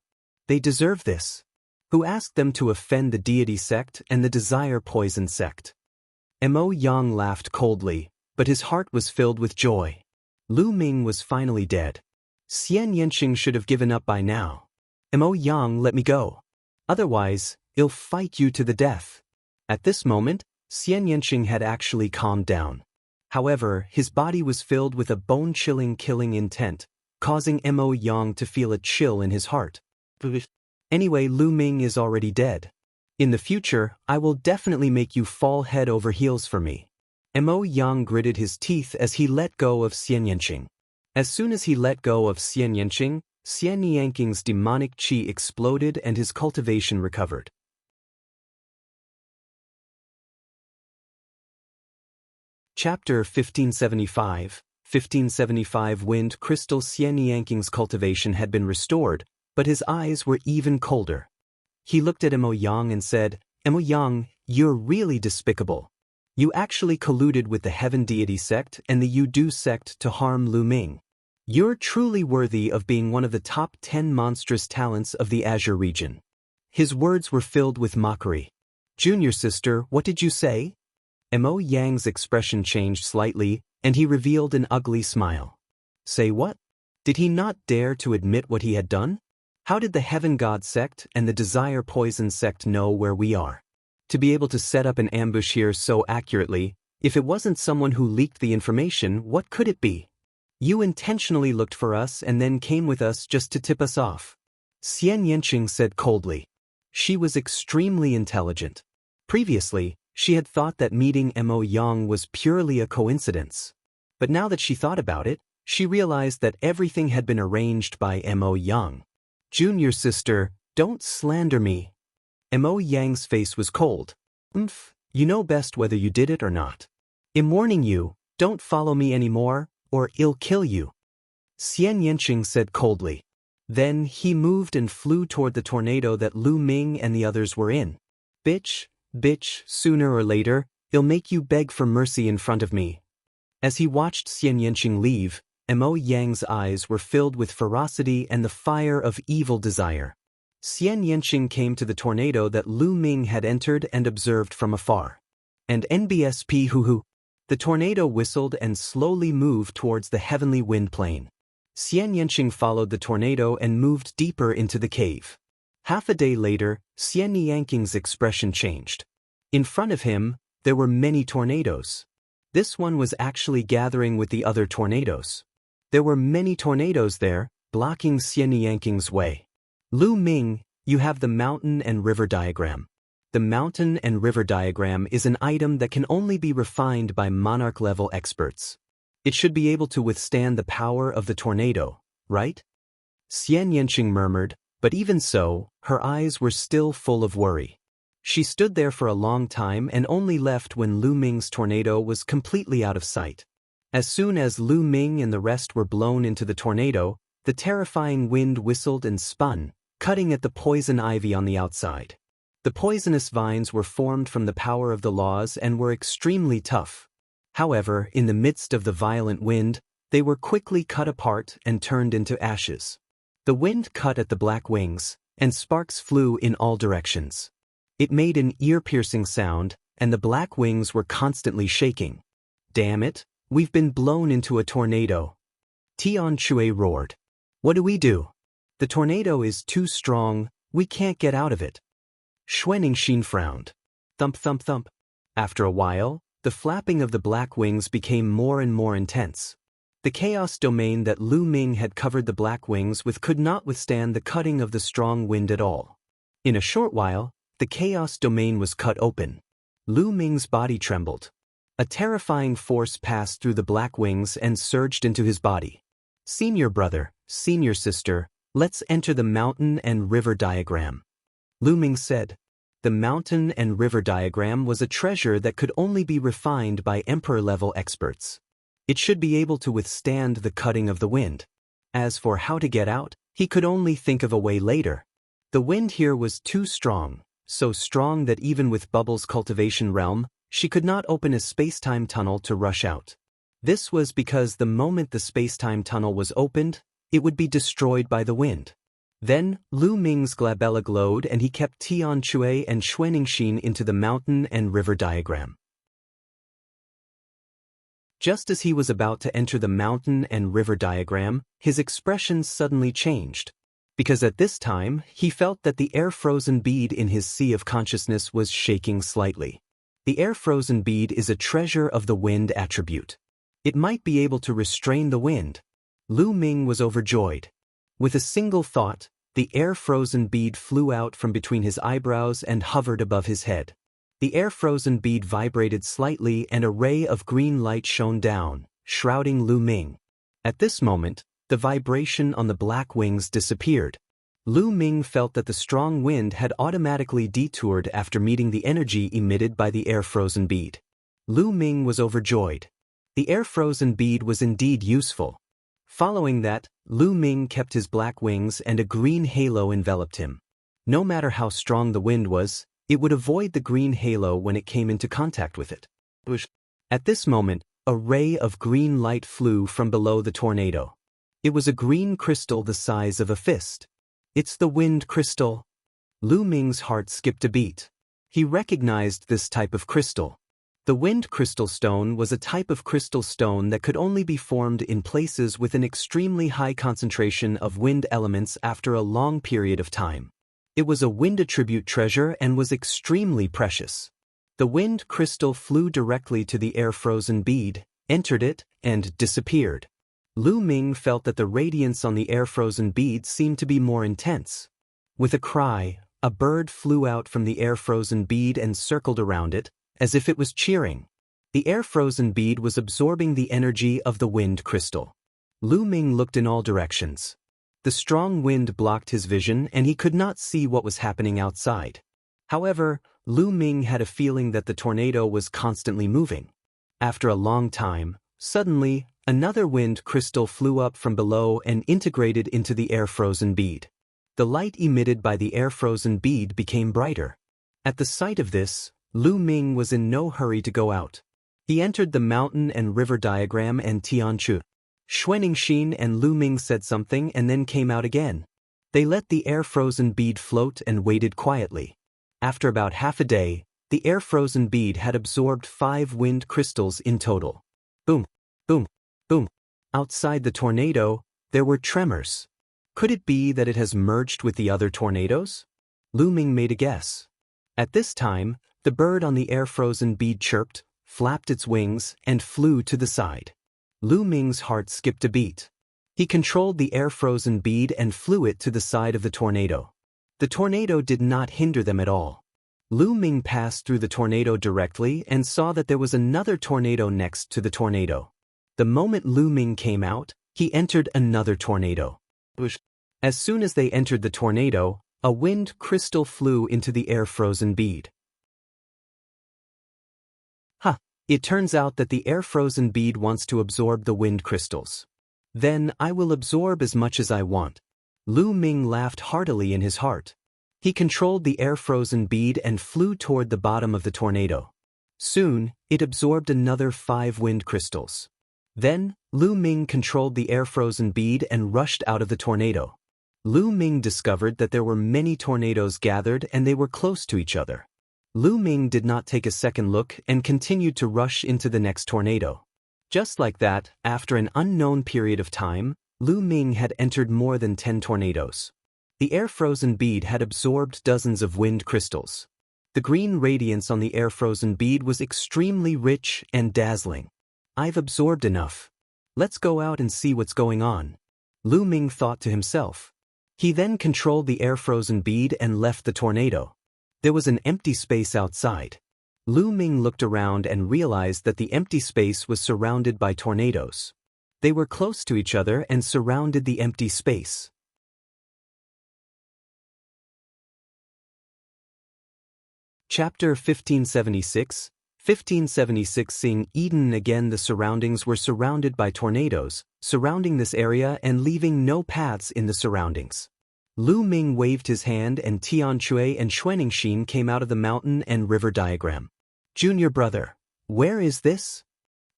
They deserve this. Who asked them to offend the Deity sect and the Desire Poison sect? Mo Yang laughed coldly, but his heart was filled with joy. Lu Ming was finally dead. Xian Yanqing should have given up by now. Mo Yang, let me go. Otherwise, I'll fight you to the death. At this moment, Xian Yanqing had actually calmed down. However, his body was filled with a bone-chilling killing intent, causing Mo Yang to feel a chill in his heart. Anyway, Lu Ming is already dead. In the future, I will definitely make you fall head over heels for me. Mo Yang gritted his teeth as he let go of Xian Yanqing. As soon as he let go of Xian Yanqing, Xian Yanqing's demonic qi exploded and his cultivation recovered. Chapter 1575 Wind Crystal. Xian Yanqing's cultivation had been restored, but his eyes were even colder. He looked at Mo Yang and said, Mo Yang, you're really despicable. You actually colluded with the Heaven Deity sect and the Yudu sect to harm Lu Ming. You're truly worthy of being one of the top 10 monstrous talents of the Azure region. His words were filled with mockery. Junior sister, what did you say? Mo Yang's expression changed slightly, and he revealed an ugly smile. Say what? Did he not dare to admit what he had done? How did the Heaven God sect and the Desire Poison sect know where we are? To be able to set up an ambush here so accurately, if it wasn't someone who leaked the information, what could it be? You intentionally looked for us and then came with us just to tip us off. Xian Yanqing said coldly. She was extremely intelligent. Previously, she had thought that meeting Mo Yang was purely a coincidence. But now that she thought about it, she realized that everything had been arranged by Mo Yang. Junior sister, don't slander me. Mo Yang's face was cold. You know best whether you did it or not. I'm warning you, don't follow me anymore, or I'll kill you. Xian Yanqing said coldly. Then he moved and flew toward the tornado that Lu Ming and the others were in. Bitch, sooner or later, I'll make you beg for mercy in front of me. As he watched Xian Yanqing leave, Mo Yang's eyes were filled with ferocity and the fire of evil desire. Xian Yanqing came to the tornado that Lu Ming had entered and observed from afar. And NBSP hoo-hoo. The tornado whistled and slowly moved towards the heavenly wind plane. Xian Yanqing followed the tornado and moved deeper into the cave. Half a day later, Xian Yanqing's expression changed. In front of him, there were many tornadoes. This one was actually gathering with the other tornadoes. There were many tornadoes there, blocking Xian Yanqing's way. Lu Ming, you have the mountain and river diagram. The mountain and river diagram is an item that can only be refined by monarch-level experts. It should be able to withstand the power of the tornado, right? Xian Yanqing murmured, but even so, her eyes were still full of worry. She stood there for a long time and only left when Lu Ming's tornado was completely out of sight. As soon as Lu Ming and the rest were blown into the tornado, the terrifying wind whistled and spun, cutting at the poison ivy on the outside. The poisonous vines were formed from the power of the laws and were extremely tough. However, in the midst of the violent wind, they were quickly cut apart and turned into ashes. The wind cut at the black wings, and sparks flew in all directions. It made an ear-piercing sound, and the black wings were constantly shaking. Damn it, we've been blown into a tornado. Tian Chui roared. What do we do? The tornado is too strong, we can't get out of it. Xuanixin frowned. Thump thump thump. After a while, the flapping of the black wings became more and more intense. The chaos domain that Lu Ming had covered the black wings with could not withstand the cutting of the strong wind at all. In a short while, the chaos domain was cut open. Lu Ming's body trembled. A terrifying force passed through the black wings and surged into his body. Senior brother, senior sister, let's enter the mountain and river diagram. Lu Ming said. The mountain and river diagram was a treasure that could only be refined by emperor-level experts. It should be able to withstand the cutting of the wind. As for how to get out, he could only think of a way later. The wind here was too strong, so strong that even with Bubble's cultivation realm, she could not open a space-time tunnel to rush out. This was because the moment the space-time tunnel was opened, it would be destroyed by the wind. Then, Lu Ming's glabella glowed and he kept Tian Chui and Xuanixin into the mountain and river diagram. Just as he was about to enter the mountain and river diagram, his expression suddenly changed. Because at this time, he felt that the air-frozen bead in his sea of consciousness was shaking slightly. The air-frozen bead is a treasure of the wind attribute. It might be able to restrain the wind. Lu Ming was overjoyed. With a single thought, the air-frozen bead flew out from between his eyebrows and hovered above his head. The air-frozen bead vibrated slightly and a ray of green light shone down, shrouding Lu Ming. At this moment, the vibration on the black wings disappeared. Lu Ming felt that the strong wind had automatically detoured after meeting the energy emitted by the air-frozen bead. Lu Ming was overjoyed. The air-frozen bead was indeed useful. Following that, Lu Ming kept his black wings and a green halo enveloped him. No matter how strong the wind was, it would avoid the green halo when it came into contact with it. At this moment, a ray of green light flew from below the tornado. It was a green crystal the size of a fist. It's the wind crystal. Lu Ming's heart skipped a beat. He recognized this type of crystal. The wind crystal stone was a type of crystal stone that could only be formed in places with an extremely high concentration of wind elements after a long period of time. It was a wind attribute treasure and was extremely precious. The wind crystal flew directly to the air-frozen bead, entered it, and disappeared. Lu Ming felt that the radiance on the air-frozen bead seemed to be more intense. With a cry, a bird flew out from the air-frozen bead and circled around it, as if it was cheering. The air-frozen bead was absorbing the energy of the wind crystal. Lu Ming looked in all directions. The strong wind blocked his vision and he could not see what was happening outside. However, Lu Ming had a feeling that the tornado was constantly moving. After a long time, suddenly, another wind crystal flew up from below and integrated into the air-frozen bead. The light emitted by the air-frozen bead became brighter. At the sight of this, Lu Ming was in no hurry to go out. He entered the mountain and river diagram and Tianchu. Xuanixin and Lu Ming said something and then came out again. They let the air-frozen bead float and waited quietly. After about half a day, the air-frozen bead had absorbed 5 wind crystals in total. Boom, boom, boom. Outside the tornado, there were tremors. Could it be that it has merged with the other tornadoes? Lu Ming made a guess. At this time, the bird on the air-frozen bead chirped, flapped its wings, and flew to the side. Lu Ming's heart skipped a beat. He controlled the air-frozen bead and flew it to the side of the tornado. The tornado did not hinder them at all. Lu Ming passed through the tornado directly and saw that there was another tornado next to the tornado. The moment Lu Ming came out, he entered another tornado. As soon as they entered the tornado, a wind crystal flew into the air-frozen bead. It turns out that the air-frozen bead wants to absorb the wind crystals. Then I will absorb as much as I want. Lu Ming laughed heartily in his heart. He controlled the air-frozen bead and flew toward the bottom of the tornado. Soon, it absorbed another 5 wind crystals. Then, Lu Ming controlled the air-frozen bead and rushed out of the tornado. Lu Ming discovered that there were many tornadoes gathered and they were close to each other. Lu Ming did not take a second look and continued to rush into the next tornado. Just like that, after an unknown period of time, Lu Ming had entered more than 10 tornadoes. The air-frozen bead had absorbed dozens of wind crystals. The green radiance on the air-frozen bead was extremely rich and dazzling. I've absorbed enough. Let's go out and see what's going on. Lu Ming thought to himself. He then controlled the air-frozen bead and left the tornado. There was an empty space outside. Lu Ming looked around and realized that the empty space was surrounded by tornadoes. They were close to each other and surrounded the empty space. Chapter 1576, 1576. Seeing Eden again, the surroundings were surrounded by tornadoes, surrounding this area and leaving no paths in the surroundings. Lu Ming waved his hand and Tianchu and Xuanixin came out of the mountain and river diagram. Junior brother, where is this?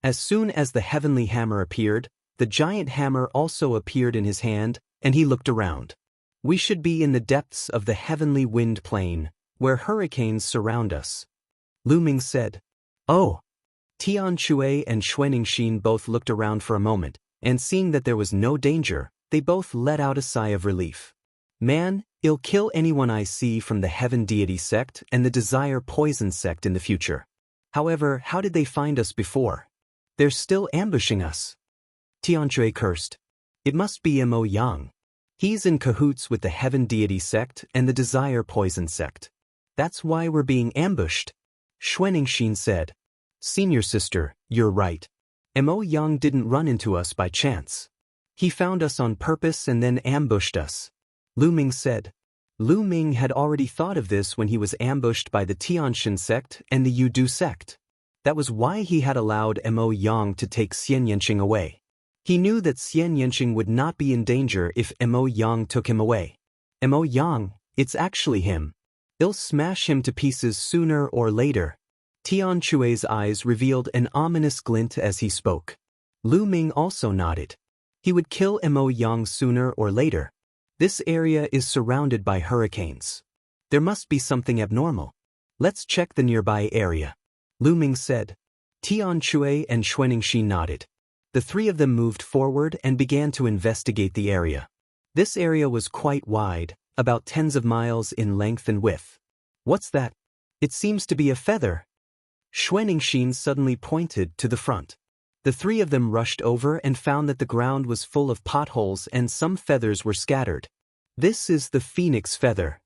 As soon as the heavenly hammer appeared, the giant hammer also appeared in his hand, and he looked around. We should be in the depths of the heavenly wind plain, where hurricanes surround us. Lu Ming said. Oh. Tianchu and Xuanixin both looked around for a moment, and seeing that there was no danger, they both let out a sigh of relief. Man, I'll kill anyone I see from the Heaven Deity sect and the Desire Poison sect in the future. However, how did they find us before? They're still ambushing us. Tianchu cursed. It must be Mo Yang. He's in cahoots with the Heaven Deity sect and the Desire Poison sect. That's why we're being ambushed. Xuanixin said. Senior sister, you're right. Mo Yang didn't run into us by chance. He found us on purpose and then ambushed us. Lu Ming said. Lu Ming had already thought of this when he was ambushed by the Tianshan sect and the Yudu sect. That was why he had allowed Mo Yang to take Xian Yanqing away. He knew that Xian Yanqing would not be in danger if Mo Yang took him away. Mo Yang, it's actually him. I'll smash him to pieces sooner or later. Tianchu's eyes revealed an ominous glint as he spoke. Lu Ming also nodded. He would kill Mo Yang sooner or later. This area is surrounded by hurricanes. There must be something abnormal. Let's check the nearby area. Lu Ming said. Tian Shui and Xuaningxi nodded. The three of them moved forward and began to investigate the area. This area was quite wide, about tens of miles in length and width. What's that? It seems to be a feather. Xuaningxi suddenly pointed to the front. The three of them rushed over and found that the ground was full of potholes and some feathers were scattered. This is the phoenix feather.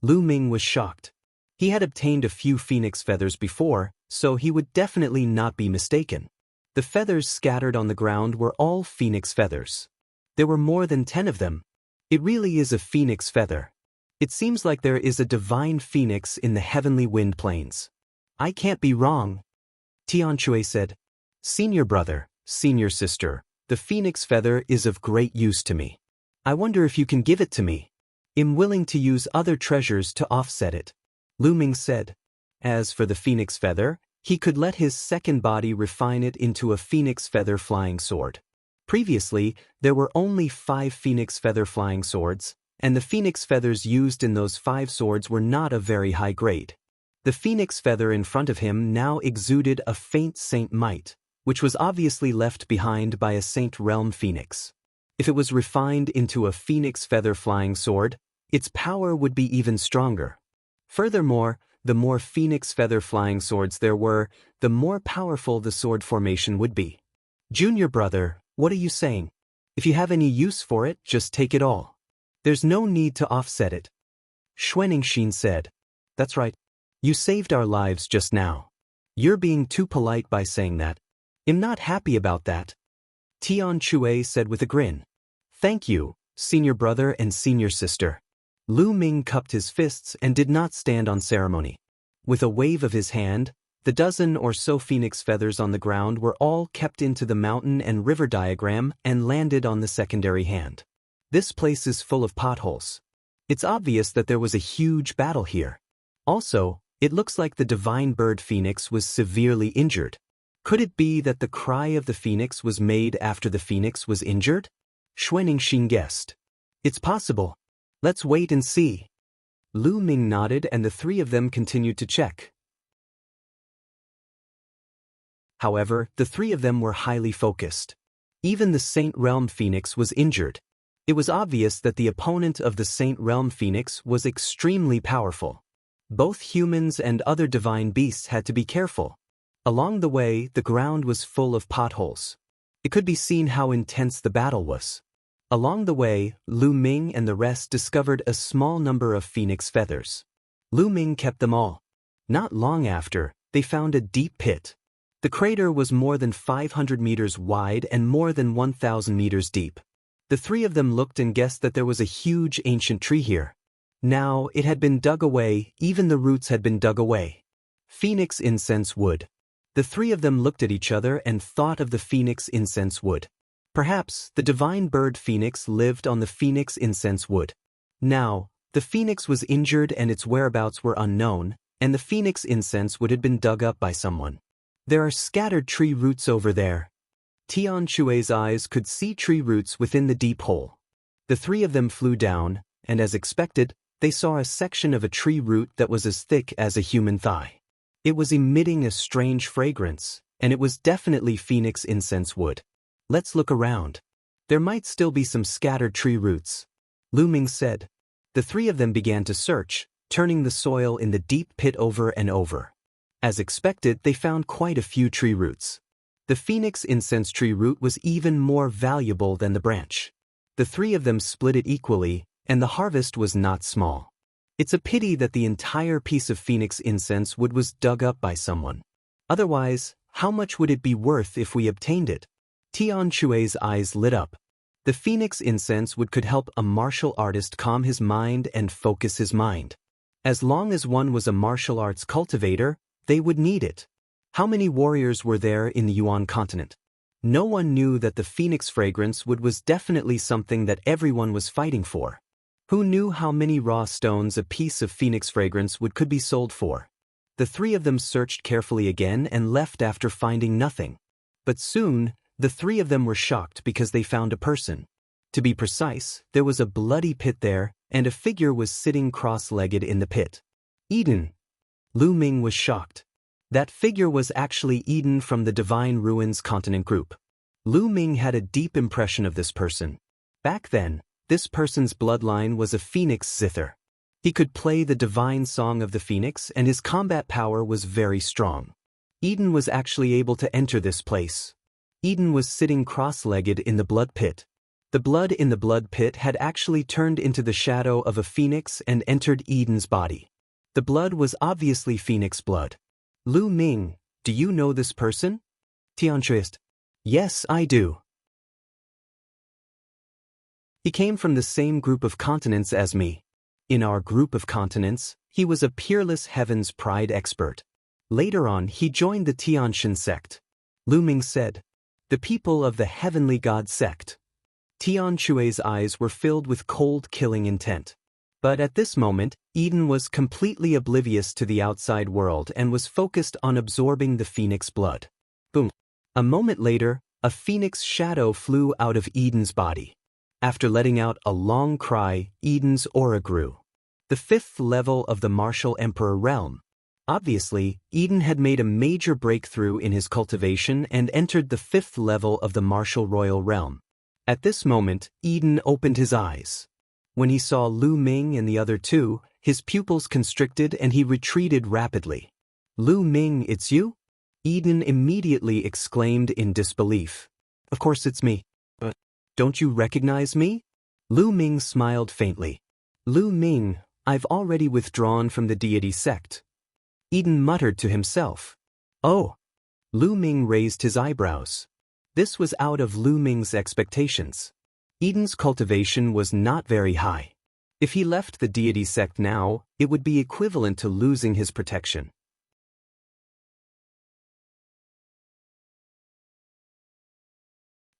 Lu Ming was shocked. He had obtained a few phoenix feathers before, so he would definitely not be mistaken. The feathers scattered on the ground were all phoenix feathers. There were more than 10 of them. It really is a phoenix feather. It seems like there is a divine phoenix in the heavenly wind plains. I can't be wrong. Tian Shui said. Senior brother, senior sister, the phoenix feather is of great use to me. I wonder if you can give it to me. I'm willing to use other treasures to offset it. Lu Ming said. As for the phoenix feather, he could let his second body refine it into a phoenix feather flying sword. Previously, there were only 5 phoenix feather flying swords, and the phoenix feathers used in those 5 swords were not of very high grade. The phoenix feather in front of him now exuded a faint saint might, which was obviously left behind by a saint realm phoenix. If it was refined into a phoenix feather flying sword, its power would be even stronger. Furthermore, the more phoenix feather flying swords there were, the more powerful the sword formation would be. Junior brother, what are you saying? If you have any use for it, just take it all. There's no need to offset it. Xuaningxi said. That's right. You saved our lives just now. You're being too polite by saying that. I'm not happy about that. Tian Shui said with a grin. Thank you, senior brother and senior sister. Lu Ming cupped his fists and did not stand on ceremony. With a wave of his hand, the dozen or so phoenix feathers on the ground were all kept into the mountain and river diagram and landed on the secondary hand. This place is full of potholes. It's obvious that there was a huge battle here. Also, it looks like the divine bird phoenix was severely injured. Could it be that the cry of the phoenix was made after the phoenix was injured? Xuaningxi guessed. It's possible. Let's wait and see. Lu Ming nodded and the three of them continued to check. However, the three of them were highly focused. Even the Saint Realm Phoenix was injured. It was obvious that the opponent of the Saint Realm Phoenix was extremely powerful. Both humans and other divine beasts had to be careful. Along the way, the ground was full of potholes. It could be seen how intense the battle was. Along the way, Lu Ming and the rest discovered a small number of phoenix feathers. Lu Ming kept them all. Not long after, they found a deep pit. The crater was more than 500 meters wide and more than 1,000 meters deep. The three of them looked and guessed that there was a huge ancient tree here. Now, it had been dug away, even the roots had been dug away. Phoenix incense wood. The three of them looked at each other and thought of the phoenix incense wood. Perhaps the divine bird phoenix lived on the phoenix incense wood. Now, the phoenix was injured and its whereabouts were unknown, and the phoenix incense wood had been dug up by someone. There are scattered tree roots over there. Tian Shui's eyes could see tree roots within the deep hole. The three of them flew down, and as expected, they saw a section of a tree root that was as thick as a human thigh. It was emitting a strange fragrance, and it was definitely phoenix incense wood. Let's look around. There might still be some scattered tree roots. Lu Ming said. The three of them began to search, turning the soil in the deep pit over and over. As expected, they found quite a few tree roots. The phoenix incense tree root was even more valuable than the branch. The three of them split it equally, and the harvest was not small. It's a pity that the entire piece of phoenix incense wood was dug up by someone. Otherwise, how much would it be worth if we obtained it? Tian Shui's eyes lit up. The phoenix incense wood could help a martial artist calm his mind and focus his mind. As long as one was a martial arts cultivator, they would need it. How many warriors were there in the Yuan continent? No one knew that the phoenix fragrance wood was definitely something that everyone was fighting for. Who knew how many raw stones a piece of phoenix fragrance wood could be sold for? The three of them searched carefully again and left after finding nothing. But soon, the three of them were shocked because they found a person. To be precise, there was a bloody pit there, and a figure was sitting cross-legged in the pit. Eden. Lu Ming was shocked. That figure was actually Eden from the Divine Ruins Continent Group. Lu Ming had a deep impression of this person. Back then, this person's bloodline was a phoenix zither. He could play the divine song of the phoenix and his combat power was very strong. Eden was actually able to enter this place. Eden was sitting cross-legged in the blood pit. The blood in the blood pit had actually turned into the shadow of a phoenix and entered Eden's body. The blood was obviously phoenix blood. Lu Ming, do you know this person? Tianchuist. Yes, I do. He came from the same group of continents as me. In our group of continents, he was a peerless Heaven's Pride expert. Later on, he joined the Tianshan sect. Lu Ming said, "The people of the Heavenly God sect." Tian Chue's eyes were filled with cold, killing intent. But at this moment, Eden was completely oblivious to the outside world and was focused on absorbing the phoenix blood. Boom. A moment later, a phoenix shadow flew out of Eden's body. After letting out a long cry, Eden's aura grew. The 5th level of the Martial Emperor realm. Obviously, Eden had made a major breakthrough in his cultivation and entered the 5th level of the Martial Royal realm. At this moment, Eden opened his eyes. When he saw Lu Ming and the other two, his pupils constricted and he retreated rapidly. "Lu Ming, it's you?" Eden immediately exclaimed in disbelief. "Of course it's me. But don't you recognize me?" Lu Ming smiled faintly. "Lu Ming, I've already withdrawn from the deity sect." Eden muttered to himself. "Oh." Lu Ming raised his eyebrows. This was out of Lu Ming's expectations. Eden's cultivation was not very high. If he left the deity sect now, it would be equivalent to losing his protection.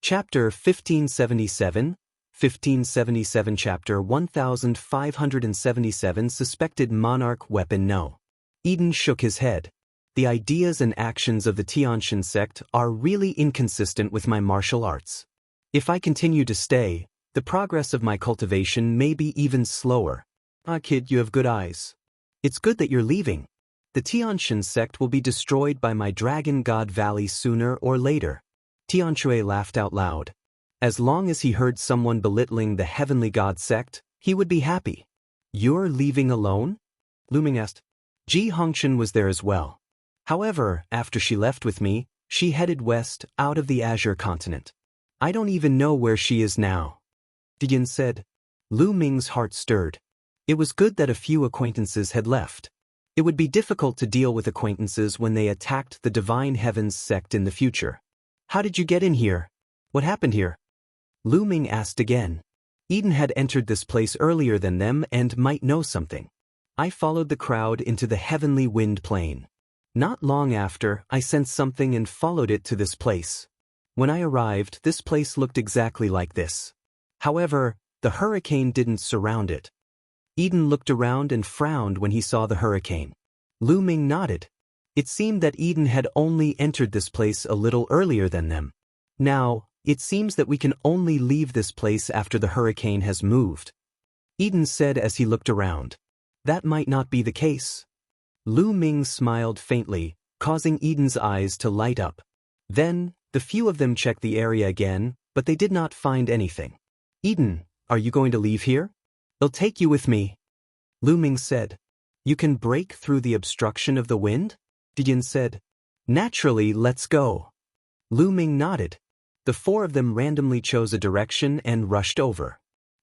Chapter 1577, 1577 Chapter 1577 Suspected Monarch Weapon No. Eden shook his head. The ideas and actions of the Tianshan sect are really inconsistent with my martial arts. If I continue to stay, the progress of my cultivation may be even slower. Ah, kid, you have good eyes. It's good that you're leaving. The Tianshan sect will be destroyed by my Dragon God Valley sooner or later. Tianchue laughed out loud. As long as he heard someone belittling the Heavenly God sect, he would be happy. "You're leaving alone?" Lu Ming asked. Ji Hongshan was there as well. However, after she left with me, she headed west out of the Azure continent. I don't even know where she is now. Dian said. Lu Ming's heart stirred. It was good that a few acquaintances had left. It would be difficult to deal with acquaintances when they attacked the Divine Heavens sect in the future. "How did you get in here? What happened here?" Lu Ming asked again. Eden had entered this place earlier than them and might know something. I followed the crowd into the heavenly wind plain. Not long after, I sensed something and followed it to this place. When I arrived, this place looked exactly like this. However, the hurricane didn't surround it. Eden looked around and frowned when he saw the hurricane. Lu Ming nodded. It seemed that Eden had only entered this place a little earlier than them. Now, it seems that we can only leave this place after the hurricane has moved. Eden said as he looked around. That might not be the case. Lu Ming smiled faintly, causing Eden's eyes to light up. Then, the few of them checked the area again, but they did not find anything. "Eden, are you going to leave here?" "I'll take you with me." Lu Ming said. "You can break through the obstruction of the wind?" Dian said. "Naturally, let's go." Lu Ming nodded. The four of them randomly chose a direction and rushed over.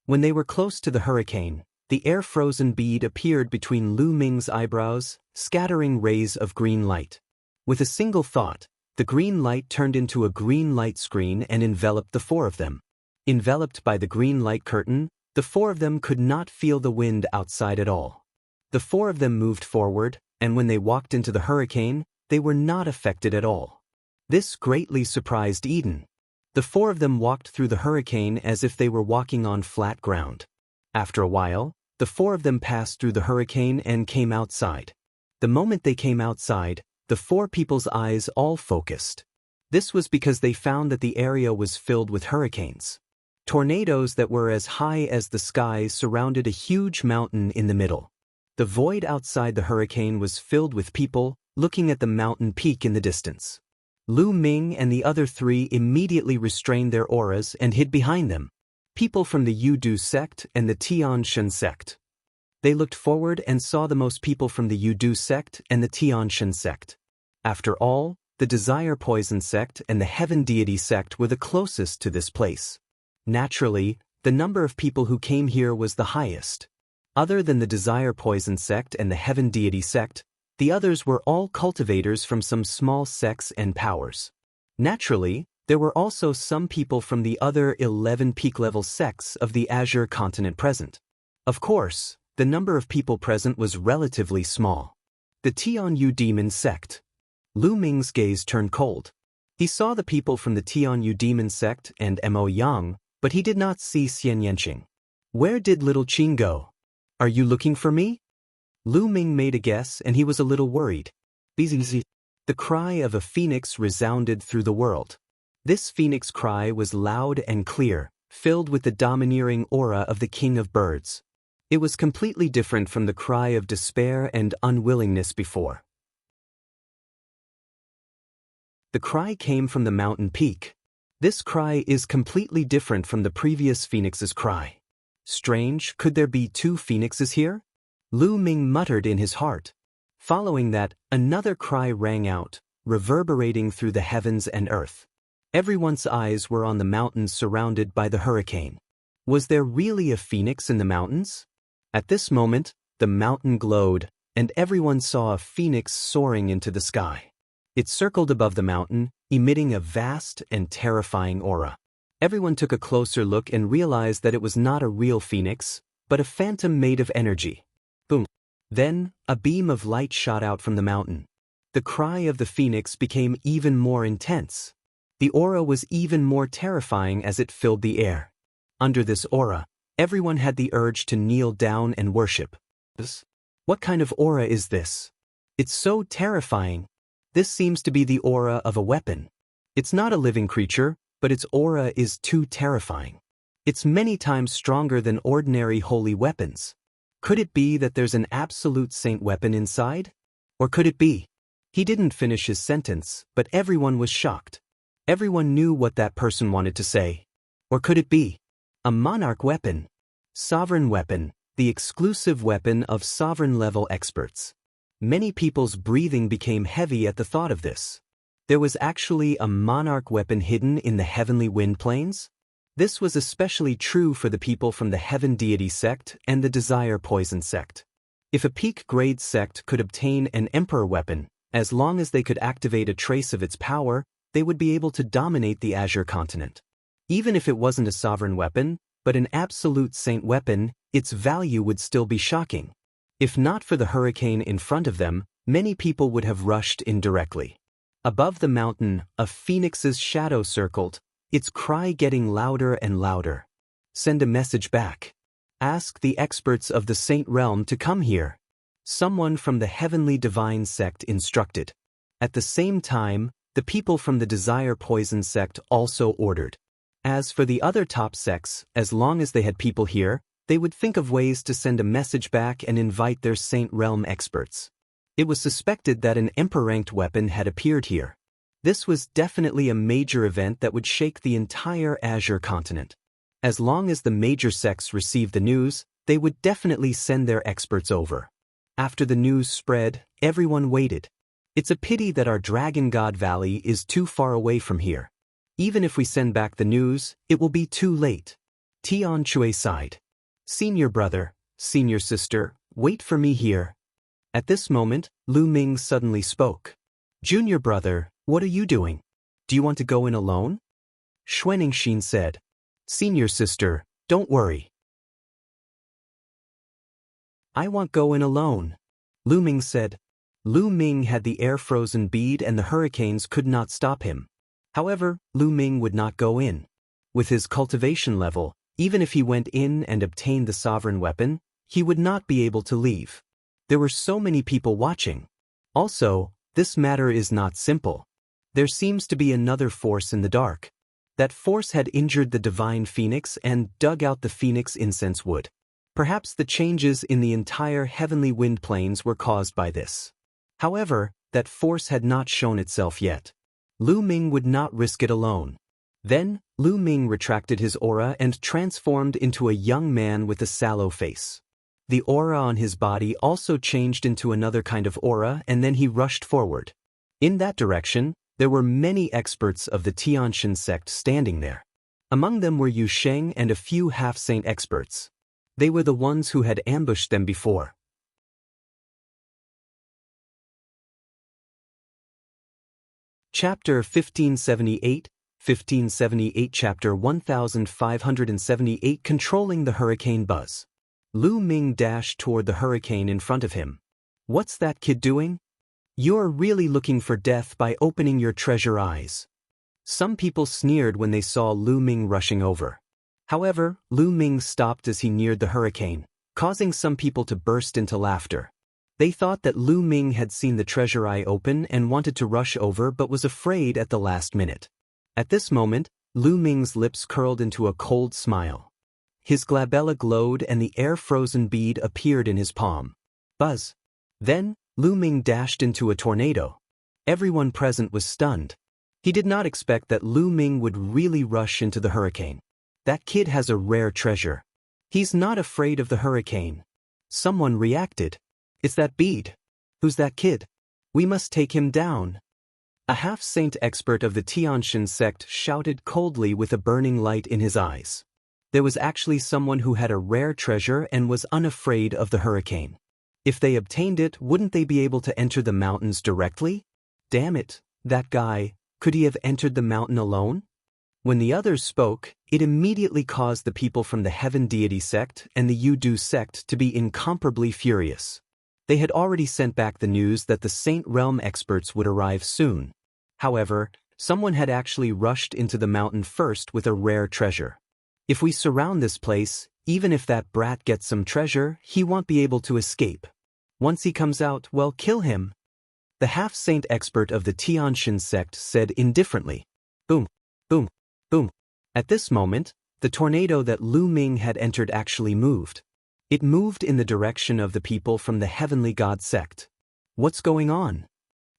When they were close to the hurricane, the air-frozen bead appeared between Lu Ming's eyebrows, scattering rays of green light. With a single thought, the green light turned into a green light screen and enveloped the four of them. Enveloped by the green light curtain, the four of them could not feel the wind outside at all. The four of them moved forward, and when they walked into the hurricane, they were not affected at all. This greatly surprised Eden. The four of them walked through the hurricane as if they were walking on flat ground. After a while, the four of them passed through the hurricane and came outside. The moment they came outside, the four people's eyes all focused. This was because they found that the area was filled with hurricanes. Tornadoes that were as high as the sky surrounded a huge mountain in the middle. The void outside the hurricane was filled with people, looking at the mountain peak in the distance. Lu Ming and the other three immediately restrained their auras and hid behind them. People from the Yudu sect and the Tianshan sect. They looked forward and saw the most people from the Yudu sect and the Tianshan sect. After all, the Desire Poison sect and the Heaven Deity sect were the closest to this place. Naturally, the number of people who came here was the highest. Other than the Desire Poison sect and the Heaven Deity sect, the others were all cultivators from some small sects and powers. Naturally, there were also some people from the other 11 peak-level sects of the Azure continent present. Of course, the number of people present was relatively small. The Tianyu demon sect. Lu Ming's gaze turned cold. He saw the people from the Tianyu demon sect and Mo Yang, but he did not see Xian Yanqing. Where did little Qing go? Are you looking for me? Lu Ming made a guess and he was a little worried. The cry of a phoenix resounded through the world. This phoenix cry was loud and clear, filled with the domineering aura of the king of birds. It was completely different from the cry of despair and unwillingness before. The cry came from the mountain peak. This cry is completely different from the previous phoenix's cry. Strange, could there be two phoenixes here? Lu Ming muttered in his heart. Following that, another cry rang out, reverberating through the heavens and earth. Everyone's eyes were on the mountains surrounded by the hurricane. Was there really a phoenix in the mountains? At this moment, the mountain glowed, and everyone saw a phoenix soaring into the sky. It circled above the mountain, emitting a vast and terrifying aura. Everyone took a closer look and realized that it was not a real phoenix, but a phantom made of energy. Boom. Then, a beam of light shot out from the mountain. The cry of the phoenix became even more intense. The aura was even more terrifying as it filled the air. Under this aura, everyone had the urge to kneel down and worship. What kind of aura is this? It's so terrifying. This seems to be the aura of a weapon. It's not a living creature, but its aura is too terrifying. It's many times stronger than ordinary holy weapons. Could it be that there's an absolute saint weapon inside? Or could it be? He didn't finish his sentence, but everyone was shocked. Everyone knew what that person wanted to say. Or could it be? A monarch weapon. Sovereign weapon, the exclusive weapon of sovereign-level experts. Many people's breathing became heavy at the thought of this. There was actually a monarch weapon hidden in the heavenly wind plains? This was especially true for the people from the Heaven Deity sect and the Desire Poison sect. If a peak-grade sect could obtain an emperor weapon, as long as they could activate a trace of its power, they would be able to dominate the Azure continent. Even if it wasn't a sovereign weapon, but an absolute saint weapon, its value would still be shocking. If not for the hurricane in front of them, many people would have rushed in directly. Above the mountain, a phoenix's shadow circled, its cry getting louder and louder. Send a message back. Ask the experts of the Saint Realm to come here. Someone from the Heavenly Divine sect instructed. At the same time, the people from the Desire Poison sect also ordered. As for the other top sects, as long as they had people here, they would think of ways to send a message back and invite their Saint Realm experts. It was suspected that an Emperor-ranked weapon had appeared here. This was definitely a major event that would shake the entire Azure continent. As long as the major sects received the news, they would definitely send their experts over. After the news spread, everyone waited. It's a pity that our Dragon God Valley is too far away from here. Even if we send back the news, it will be too late. Tian Chui sighed. Senior brother, senior sister, wait for me here. At this moment, Lu Ming suddenly spoke. Junior brother, what are you doing? Do you want to go in alone? Xuanixin said. Senior sister, don't worry. I want go in alone. Lu Ming said. Lu Ming had the air-frozen bead and the hurricanes could not stop him. However, Lu Ming would not go in. With his cultivation level, even if he went in and obtained the sovereign weapon, he would not be able to leave. There were so many people watching. Also, this matter is not simple. There seems to be another force in the dark. That force had injured the divine phoenix and dug out the phoenix incense wood. Perhaps the changes in the entire heavenly wind plains were caused by this. However, that force had not shown itself yet. Lu Ming would not risk it alone. Then, Lu Ming retracted his aura and transformed into a young man with a sallow face. The aura on his body also changed into another kind of aura, and then he rushed forward. In that direction, there were many experts of the Tianshan sect standing there. Among them were Yu Sheng and a few half-saint experts. They were the ones who had ambushed them before. Chapter 1578, 1578 Chapter 1578 Controlling the Hurricane Buzz. Lu Ming dashed toward the hurricane in front of him. What's that kid doing? You're really looking for death by opening your treasure eyes. Some people sneered when they saw Lu Ming rushing over. However, Lu Ming stopped as he neared the hurricane, causing some people to burst into laughter. They thought that Lu Ming had seen the treasure eye open and wanted to rush over but was afraid at the last minute. At this moment, Lu Ming's lips curled into a cold smile. His glabella glowed and the air-frozen bead appeared in his palm. Buzz. Then, Lu Ming dashed into a tornado. Everyone present was stunned. He did not expect that Lu Ming would really rush into the hurricane. That kid has a rare treasure. He's not afraid of the hurricane. Someone reacted. It's that bead. Who's that kid? We must take him down. A half-saint expert of the Tianshan sect shouted coldly with a burning light in his eyes. There was actually someone who had a rare treasure and was unafraid of the hurricane. If they obtained it, wouldn't they be able to enter the mountains directly? Damn it, that guy, could he have entered the mountain alone? When the others spoke, it immediately caused the people from the Heaven Deity sect and the Yudu sect to be incomparably furious. They had already sent back the news that the Saint Realm experts would arrive soon. However, someone had actually rushed into the mountain first with a rare treasure. If we surround this place, even if that brat gets some treasure, he won't be able to escape. Once he comes out, well, kill him. The half-saint expert of the Tianshan sect said indifferently. Boom, boom, boom. At this moment, the tornado that Lu Ming had entered actually moved. It moved in the direction of the people from the Heavenly God sect. What's going on?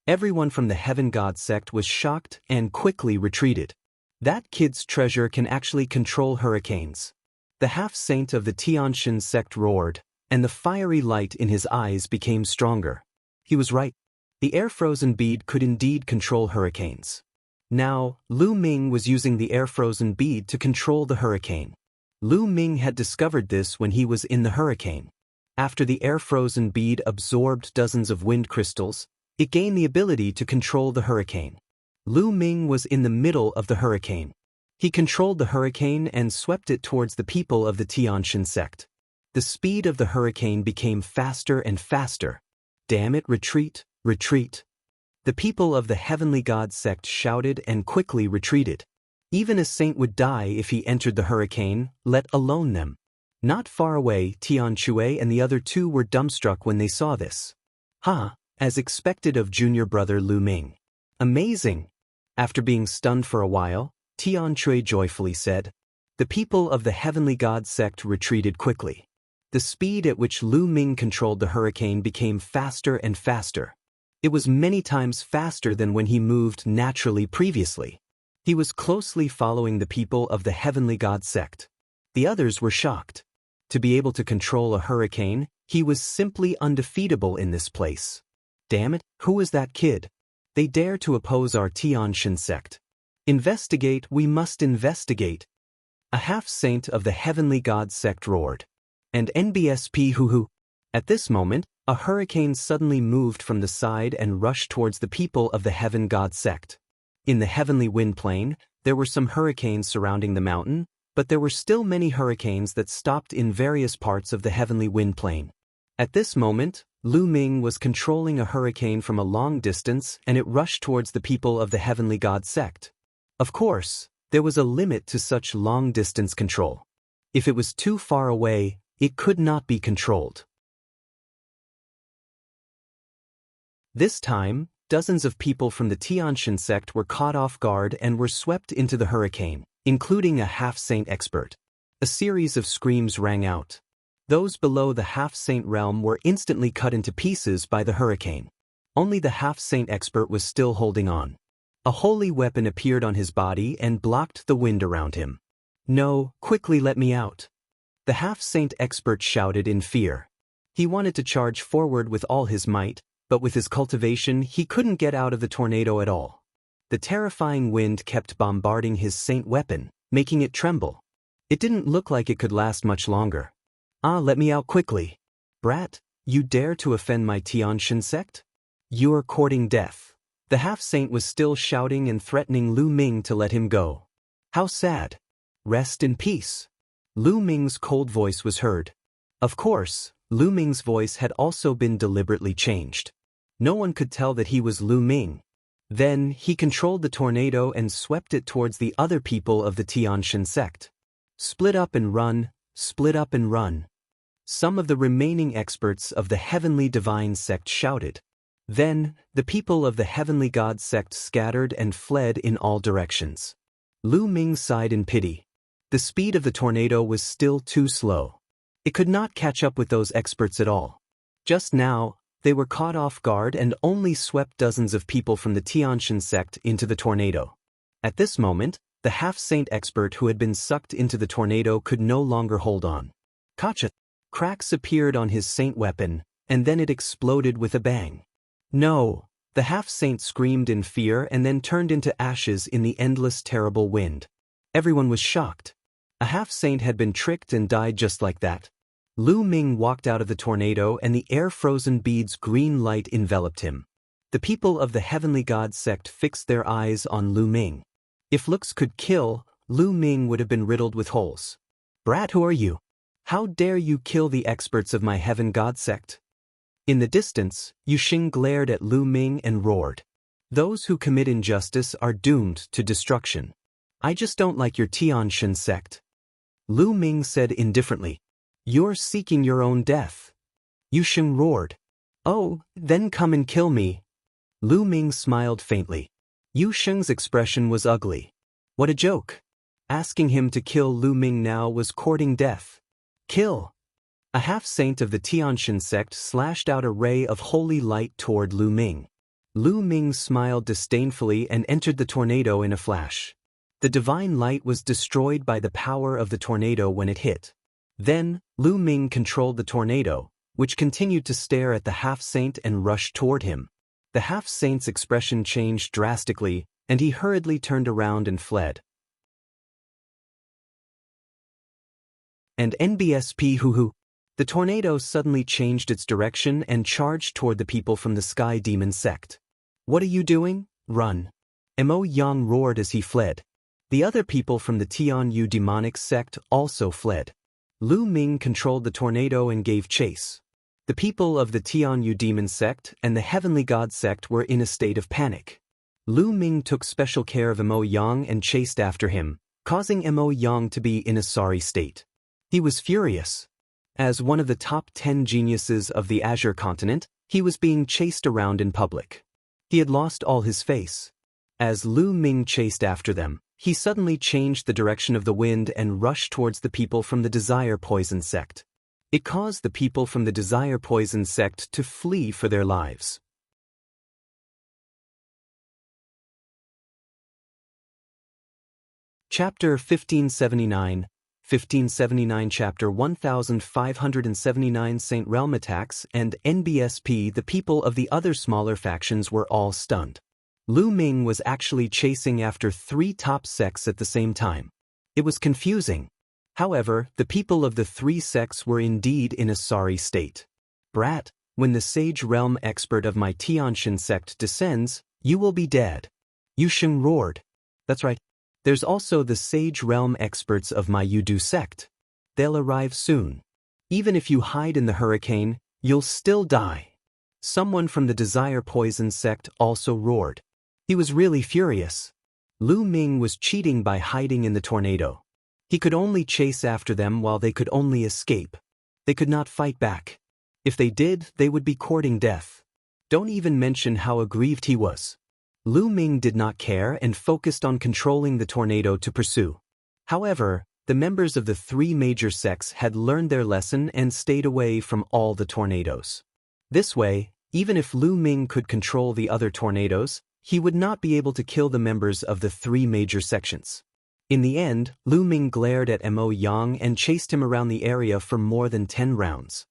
Everyone from the Heaven God sect was shocked and quickly retreated. That kid's treasure can actually control hurricanes. The half-saint of the Tianshan sect roared, and the fiery light in his eyes became stronger. He was right. The air-frozen bead could indeed control hurricanes. Now, Lu Ming was using the air-frozen bead to control the hurricane. Lu Ming had discovered this when he was in the hurricane. After the air-frozen bead absorbed dozens of wind crystals, it gained the ability to control the hurricane. Lu Ming was in the middle of the hurricane. He controlled the hurricane and swept it towards the people of the Tianshan sect. The speed of the hurricane became faster and faster. Damn it, retreat, retreat. The people of the Heavenly God sect shouted and quickly retreated. Even a saint would die if he entered the hurricane, let alone them. Not far away, Tian Chui and the other two were dumbstruck when they saw this. As expected of junior brother Lu Ming. Amazing! After being stunned for a while, Tian Chui joyfully said. The people of the Heavenly God sect retreated quickly. The speed at which Lu Ming controlled the hurricane became faster and faster. It was many times faster than when he moved naturally previously. He was closely following the people of the Heavenly God sect. The others were shocked. To be able to control a hurricane, he was simply undefeatable in this place. Damn it, who is that kid? They dare to oppose our Tianshan sect. Investigate, we must investigate. A half-saint of the Heavenly God sect roared. And NBSP hoo-hoo. At this moment, a hurricane suddenly moved from the side and rushed towards the people of the Heaven God sect. In the heavenly wind plane, there were some hurricanes surrounding the mountain, but there were still many hurricanes that stopped in various parts of the heavenly wind plane. At this moment, Lu Ming was controlling a hurricane from a long distance and it rushed towards the people of the Heavenly God sect. Of course, there was a limit to such long-distance control. If it was too far away, it could not be controlled. This time, dozens of people from the Tianshan sect were caught off guard and were swept into the hurricane, including a half-saint expert. A series of screams rang out. Those below the half-saint realm were instantly cut into pieces by the hurricane. Only the half-saint expert was still holding on. A holy weapon appeared on his body and blocked the wind around him. "No, quickly let me out!" The half-saint expert shouted in fear. He wanted to charge forward with all his might, but with his cultivation he couldn't get out of the tornado at all. The terrifying wind kept bombarding his saint weapon, making it tremble. It didn't look like it could last much longer. "Let me out quickly. Brat, you dare to offend my Tianshan sect? You're courting death." The half-saint was still shouting and threatening Lu Ming to let him go. "How sad. Rest in peace." Lu Ming's cold voice was heard. Of course, Lu Ming's voice had also been deliberately changed. No one could tell that he was Lu Ming. Then, he controlled the tornado and swept it towards the other people of the Tianshan sect. "Split up and run, split up and run." Some of the remaining experts of the Heavenly Divine sect shouted. Then, the people of the Heavenly God sect scattered and fled in all directions. Lu Ming sighed in pity. The speed of the tornado was still too slow. It could not catch up with those experts at all. Just now, they were caught off guard and only swept dozens of people from the Tianshan sect into the tornado. At this moment, the half-saint expert who had been sucked into the tornado could no longer hold on. Gotcha! Cracks appeared on his saint weapon, and then it exploded with a bang. "No!" The half-saint screamed in fear and then turned into ashes in the endless terrible wind. Everyone was shocked. A half-saint had been tricked and died just like that. Lu Ming walked out of the tornado and the air-frozen beads green light enveloped him. The people of the Heavenly God sect fixed their eyes on Lu Ming. If looks could kill, Lu Ming would have been riddled with holes. "Brat, who are you? How dare you kill the experts of my Heaven God sect?" In the distance, Yuxing glared at Lu Ming and roared. "Those who commit injustice are doomed to destruction. I just don't like your Tianshan sect." Lu Ming said indifferently. "You're seeking your own death." Yuxing roared. "Oh, then come and kill me." Lu Ming smiled faintly. Yuxing's expression was ugly. What a joke. Asking him to kill Lu Ming now was courting death. "Kill!" A half-saint of the Tianshan sect slashed out a ray of holy light toward Lu Ming. Lu Ming smiled disdainfully and entered the tornado in a flash. The divine light was destroyed by the power of the tornado when it hit. Then, Lu Ming controlled the tornado, which continued to stare at the half-saint and rush toward him. The half-saint's expression changed drastically, and he hurriedly turned around and fled. And NBSP hoo-hoo. The tornado suddenly changed its direction and charged toward the people from the Sky Demon sect. "What are you doing? Run!" Mo Yang roared as he fled. The other people from the Tianyu demonic sect also fled. Lu Ming controlled the tornado and gave chase. The people of the Tianyu demon sect and the Heavenly God sect were in a state of panic. Lu Ming took special care of Mo Yang and chased after him, causing Mo Yang to be in a sorry state. He was furious. As one of the top 10 geniuses of the Azure continent, he was being chased around in public. He had lost all his face. As Lu Ming chased after them, he suddenly changed the direction of the wind and rushed towards the people from the Desire Poison sect. It caused the people from the Desire Poison sect to flee for their lives. Chapter 1579 1579 Chapter 1579 Saint Realm Attacks and NBSP. The people of the other smaller factions were all stunned. Lu Ming was actually chasing after 3 top sects at the same time. It was confusing. However, the people of the 3 sects were indeed in a sorry state. "Brat, when the Sage Realm expert of my Tianshan sect descends, you will be dead." Yuxing roared. "That's right. There's also the Sage Realm experts of my Yudu sect. They'll arrive soon. Even if you hide in the hurricane, you'll still die." Someone from the Desire Poison sect also roared. He was really furious. Lu Ming was cheating by hiding in the tornado. He could only chase after them while they could only escape. They could not fight back. If they did, they would be courting death. Don't even mention how aggrieved he was. Lu Ming did not care and focused on controlling the tornado to pursue. However, the members of the 3 major sects had learned their lesson and stayed away from all the tornadoes. This way, Even if Lu Ming could control the other tornadoes, he would not be able to kill the members of the three major sections. In the end, Lu Ming glared at Mo Yang and chased him around the area for more than 10 rounds.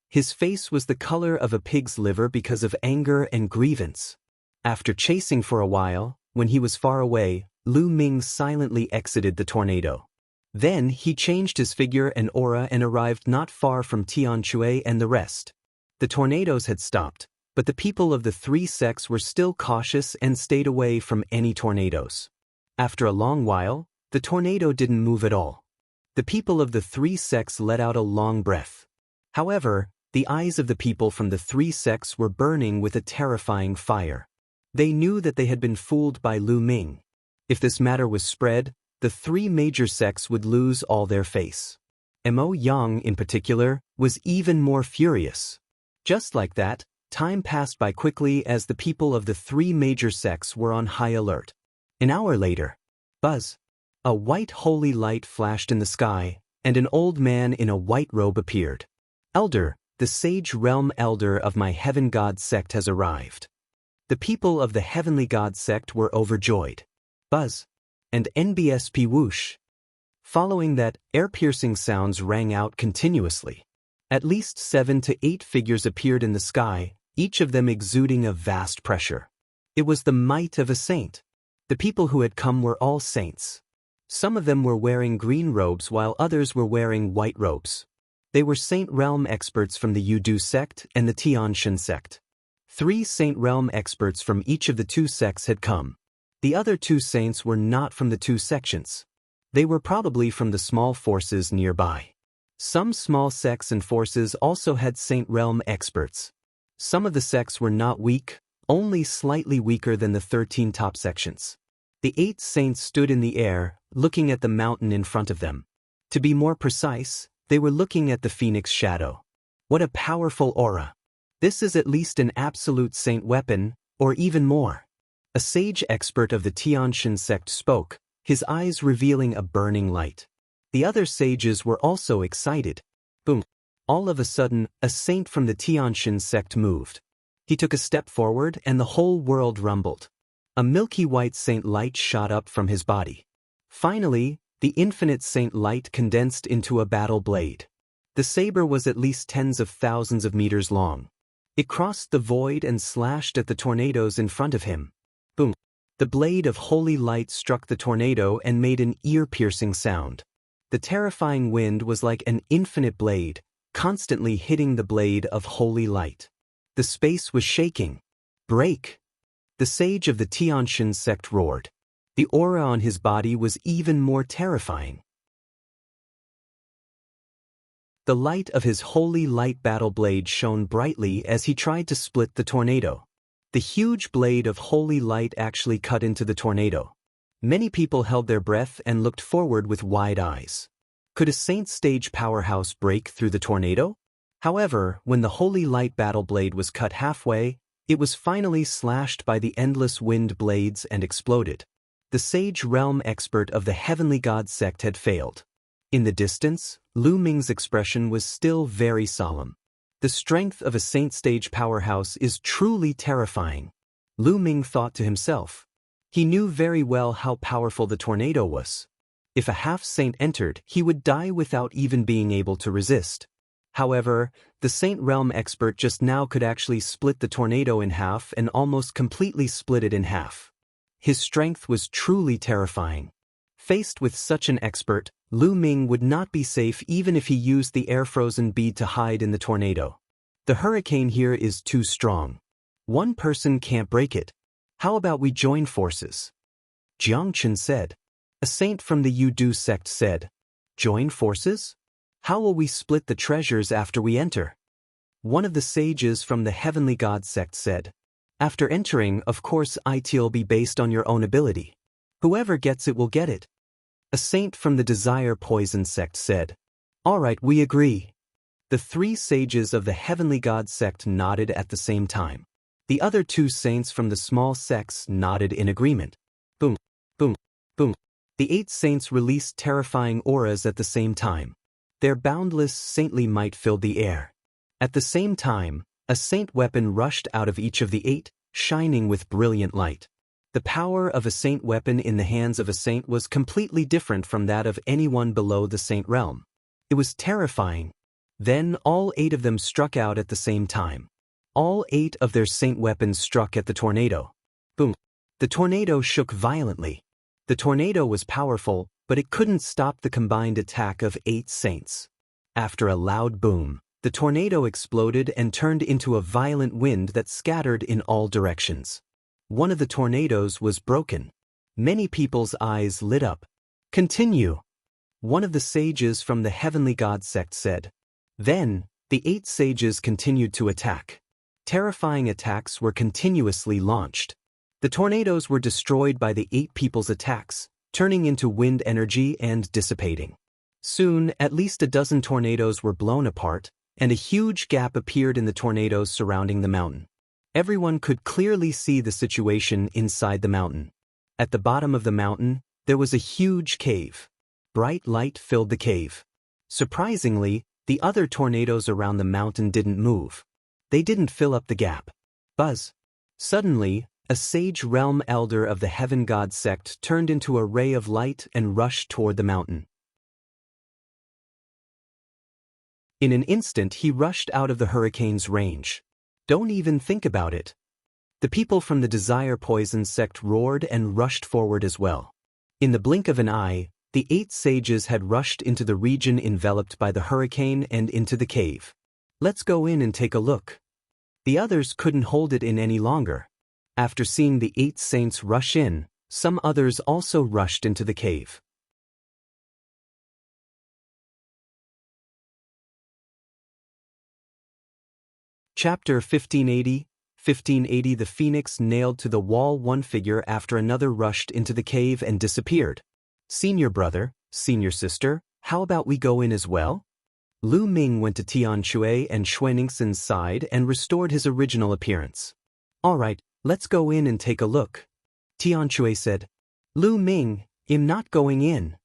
His face was the color of a pig's liver because of anger and grievance. After chasing for a while, when he was far away, Lu Ming silently exited the tornado. Then he changed his figure and aura and arrived not far from Tianshui and the rest. The tornadoes had stopped, but the people of the three sects were still cautious and stayed away from any tornadoes. After a long while, the tornado didn't move at all. The people of the three sects let out a long breath. However, the eyes of the people from the three sects were burning with a terrifying fire. They knew that they had been fooled by Lu Ming. If this matter was spread, the three major sects would lose all their face. Mo Yang, in particular, was even more furious. Just like that, time passed by quickly as the people of the three major sects were on high alert. An hour later, buzz! A white holy light flashed in the sky, and an old man in a white robe appeared. Elder, the sage realm elder of my heaven god sect has arrived. The people of the heavenly god sect were overjoyed. Buzz! And NBSP whoosh! Following that, air-piercing sounds rang out continuously. At least 7 to 8 figures appeared in the sky, each of them exuding a vast pressure. It was the might of a saint. The people who had come were all saints. Some of them were wearing green robes while others were wearing white robes. They were Saint Realm experts from the Yudu sect and the Tianshan sect. 3 Saint Realm experts from each of the 2 sects had come. The other 2 saints were not from the 2 sections. They were probably from the small forces nearby. Some small sects and forces also had Saint Realm experts. Some of the sects were not weak, only slightly weaker than the 13 top sections. The 8 saints stood in the air, looking at the mountain in front of them. To be more precise, they were looking at the phoenix shadow. What a powerful aura! This is at least an absolute saint weapon, or even more. A sage expert of the Tianshan sect spoke, his eyes revealing a burning light. The other sages were also excited. Boom! All of a sudden, a saint from the Tianshan sect moved. He took a step forward and the whole world rumbled. A milky white saint light shot up from his body. Finally, the infinite saint light condensed into a battle blade. The saber was at least tens of thousands of meters long. It crossed the void and slashed at the tornadoes in front of him. Boom! The blade of holy light struck the tornado and made an ear-piercing sound. The terrifying wind was like an infinite blade, constantly hitting the blade of holy light. The space was shaking. Break! The sage of the Tianshan sect roared. The aura on his body was even more terrifying. The light of his holy light battle blade shone brightly as he tried to split the tornado. The huge blade of holy light actually cut into the tornado. Many people held their breath and looked forward with wide eyes. Could a saint stage powerhouse break through the tornado? However, when the holy light battle blade was cut halfway, it was finally slashed by the endless wind blades and exploded. The sage realm expert of the heavenly god sect had failed. In the distance, Lu Ming's expression was still very solemn. The strength of a saint stage powerhouse is truly terrifying. Lu Ming thought to himself. He knew very well how powerful the tornado was. If a half-saint entered, he would die without even being able to resist. However, the Saint Realm expert just now could actually split the tornado in half and almost completely split it in half. His strength was truly terrifying. Faced with such an expert, Lu Ming would not be safe even if he used the air-frozen bead to hide in the tornado. The hurricane here is too strong. One person can't break it. How about we join forces? Jianghu said. A saint from the Yudu sect said. Join forces? How will we split the treasures after we enter? One of the sages from the Heavenly God sect said. After entering, of course, it'll be based on your own ability. Whoever gets it will get it. A saint from the Desire Poison sect said. All right, we agree. The 3 sages of the Heavenly God sect nodded at the same time. The other 2 saints from the small sects nodded in agreement. Boom, boom, boom. The 8 saints released terrifying auras at the same time. Their boundless saintly might filled the air. At the same time, A saint weapon rushed out of each of the 8, shining with brilliant light. The power of a saint weapon in the hands of a saint was completely different from that of anyone below the saint realm. It was terrifying. Then all 8 of them struck out at the same time. All 8 of their saint weapons struck at the tornado. Boom! The tornado shook violently. The tornado was powerful, but it couldn't stop the combined attack of 8 saints. After a loud boom, the tornado exploded and turned into a violent wind that scattered in all directions. One of the tornadoes was broken. Many people's eyes lit up. Continue. One of the sages from the Heavenly God sect said. Then, the 8 sages continued to attack. Terrifying attacks were continuously launched. The tornadoes were destroyed by the 8 people's attacks, turning into wind energy and dissipating. Soon, at least a dozen tornadoes were blown apart, and a huge gap appeared in the tornadoes surrounding the mountain. Everyone could clearly see the situation inside the mountain. At the bottom of the mountain, there was a huge cave. Bright light filled the cave. Surprisingly, the other tornadoes around the mountain didn't move. They didn't fill up the gap. Buzz! Suddenly, a sage realm elder of the Heaven God sect turned into a ray of light and rushed toward the mountain. In an instant he rushed out of the hurricane's range. Don't even think about it. The people from the Desire Poison sect roared and rushed forward as well. In the blink of an eye, the 8 sages had rushed into the region enveloped by the hurricane and into the cave. Let's go in and take a look. The others couldn't hold it in any longer. After seeing the 8 saints rush in, some others also rushed into the cave. Chapter 1580. 1580 The phoenix nailed to the wall. One figure after another rushed into the cave and disappeared. Senior brother, senior sister, how about we go in as well? Lu Ming went to Tian Shui and Xuanixin's side and restored his original appearance. Alright, let's go in and take a look. Tian Shui said. Lu Ming, I'm not going in.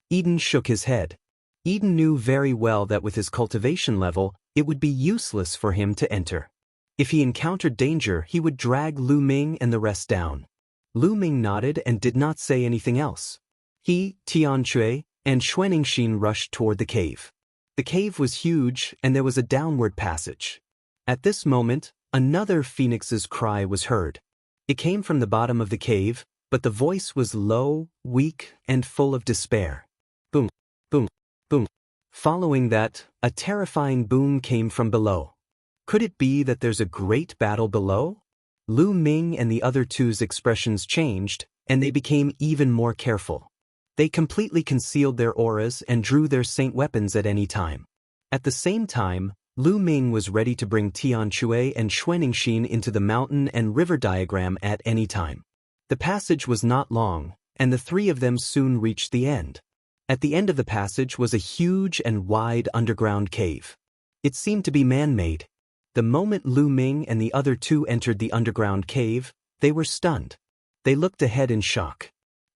Eden shook his head. Eden knew very well that with his cultivation level, it would be useless for him to enter. If he encountered danger, he would drag Lu Ming and the rest down. Lu Ming nodded and did not say anything else. He, Tian Shui, and Xuanixin rushed toward the cave. The cave was huge and there was a downward passage. At this moment, another phoenix's cry was heard. It came from the bottom of the cave, but the voice was low, weak, and full of despair. Boom, boom, boom. Following that, a terrifying boom came from below. Could it be that there's a great battle below? Lu Ming and the other 2's expressions changed, and they became even more careful. They completely concealed their auras and drew their saint weapons at any time. At the same time, Lu Ming was ready to bring Tian Shui and Xuanixin into the mountain and river diagram at any time. The passage was not long, and the 3 of them soon reached the end. At the end of the passage was a huge and wide underground cave. It seemed to be man-made. The moment Lu Ming and the other 2 entered the underground cave, they were stunned. They looked ahead in shock.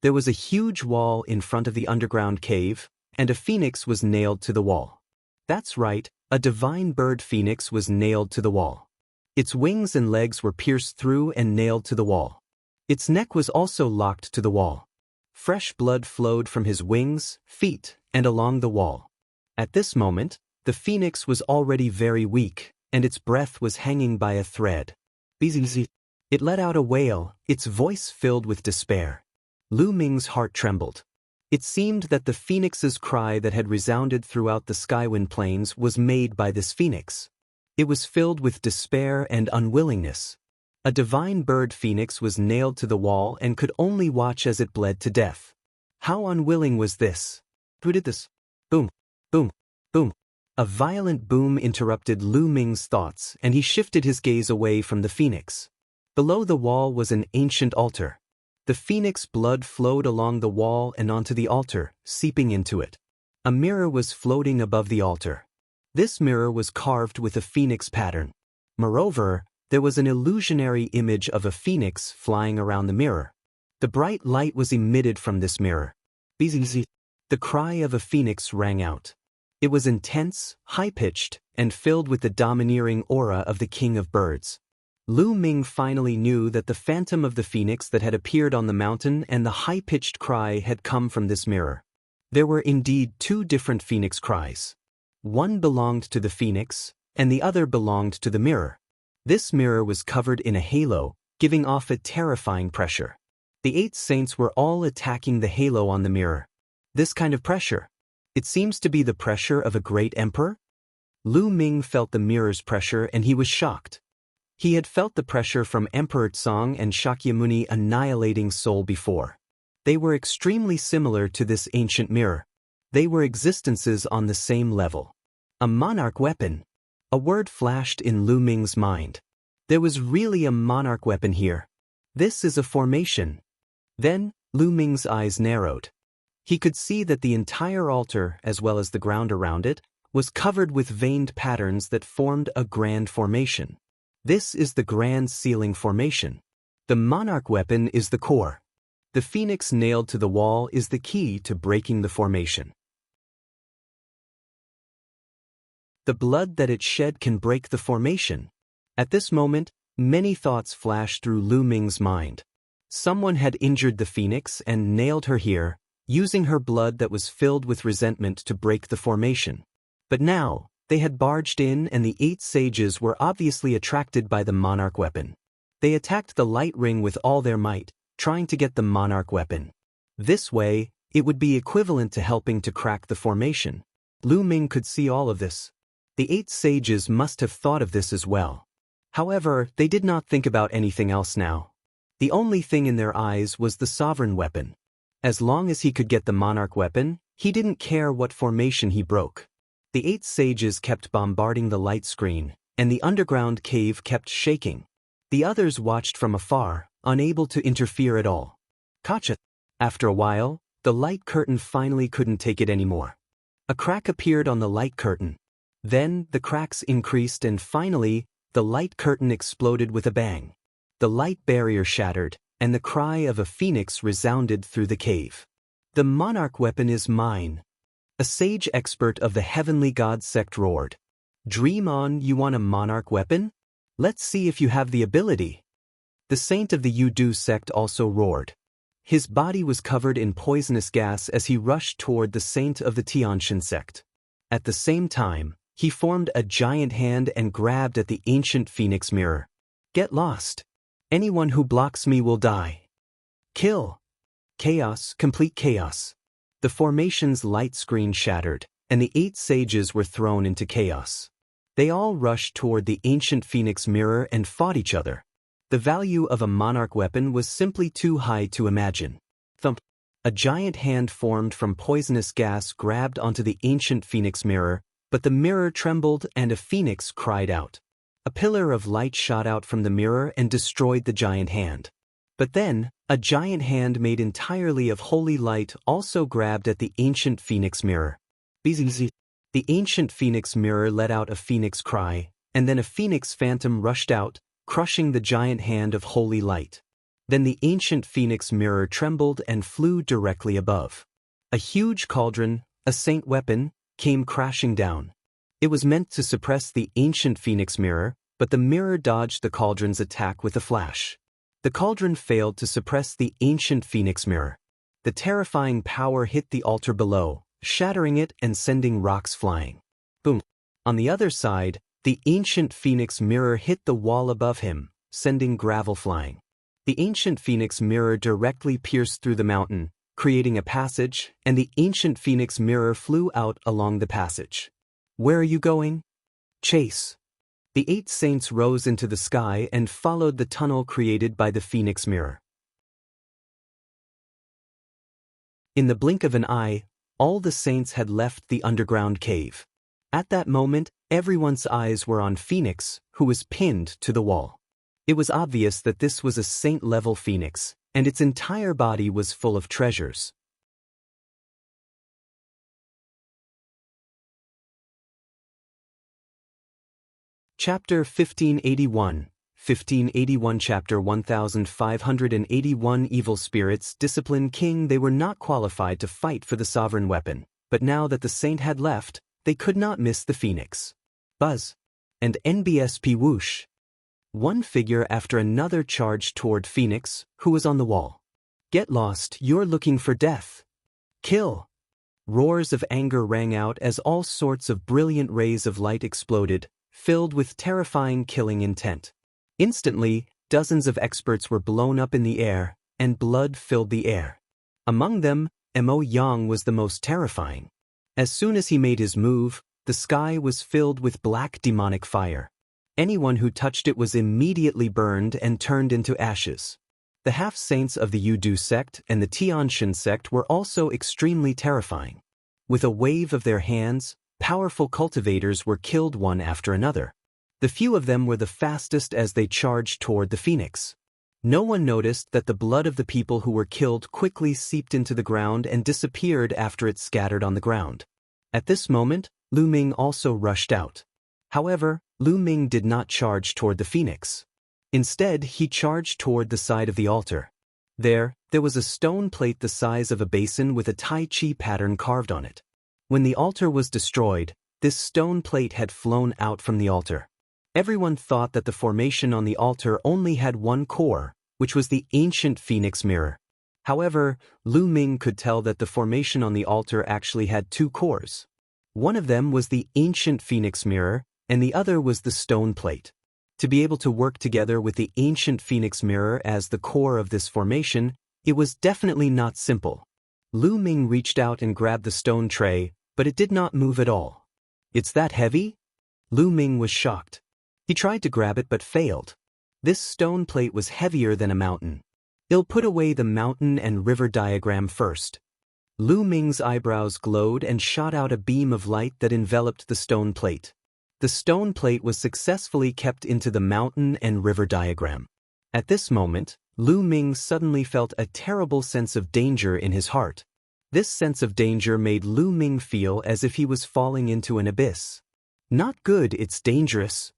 There was a huge wall in front of the underground cave, and a phoenix was nailed to the wall. That's right, a divine bird phoenix was nailed to the wall. Its wings and legs were pierced through and nailed to the wall. Its neck was also locked to the wall. Fresh blood flowed from his wings, feet, and along the wall. At this moment, the phoenix was already very weak, and its breath was hanging by a thread. It let out a wail, its voice filled with despair. Lu Ming's heart trembled. It seemed that the phoenix's cry that had resounded throughout the Skywind Plains was made by this phoenix. It was filled with despair and unwillingness. A divine bird phoenix was nailed to the wall and could only watch as it bled to death. How unwilling was this? Who did this? Boom, boom, boom. A violent boom interrupted Lu Ming's thoughts, and he shifted his gaze away from the phoenix. Below the wall was an ancient altar. The phoenix blood flowed along the wall and onto the altar, seeping into it. A mirror was floating above the altar. This mirror was carved with a phoenix pattern. Moreover, there was an illusionary image of a phoenix flying around the mirror. The bright light was emitted from this mirror. The cry of a phoenix rang out. It was intense, high-pitched, and filled with the domineering aura of the king of birds. Lu Ming finally knew that the phantom of the phoenix that had appeared on the mountain and the high-pitched cry had come from this mirror. There were indeed two different phoenix cries. One belonged to the phoenix, and the other belonged to the mirror. This mirror was covered in a halo, giving off a terrifying pressure. The 8 saints were all attacking the halo on the mirror. This kind of pressure. It seems to be the pressure of a great emperor? Lu Ming felt the mirror's pressure and he was shocked. He had felt the pressure from Emperor Tsang and Shakyamuni annihilating Seoul before. They were extremely similar to this ancient mirror. They were existences on the same level. A monarch weapon. A word flashed in Lu Ming's mind. There was really a monarch weapon here. This is a formation. Then, Lu Ming's eyes narrowed. He could see that the entire altar, as well as the ground around it, was covered with veined patterns that formed a grand formation. This is the grand ceiling formation. The monarch weapon is the core. The phoenix nailed to the wall is the key to breaking the formation. The blood that it shed can break the formation. At this moment, many thoughts flashed through Lu Ming's mind. Someone had injured the phoenix and nailed her here, using her blood that was filled with resentment to break the formation. But now, they had barged in and the 8 sages were obviously attracted by the monarch weapon. They attacked the light ring with all their might, trying to get the monarch weapon. This way, it would be equivalent to helping to crack the formation. Lu Ming could see all of this. The 8 sages must have thought of this as well. However, they did not think about anything else now. The only thing in their eyes was the sovereign weapon. As long as he could get the monarch weapon, he didn't care what formation he broke. The 8 sages kept bombarding the light screen, and the underground cave kept shaking. The others watched from afar, unable to interfere at all. Gotcha. After a while, the light curtain finally couldn't take it anymore. A crack appeared on the light curtain. Then, the cracks increased and finally, the light curtain exploded with a bang. The light barrier shattered, and the cry of a phoenix resounded through the cave. The monarch weapon is mine. A sage expert of the heavenly god sect roared. Dream on, you want a monarch weapon? Let's see if you have the ability. The saint of the Yudu sect also roared. His body was covered in poisonous gas as he rushed toward the saint of the Tianshan sect. At the same time, he formed a giant hand and grabbed at the ancient phoenix mirror. Get lost. Anyone who blocks me will die. Kill. Chaos, complete chaos. The formation's light screen shattered, and the 8 sages were thrown into chaos. They all rushed toward the ancient phoenix mirror and fought each other. The value of a monarch weapon was simply too high to imagine. Thump. A giant hand formed from poisonous gas grabbed onto the ancient phoenix mirror, but the mirror trembled and a phoenix cried out. A pillar of light shot out from the mirror and destroyed the giant hand. But then, a giant hand made entirely of holy light also grabbed at the ancient phoenix mirror. The ancient phoenix mirror let out a phoenix cry, and then a phoenix phantom rushed out, crushing the giant hand of holy light. Then the ancient phoenix mirror trembled and flew directly above. A huge cauldron, a saint weapon, came crashing down. It was meant to suppress the ancient phoenix mirror, but the mirror dodged the cauldron's attack with a flash. The cauldron failed to suppress the ancient phoenix mirror. The terrifying power hit the altar below, shattering it and sending rocks flying. Boom. On the other side, the ancient phoenix mirror hit the wall above him, sending gravel flying. The ancient phoenix mirror directly pierced through the mountain, creating a passage, and the ancient phoenix mirror flew out along the passage. Where are you going? Chase. The 8 saints rose into the sky and followed the tunnel created by the phoenix mirror. In the blink of an eye, all the saints had left the underground cave. At that moment, everyone's eyes were on Phoenix, who was pinned to the wall. It was obvious that this was a saint-level phoenix, and its entire body was full of treasures. Chapter 1581, 1581 Chapter 1581 Evil spirits discipline king. They were not qualified to fight for the sovereign weapon, but now that the saint had left, they could not miss the phoenix. Buzz. And NBSP whoosh. One figure after another charged toward Phoenix, who was on the wall. Get lost, you're looking for death. Kill. Roars of anger rang out as all sorts of brilliant rays of light exploded, filled with terrifying killing intent. Instantly, dozens of experts were blown up in the air, and blood filled the air. Among them, Mo Yang was the most terrifying. As soon as he made his move, the sky was filled with black demonic fire. Anyone who touched it was immediately burned and turned into ashes. The half-saints of the Yudu sect and the Tianshan sect were also extremely terrifying. With a wave of their hands, powerful cultivators were killed one after another. The few of them were the fastest as they charged toward the phoenix. No one noticed that the blood of the people who were killed quickly seeped into the ground and disappeared after it scattered on the ground. At this moment, Lu Ming also rushed out. However, Lu Ming did not charge toward the phoenix. Instead, he charged toward the side of the altar. There was a stone plate the size of a basin with a Tai Chi pattern carved on it. When the altar was destroyed, this stone plate had flown out from the altar. Everyone thought that the formation on the altar only had one core, which was the ancient phoenix mirror. However, Lu Ming could tell that the formation on the altar actually had two cores. One of them was the ancient phoenix mirror, and the other was the stone plate. To be able to work together with the ancient phoenix mirror as the core of this formation, it was definitely not simple. Lu Ming reached out and grabbed the stone tray, but it did not move at all. It's that heavy? Lu Ming was shocked. He tried to grab it but failed. This stone plate was heavier than a mountain. He'll put away the mountain and river diagram first. Lu Ming's eyebrows glowed and shot out a beam of light that enveloped the stone plate. The stone plate was successfully kept into the mountain and river diagram. At this moment, Lu Ming suddenly felt a terrible sense of danger in his heart. This sense of danger made Lu Ming feel as if he was falling into an abyss. Not good, it's dangerous.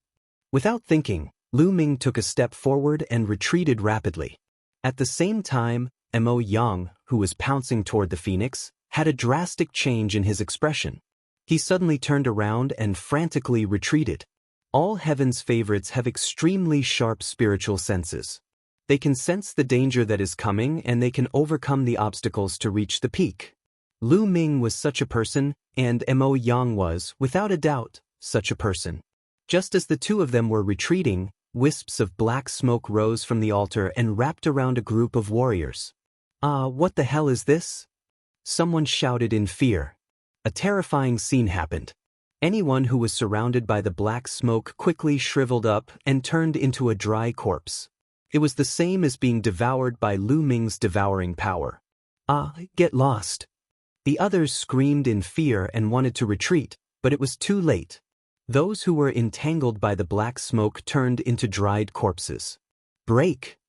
Without thinking, Lu Ming took a step forward and retreated rapidly. At the same time, Mo Yang, who was pouncing toward the phoenix, had a drastic change in his expression. He suddenly turned around and frantically retreated. All heaven's favorites have extremely sharp spiritual senses. They can sense the danger that is coming and they can overcome the obstacles to reach the peak. Lu Ming was such a person, and Mo Yang was, without a doubt, such a person. Just as the two of them were retreating, wisps of black smoke rose from the altar and wrapped around a group of warriors. What the hell is this? Someone shouted in fear. A terrifying scene happened. Anyone who was surrounded by the black smoke quickly shriveled up and turned into a dry corpse. It was the same as being devoured by Lu Ming's devouring power. Get lost. The others screamed in fear and wanted to retreat, but it was too late. Those who were entangled by the black smoke turned into dried corpses. Break!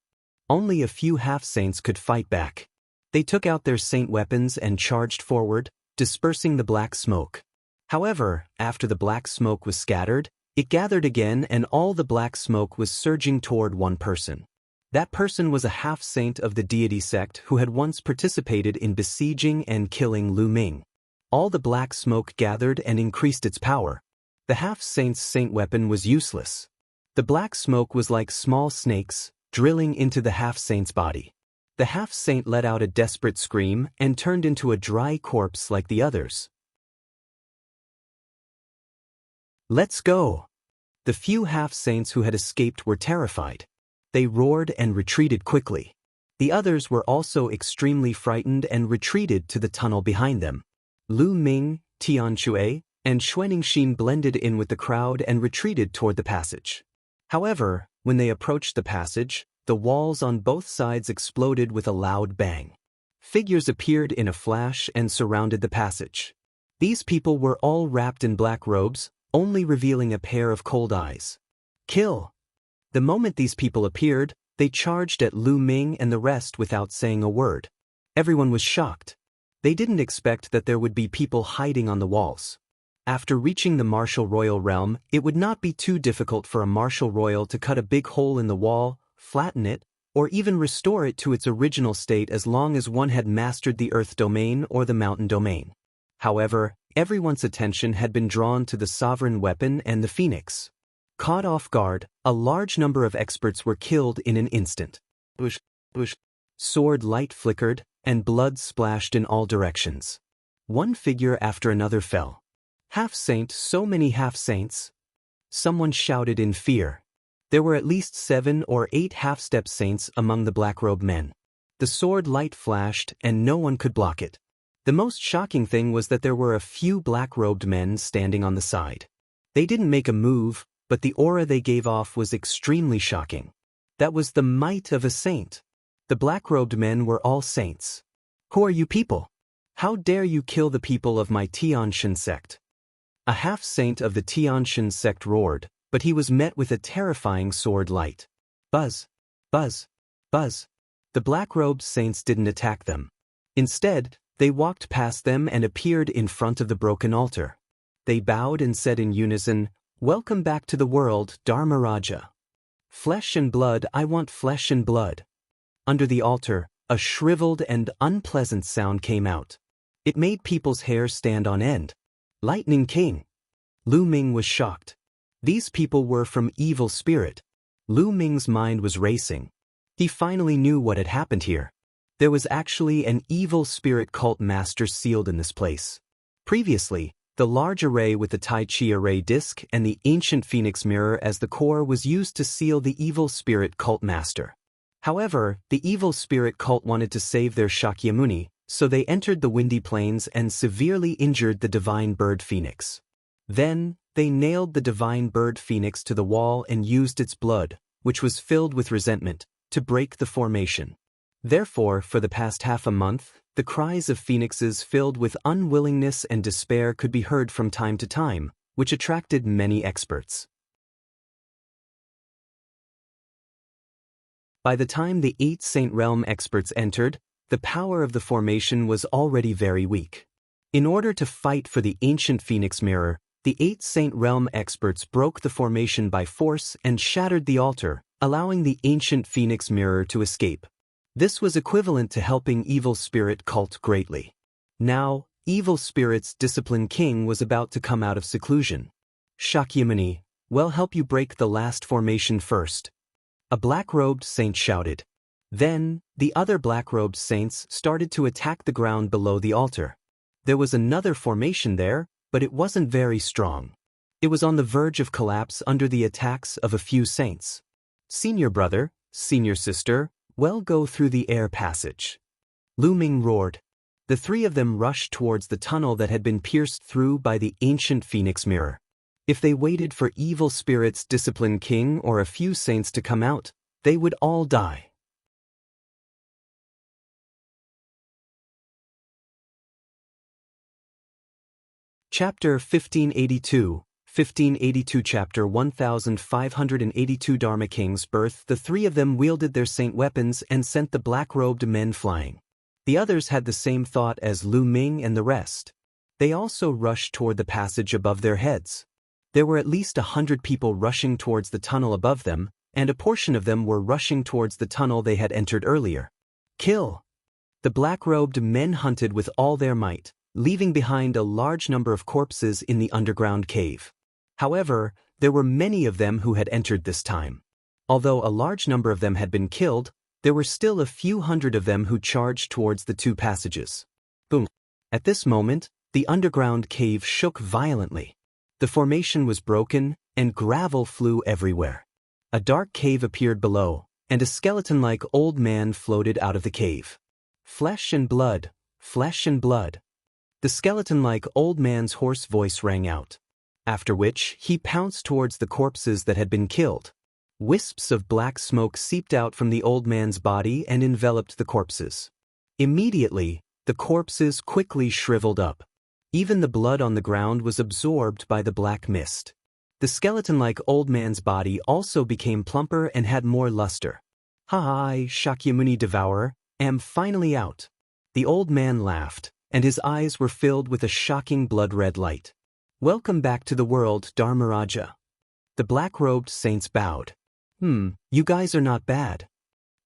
Only a few half-saints could fight back. They took out their saint weapons and charged forward, dispersing the black smoke. However, after the black smoke was scattered, it gathered again and all the black smoke was surging toward one person. That person was a half-saint of the deity sect who had once participated in besieging and killing Lu Ming. All the black smoke gathered and increased its power. The half-saint's saint weapon was useless. The black smoke was like small snakes, drilling into the half-saint's body. The half-saint let out a desperate scream and turned into a dry corpse like the others. Let's go! The few half-saints who had escaped were terrified. They roared and retreated quickly. The others were also extremely frightened and retreated to the tunnel behind them. Lu Ming, Tianxue, and Xuaningxin blended in with the crowd and retreated toward the passage. However, when they approached the passage, the walls on both sides exploded with a loud bang. Figures appeared in a flash and surrounded the passage. These people were all wrapped in black robes, only revealing a pair of cold eyes. Kill! The moment these people appeared, they charged at Lu Ming and the rest without saying a word. Everyone was shocked. They didn't expect that there would be people hiding on the walls. After reaching the martial royal realm, it would not be too difficult for a martial royal to cut a big hole in the wall, flatten it, or even restore it to its original state as long as one had mastered the earth domain or the mountain domain. However, Everyone's attention had been drawn to the sovereign weapon and the phoenix. Caught off guard, a large number of experts were killed in an instant. Bush, bush. Sword light flickered, and blood splashed in all directions. One figure after another fell. Half-saint, so many half-saints. Someone shouted in fear. There were at least 7 or 8 half-step saints among the black-robed men. The sword light flashed, and no one could block it. The most shocking thing was that there were a few black-robed men standing on the side. They didn't make a move, but the aura they gave off was extremely shocking. That was the might of a saint. The black-robed men were all saints. Who are you people? How dare you kill the people of my Tianshan sect? A half-saint of the Tianshan sect roared, but he was met with a terrifying sword light. Buzz, buzz, buzz. The black-robed saints didn't attack them. Instead, they walked past them and appeared in front of the broken altar. They bowed and said in unison, "Welcome back to the world, Dharmaraja. Flesh and blood, I want flesh and blood." Under the altar, a shriveled and unpleasant sound came out. It made people's hair stand on end. Lightning King. Lu Ming was shocked. These people were from evil spirit. Lu Ming's mind was racing. He finally knew what had happened here. There was actually an evil spirit cult master sealed in this place. Previously, the large array with the Tai Chi array disc and the ancient phoenix mirror as the core was used to seal the evil spirit cult master. However, the evil spirit cult wanted to save their Shakyamuni, so they entered the windy plains and severely injured the divine bird phoenix. Then, they nailed the divine bird phoenix to the wall and used its blood, which was filled with resentment, to break the formation. Therefore, for the past half a month, the cries of phoenixes filled with unwillingness and despair could be heard from time to time, which attracted many experts. By the time the 8 Saint Realm experts entered, the power of the formation was already very weak. In order to fight for the ancient phoenix mirror, the 8 Saint Realm experts broke the formation by force and shattered the altar, allowing the ancient phoenix mirror to escape. This was equivalent to helping evil spirit cult greatly. Now, evil spirit's discipline king was about to come out of seclusion. Shakyamuni, we'll help you break the last formation first. A black-robed saint shouted. Then, the other black-robed saints started to attack the ground below the altar. There was another formation there, but it wasn't very strong. It was on the verge of collapse under the attacks of a few saints. Senior brother, senior sister, well, go through the air passage. Lu Ming roared. The 3 of them rushed towards the tunnel that had been pierced through by the ancient phoenix mirror. If they waited for evil spirit's discipline king or a few saints to come out, they would all die. Chapter 1582, 1582 Chapter 1582 Dharma King's birth. The 3 of them wielded their saint weapons and sent the black-robed men flying. The others had the same thought as Lu Ming and the rest. They also rushed toward the passage above their heads. There were at least 100 people rushing towards the tunnel above them, and a portion of them were rushing towards the tunnel they had entered earlier. Kill! The black-robed men hunted with all their might, leaving behind a large number of corpses in the underground cave. However, there were many of them who had entered this time. Although a large number of them had been killed, there were still a few hundred of them who charged towards the 2 passages. Boom! At this moment, the underground cave shook violently. The formation was broken, and gravel flew everywhere. A dark cave appeared below, and a skeleton-like old man floated out of the cave. Flesh and blood, flesh and blood. The skeleton-like old man's hoarse voice rang out. After which, he pounced towards the corpses that had been killed. Wisps of black smoke seeped out from the old man's body and enveloped the corpses. Immediately, the corpses quickly shriveled up. Even the blood on the ground was absorbed by the black mist. The skeleton-like old man's body also became plumper and had more luster. I, Shakyamuni Devourer, am finally out. The old man laughed, and his eyes were filled with a shocking blood-red light. Welcome back to the world, Dharmaraja. The black-robed saints bowed. You guys are not bad.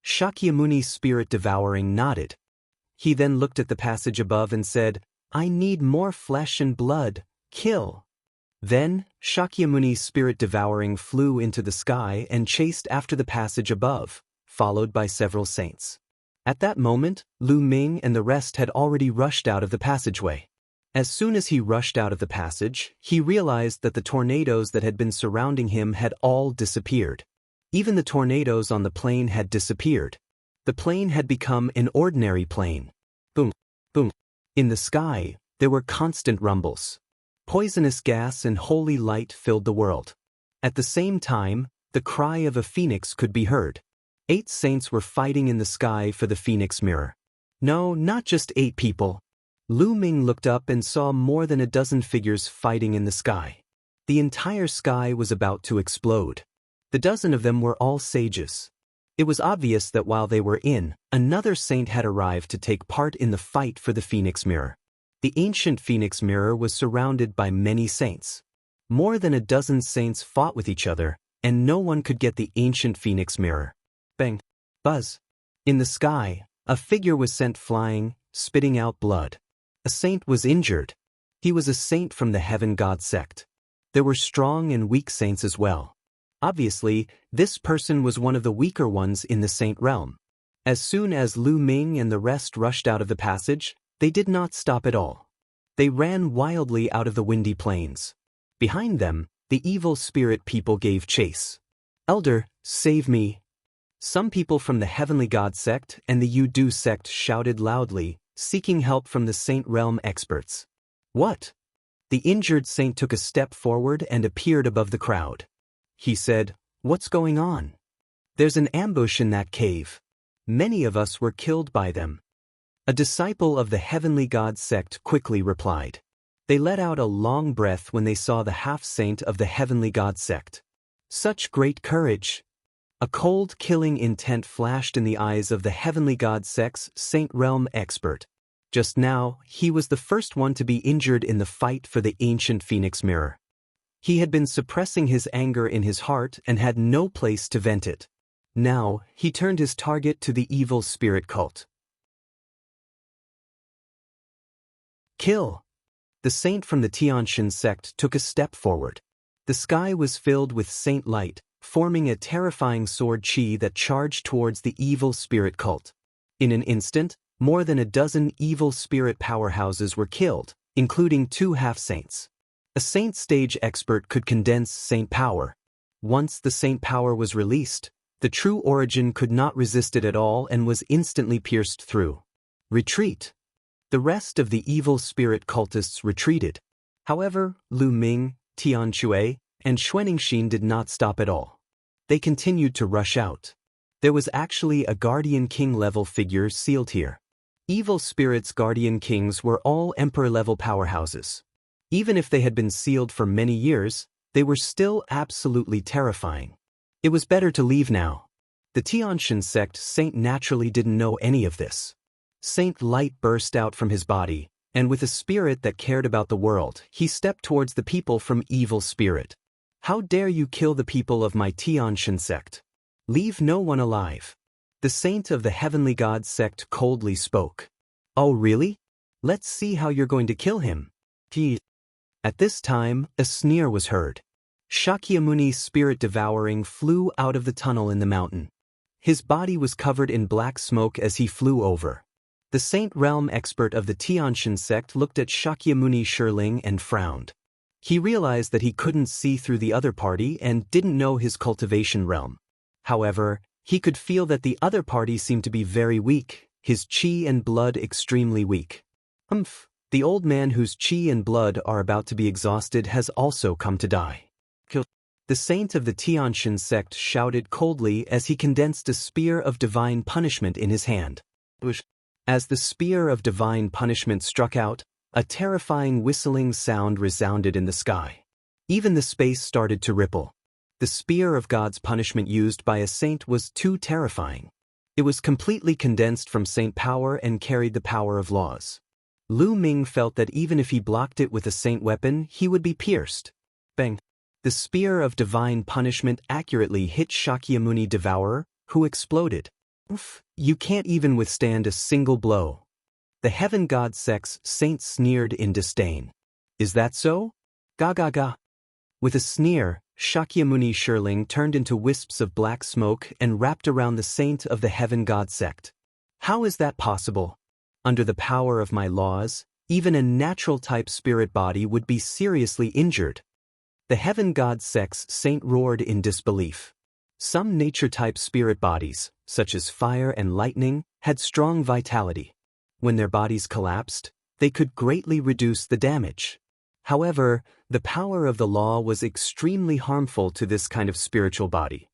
Shakyamuni Spirit Devouring nodded. He then looked at the passage above and said, I need more flesh and blood. Kill. Then, Shakyamuni's spirit devouring flew into the sky and chased after the passage above, followed by several saints. At that moment, Lu Ming and the rest had already rushed out of the passageway. As soon as he rushed out of the passage, he realized that the tornadoes that had been surrounding him had all disappeared. Even the tornadoes on the plane had disappeared. The plane had become an ordinary plane. Boom, boom. In the sky, there were constant rumbles. Poisonous gas and holy light filled the world. At the same time, the cry of a phoenix could be heard. 8 saints were fighting in the sky for the phoenix mirror. No, not just 8 people. Lu Ming looked up and saw more than a dozen figures fighting in the sky. The entire sky was about to explode. The dozen of them were all sages. It was obvious that while they were in, another saint had arrived to take part in the fight for the phoenix mirror. The ancient phoenix mirror was surrounded by many saints. More than a dozen saints fought with each other, and no one could get the ancient phoenix mirror. Bang! Buzz! In the sky, a figure was sent flying, spitting out blood. A saint was injured. He was a saint from the Heaven God sect. There were strong and weak saints as well. Obviously, this person was one of the weaker ones in the saint realm. As soon as Lu Ming and the rest rushed out of the passage, they did not stop at all. They ran wildly out of the windy plains. Behind them, the evil spirit people gave chase. Elder, save me! Some people from the Heavenly God sect and the Yudu sect shouted loudly, seeking help from the saint realm experts. What? The injured saint took a step forward and appeared above the crowd. He said, "What's going on? There's an ambush in that cave. Many of us were killed by them." A disciple of the Heavenly God sect quickly replied. They let out a long breath when they saw the half-saint of the Heavenly God sect. Such great courage! A cold, killing intent flashed in the eyes of the Heavenly God sect's Saint Realm expert. Just now, he was the first one to be injured in the fight for the ancient Phoenix Mirror. He had been suppressing his anger in his heart and had no place to vent it. Now, he turned his target to the evil spirit cult. Kill! The saint from the Tianshan sect took a step forward. The sky was filled with saint light, forming a terrifying sword chi that charged towards the evil spirit cult. In an instant, more than a dozen evil spirit powerhouses were killed, including 2 half-saints. A saint stage expert could condense saint power. Once the saint power was released, the true origin could not resist it at all and was instantly pierced through. Retreat! The rest of the evil spirit cultists retreated. However, Lu Ming, Tian Shui, and Xuaningxin did not stop at all. They continued to rush out. There was actually a Guardian King-level figure sealed here. Evil spirits' Guardian Kings were all Emperor-level powerhouses. Even if they had been sealed for many years, they were still absolutely terrifying. It was better to leave now. The Tianshan sect saint naturally didn't know any of this. Saint Light burst out from his body, and with a spirit that cared about the world, he stepped towards the people from Evil Spirit. "How dare you kill the people of my Tianshan sect? Leave no one alive." The saint of the Heavenly God sect coldly spoke. "Oh really? Let's see how you're going to kill him." At this time, a sneer was heard. Shakyamuni's spirit devouring flew out of the tunnel in the mountain. His body was covered in black smoke as he flew over. The Saint Realm expert of the Tianshan sect looked at Shakyamuni Shirling and frowned. He realized that he couldn't see through the other party and didn't know his cultivation realm. However, he could feel that the other party seemed to be very weak, his chi and blood extremely weak. The old man whose chi and blood are about to be exhausted has also come to die. The saint of the Tianshan sect shouted coldly as he condensed a spear of divine punishment in his hand. As the spear of divine punishment struck out, a terrifying whistling sound resounded in the sky. Even the space started to ripple. The spear of God's punishment used by a saint was too terrifying. It was completely condensed from saint power and carried the power of laws. Lu Ming felt that even if he blocked it with a saint weapon, he would be pierced. Bang! The spear of divine punishment accurately hit Shakyamuni Devourer, who exploded. "Oof, you can't even withstand a single blow." The heaven god sect's saint sneered in disdain. Is that so? Ga ga ga. With a sneer, Shakyamuni Shirling turned into wisps of black smoke and wrapped around the saint of the heaven god sect. How is that possible? Under the power of my laws, even a natural-type spirit body would be seriously injured. The heaven god sect's saint roared in disbelief. Some nature-type spirit bodies, such as fire and lightning, had strong vitality. When their bodies collapsed, they could greatly reduce the damage. However, the power of the law was extremely harmful to this kind of spiritual body.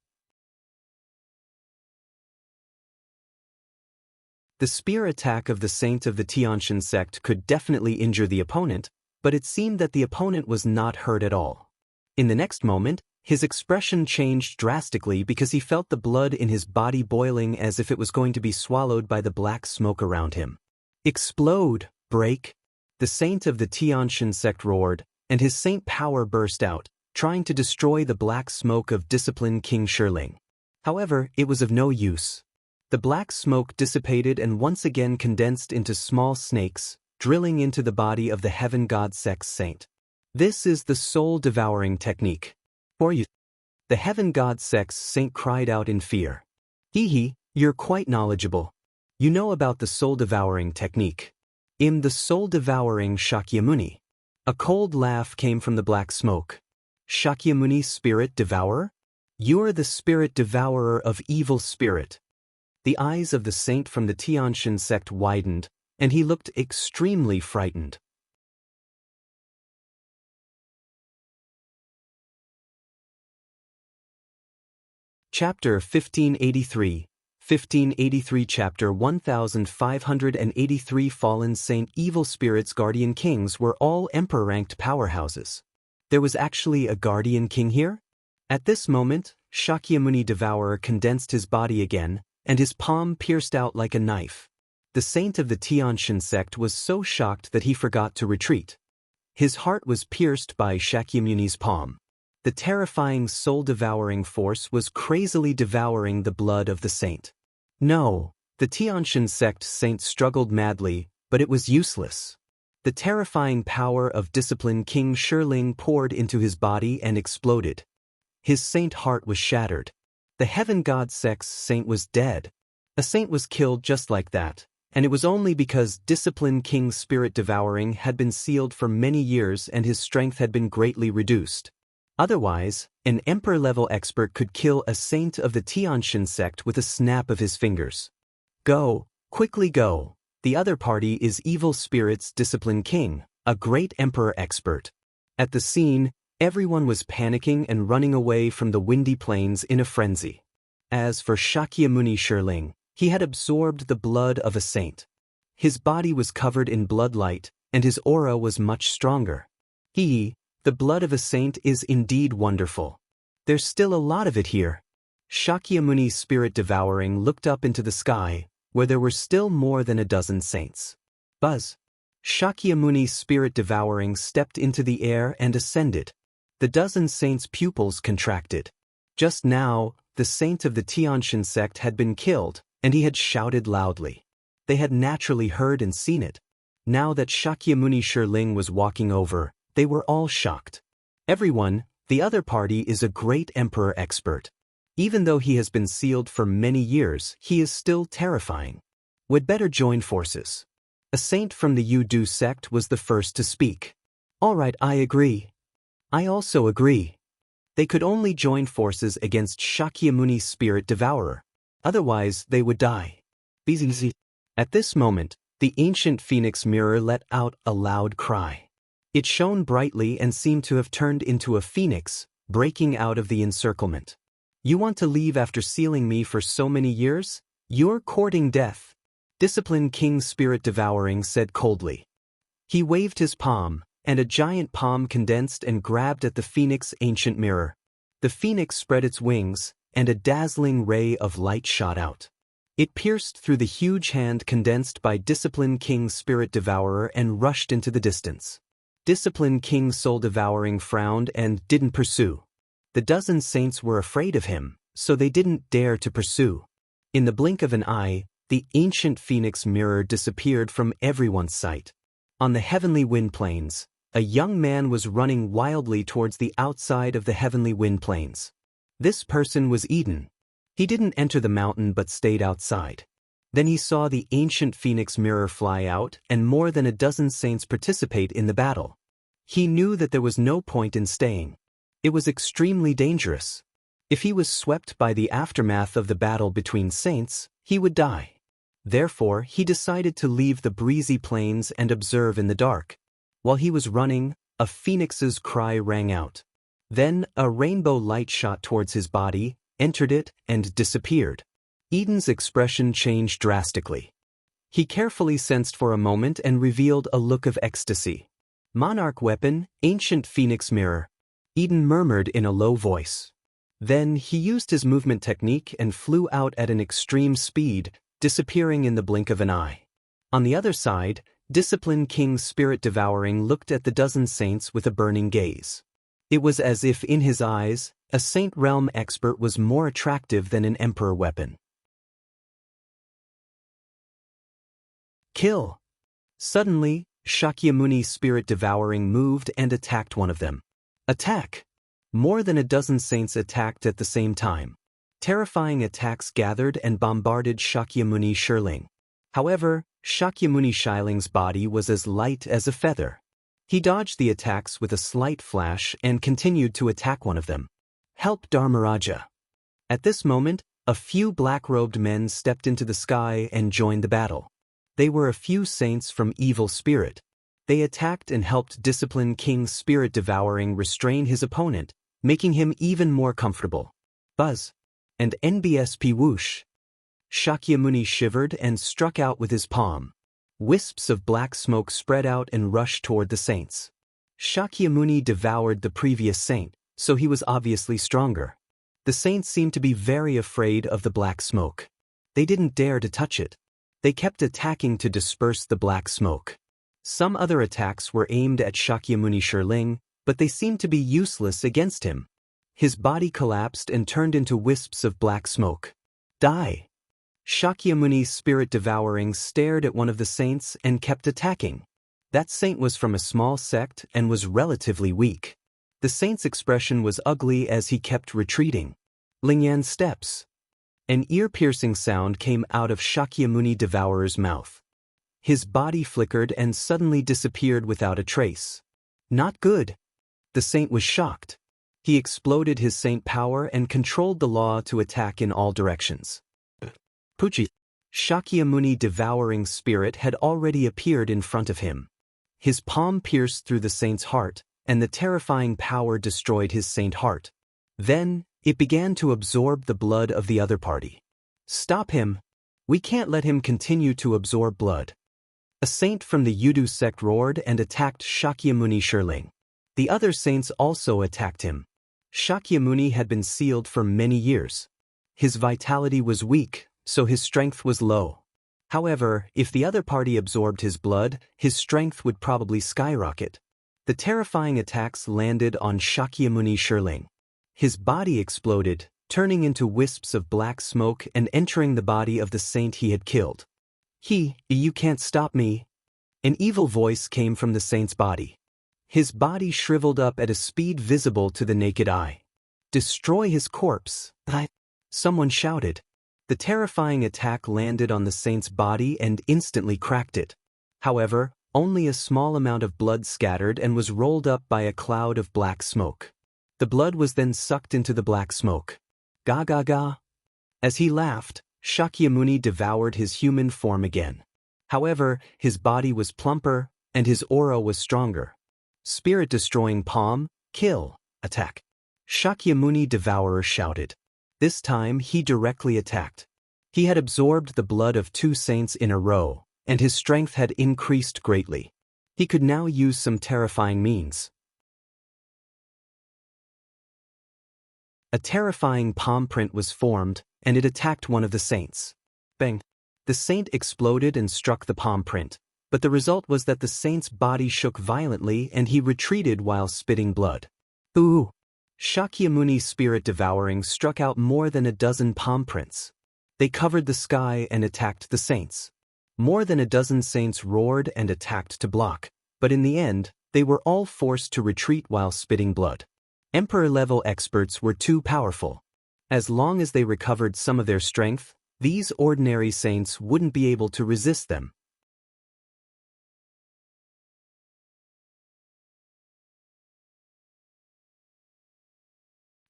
The spear attack of the saint of the Tianshan sect could definitely injure the opponent, but it seemed that the opponent was not hurt at all. In the next moment, his expression changed drastically because he felt the blood in his body boiling as if it was going to be swallowed by the black smoke around him. Explode! Break! The saint of the Tianshan sect roared, and his saint power burst out, trying to destroy the black smoke of disciplined King Shirling. However, it was of no use. The black smoke dissipated and once again condensed into small snakes, drilling into the body of the heaven god sect's saint. This is the soul-devouring technique. For you. The heaven god sect's saint cried out in fear. Hee, you're quite knowledgeable. You know about the soul-devouring technique. The soul-devouring Shakyamuni. A cold laugh came from the black smoke. Shakyamuni spirit devourer? You're the spirit devourer of evil spirit. The eyes of the saint from the Tianshan sect widened, and he looked extremely frightened. Chapter 1583, 1583 Chapter 1583 Fallen Saint Evil Spirits Guardian Kings were all emperor-ranked powerhouses. There was actually a guardian king here? At this moment, Shakyamuni Devourer condensed his body again, and his palm pierced out like a knife. The saint of the Tianshan sect was so shocked that he forgot to retreat. His heart was pierced by Shakyamuni's palm. The terrifying soul-devouring force was crazily devouring the blood of the saint. No, the Tianshan sect saint struggled madly, but it was useless. The terrifying power of disciplined King Shirling poured into his body and exploded. His saint heart was shattered. The heaven god sect's saint was dead. A saint was killed just like that, and it was only because disciplined King's spirit devouring had been sealed for many years and his strength had been greatly reduced. Otherwise, an emperor-level expert could kill a saint of the Tianshan sect with a snap of his fingers. Go, quickly go. The other party is Evil Spirit's disciplined king, a great emperor expert. At the scene, everyone was panicking and running away from the windy plains in a frenzy. As for Shakyamuni Shirling, he had absorbed the blood of a saint. His body was covered in bloodlight, and his aura was much stronger. The blood of a saint is indeed wonderful. There's still a lot of it here. Shakyamuni Spirit Devouring looked up into the sky, where there were still more than a dozen saints. Buzz! Shakyamuni Spirit Devouring stepped into the air and ascended. The dozen saints' pupils contracted. Just now, the saint of the Tianshan sect had been killed, and he had shouted loudly. They had naturally heard and seen it. Now that Shakyamuni Shirling was walking over, they were all shocked. Everyone, the other party is a great emperor expert. Even though he has been sealed for many years, he is still terrifying. We'd better join forces. A saint from the Yudu sect was the first to speak. All right, I agree. I also agree. They could only join forces against Shakyamuni's Spirit Devourer. Otherwise, they would die. Bzz. At this moment, the ancient phoenix mirror let out a loud cry. It shone brightly and seemed to have turned into a phoenix, breaking out of the encirclement. You want to leave after sealing me for so many years? You're courting death. Disciplined King Spirit Devouring said coldly. He waved his palm, and a giant palm condensed and grabbed at the phoenix ancient mirror. The phoenix spread its wings, and a dazzling ray of light shot out. It pierced through the huge hand condensed by Disciplined King Spirit Devourer and rushed into the distance. Disciplined King Soul Devouring frowned and didn't pursue. The dozen saints were afraid of him, so they didn't dare to pursue. In the blink of an eye, the ancient phoenix mirror disappeared from everyone's sight. On the heavenly wind plains, a young man was running wildly towards the outside of the heavenly wind plains. This person was Eden. He didn't enter the mountain but stayed outside. Then he saw the ancient phoenix mirror fly out and more than a dozen saints participate in the battle. He knew that there was no point in staying. It was extremely dangerous. If he was swept by the aftermath of the battle between saints, he would die. Therefore, he decided to leave the breezy plains and observe in the dark. While he was running, a phoenix's cry rang out. Then, a rainbow light shot towards his body, entered it, and disappeared. Eden's expression changed drastically. He carefully sensed for a moment and revealed a look of ecstasy. Monarch weapon, ancient phoenix mirror. Eden murmured in a low voice. Then he used his movement technique and flew out at an extreme speed, disappearing in the blink of an eye. On the other side, Discipline King Spirit Devouring looked at the dozen saints with a burning gaze. It was as if in his eyes, a Saint Realm expert was more attractive than an Emperor weapon. Kill! Suddenly, Shakyamuni Spirit Devouring moved and attacked one of them. Attack! More than a dozen saints attacked at the same time. Terrifying attacks gathered and bombarded Shakyamuni Shirling. However, Shakyamuni Shiling's body was as light as a feather. He dodged the attacks with a slight flash and continued to attack one of them. Help Dharmaraja! At this moment, a few black-robed men stepped into the sky and joined the battle. They were a few saints from Evil Spirit. They attacked and helped Discipline King Spirit Devouring restrain his opponent, making him even more comfortable. Buzz! And NBSP whoosh! Shakyamuni shivered and struck out with his palm. Wisps of black smoke spread out and rushed toward the saints. Shakyamuni devoured the previous saint, so he was obviously stronger. The saints seemed to be very afraid of the black smoke. They didn't dare to touch it. They kept attacking to disperse the black smoke. Some other attacks were aimed at Shakyamuni Shirling, but they seemed to be useless against him. His body collapsed and turned into wisps of black smoke. Die! Shakyamuni's Spirit Devouring stared at one of the saints and kept attacking. That saint was from a small sect and was relatively weak. The saint's expression was ugly as he kept retreating. Lingyan's steps. An ear-piercing sound came out of Shakyamuni Devourer's mouth. His body flickered and suddenly disappeared without a trace. Not good. The saint was shocked. He exploded his saint power and controlled the law to attack in all directions. Puchi. Shakyamuni Devouring Spirit had already appeared in front of him. His palm pierced through the saint's heart, and the terrifying power destroyed his saint heart. Then, it began to absorb the blood of the other party. Stop him! We can't let him continue to absorb blood. A saint from the Yudu sect roared and attacked Shakyamuni Shirling. The other saints also attacked him. Shakyamuni had been sealed for many years. His vitality was weak, so his strength was low. However, if the other party absorbed his blood, his strength would probably skyrocket. The terrifying attacks landed on Shakyamuni Shirling. His body exploded, turning into wisps of black smoke and entering the body of the saint he had killed. You can't stop me. An evil voice came from the saint's body. His body shriveled up at a speed visible to the naked eye. Destroy his corpse! Someone shouted. The terrifying attack landed on the saint's body and instantly cracked it. However, only a small amount of blood scattered and was rolled up by a cloud of black smoke. The blood was then sucked into the black smoke. Ga ga ga! As he laughed, Shakyamuni devoured his human form again. However, his body was plumper, and his aura was stronger. Spirit-destroying palm, kill, attack. Shakyamuni Devourer shouted. This time he directly attacked. He had absorbed the blood of two saints in a row, and his strength had increased greatly. He could now use some terrifying means. A terrifying palm print was formed, and it attacked one of the saints. Bang! The saint exploded and struck the palm print, but the result was that the saint's body shook violently and he retreated while spitting blood. Ooh! Shakyamuni's Spirit Devouring struck out more than a dozen palm prints. They covered the sky and attacked the saints. More than a dozen saints roared and attacked to block, but in the end, they were all forced to retreat while spitting blood. Emperor-level experts were too powerful. As long as they recovered some of their strength, these ordinary saints wouldn't be able to resist them.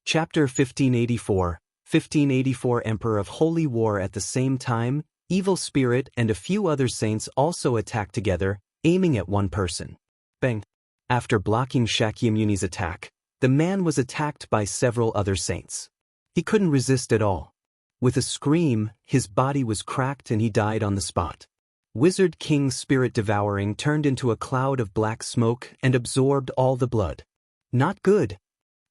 Chapter 1584, 1584 Emperor of Holy War. At the same time, Evil Spirit and a few other saints also attacked together, aiming at one person. Bang! After blocking Shakyamuni's attack, the man was attacked by several other saints. He couldn't resist at all. With a scream, his body was cracked and he died on the spot. Wizard King Spirit Devouring turned into a cloud of black smoke and absorbed all the blood. Not good.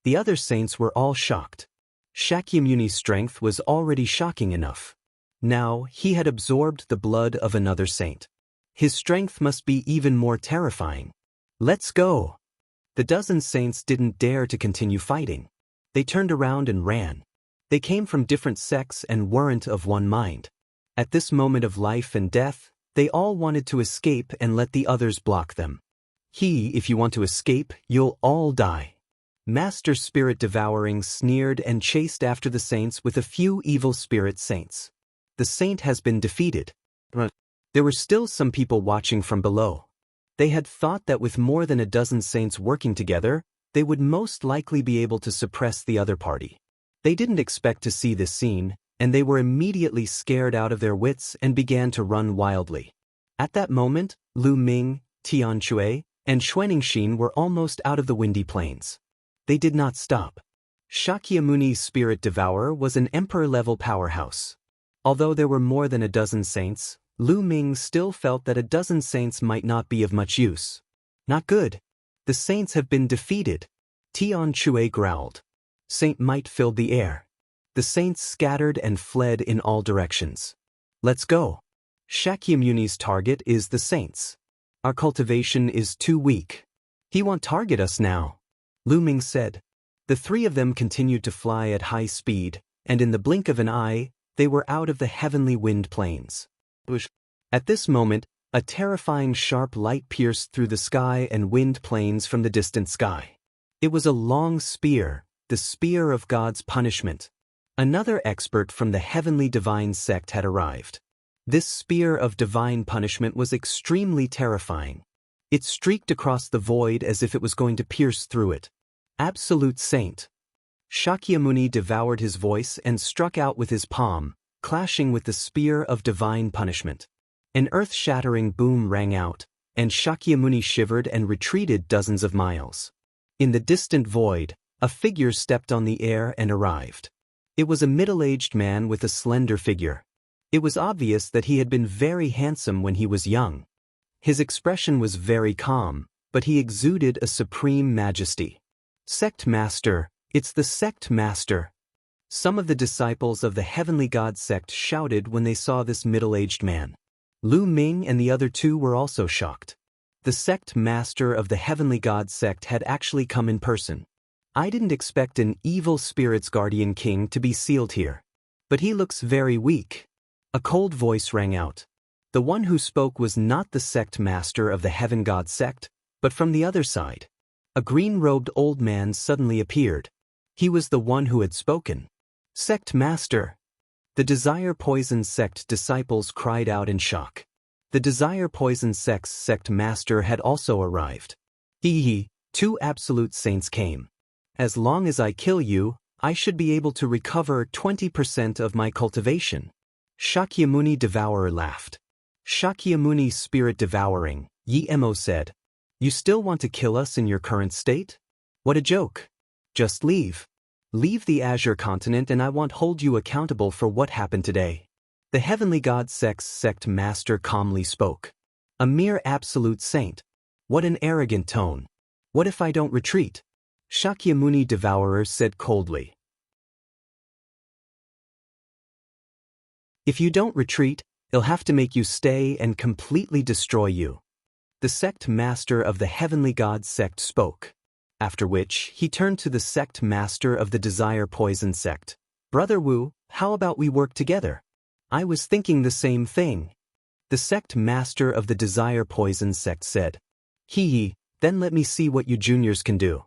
The other saints were all shocked. Shakyamuni's strength was already shocking enough. Now, he had absorbed the blood of another saint. His strength must be even more terrifying. Let's go! The dozen saints didn't dare to continue fighting. They turned around and ran. They came from different sects and weren't of one mind. At this moment of life and death, they all wanted to escape and let the others block them. If you want to escape, you'll all die. Master Spirit Devouring sneered and chased after the saints with a few evil spirit saints. The saint has been defeated. There were still some people watching from below. They had thought that with more than a dozen saints working together, they would most likely be able to suppress the other party. They didn't expect to see this scene, and they were immediately scared out of their wits and began to run wildly. At that moment, Lu Ming, Tian Chui, and Xuanixin were almost out of the windy plains. They did not stop. Shakyamuni's Spirit Devourer was an emperor-level powerhouse. Although there were more than a dozen saints, Lu Ming still felt that a dozen saints might not be of much use. Not good. The saints have been defeated. Tian Chui growled. Saint might filled the air. The saints scattered and fled in all directions. Let's go. Shakyamuni's target is the saints. Our cultivation is too weak. He won't target us now, Lu Ming said. The three of them continued to fly at high speed, and in the blink of an eye, they were out of the heavenly wind plains. At this moment, a terrifying sharp light pierced through the sky and wind plains from the distant sky. It was a long spear, the spear of God's punishment. Another expert from the heavenly divine sect had arrived. This spear of divine punishment was extremely terrifying. It streaked across the void as if it was going to pierce through it. Absolute saint. Shakyamuni devoured his voice and struck out with his palm, clashing with the spear of divine punishment. An earth-shattering boom rang out, and Shakyamuni shivered and retreated dozens of miles. In the distant void, a figure stepped on the air and arrived. It was a middle-aged man with a slender figure. It was obvious that he had been very handsome when he was young. His expression was very calm, but he exuded a supreme majesty. Sect Master, it's the Sect Master. Some of the disciples of the Heavenly God sect shouted when they saw this middle-aged man. Lu Ming and the other two were also shocked. The Sect Master of the Heavenly God sect had actually come in person. I didn't expect an evil spirit's guardian king to be sealed here. But he looks very weak. A cold voice rang out. The one who spoke was not the Sect Master of the Heaven God sect, but from the other side. A green-robed old man suddenly appeared. He was the one who had spoken. Sect Master! The Desire Poison sect disciples cried out in shock. The Desire Poison sect's Sect Master had also arrived. Two absolute saints came. As long as I kill you, I should be able to recover 20% of my cultivation. Shakyamuni Devourer laughed. Shakyamuni Spirit Devouring, Emo said. You still want to kill us in your current state? What a joke. Just leave. Leave the Azure continent and I won't hold you accountable for what happened today. The Heavenly God sect's Sect Master calmly spoke. A mere absolute saint. What an arrogant tone. What if I don't retreat? Shakyamuni Devourer said coldly. If you don't retreat, he'll have to make you stay and completely destroy you. The Sect Master of the Heavenly God sect spoke. After which, he turned to the Sect Master of the Desire Poison sect. Brother Wu, how about we work together? I was thinking the same thing. The sect master of the Desire Poison sect said. Hee, then let me see what you juniors can do.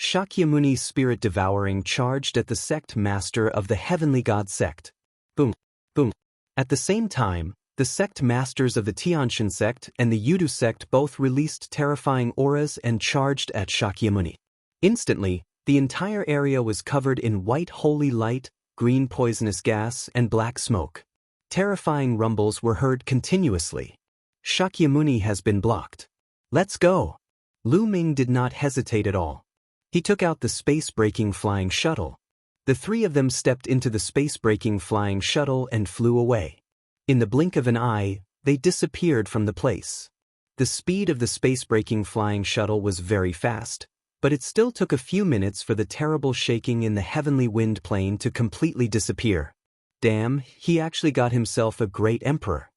Shakyamuni's spirit devouring charged at the sect master of the Heavenly God sect. Boom, boom. At the same time, the sect masters of the Tianshan sect and the Yudu sect both released terrifying auras and charged at Shakyamuni. Instantly, the entire area was covered in white holy light, green poisonous gas, and black smoke. Terrifying rumbles were heard continuously. Shakyamuni has been blocked. Let's go. Lu Ming did not hesitate at all. He took out the space-breaking flying shuttle. The three of them stepped into the space-breaking flying shuttle and flew away. In the blink of an eye, they disappeared from the place. The speed of the space-breaking flying shuttle was very fast, but it still took a few minutes for the terrible shaking in the heavenly wind plane to completely disappear. Damn, he actually got himself a great emperor.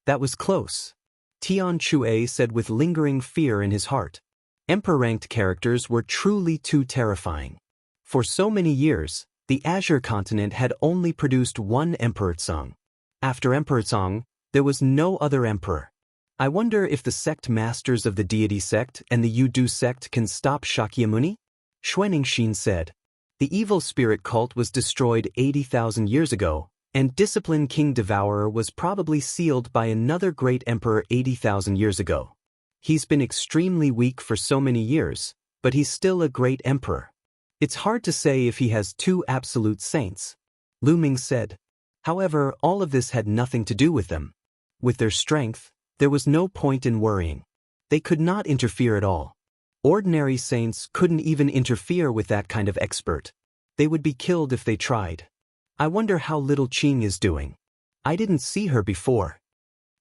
That was close. Tian Chue said with lingering fear in his heart. Emperor-ranked characters were truly too terrifying. For so many years, the Azure continent had only produced one Emperor Tsang. After Emperor Tsang, there was no other emperor. I wonder if the sect masters of the deity sect and the Yudu sect can stop Shakyamuni? Xuanixin said. The evil spirit cult was destroyed 80,000 years ago, and Discipline King Devourer was probably sealed by another great emperor 80,000 years ago. He's been extremely weak for so many years, but he's still a great emperor. It's hard to say if he has two absolute saints. Lu Ming said. However, all of this had nothing to do with them. With their strength, there was no point in worrying. They could not interfere at all. Ordinary saints couldn't even interfere with that kind of expert. They would be killed if they tried. I wonder how little Qing is doing. I didn't see her before.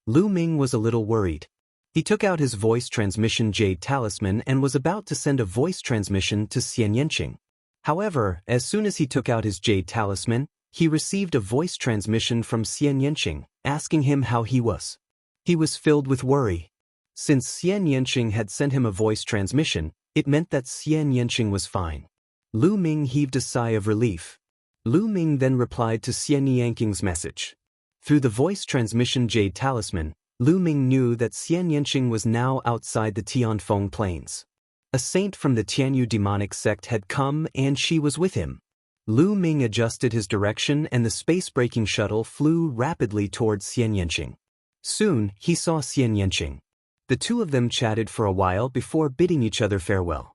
Lu Ming was a little worried. He took out his voice transmission Jade Talisman and was about to send a voice transmission to Xian Yanqing. However, as soon as he took out his Jade Talisman, he received a voice transmission from Xian Yanqing, asking him how he was. He was filled with worry. Since Xian Yanqing had sent him a voice transmission, it meant that Xian Yanqing was fine. Lu Ming heaved a sigh of relief. Lu Ming then replied to Xian Yanqing's message. Through the voice transmission Jade Talisman, Lu Ming knew that Xian Yanqing was now outside the Tianfeng Plains. A saint from the Tianyu demonic sect had come and she was with him. Lu Ming adjusted his direction and the space-breaking shuttle flew rapidly towards Xian Yanqing. Soon, he saw Xian Yanqing. The two of them chatted for a while before bidding each other farewell.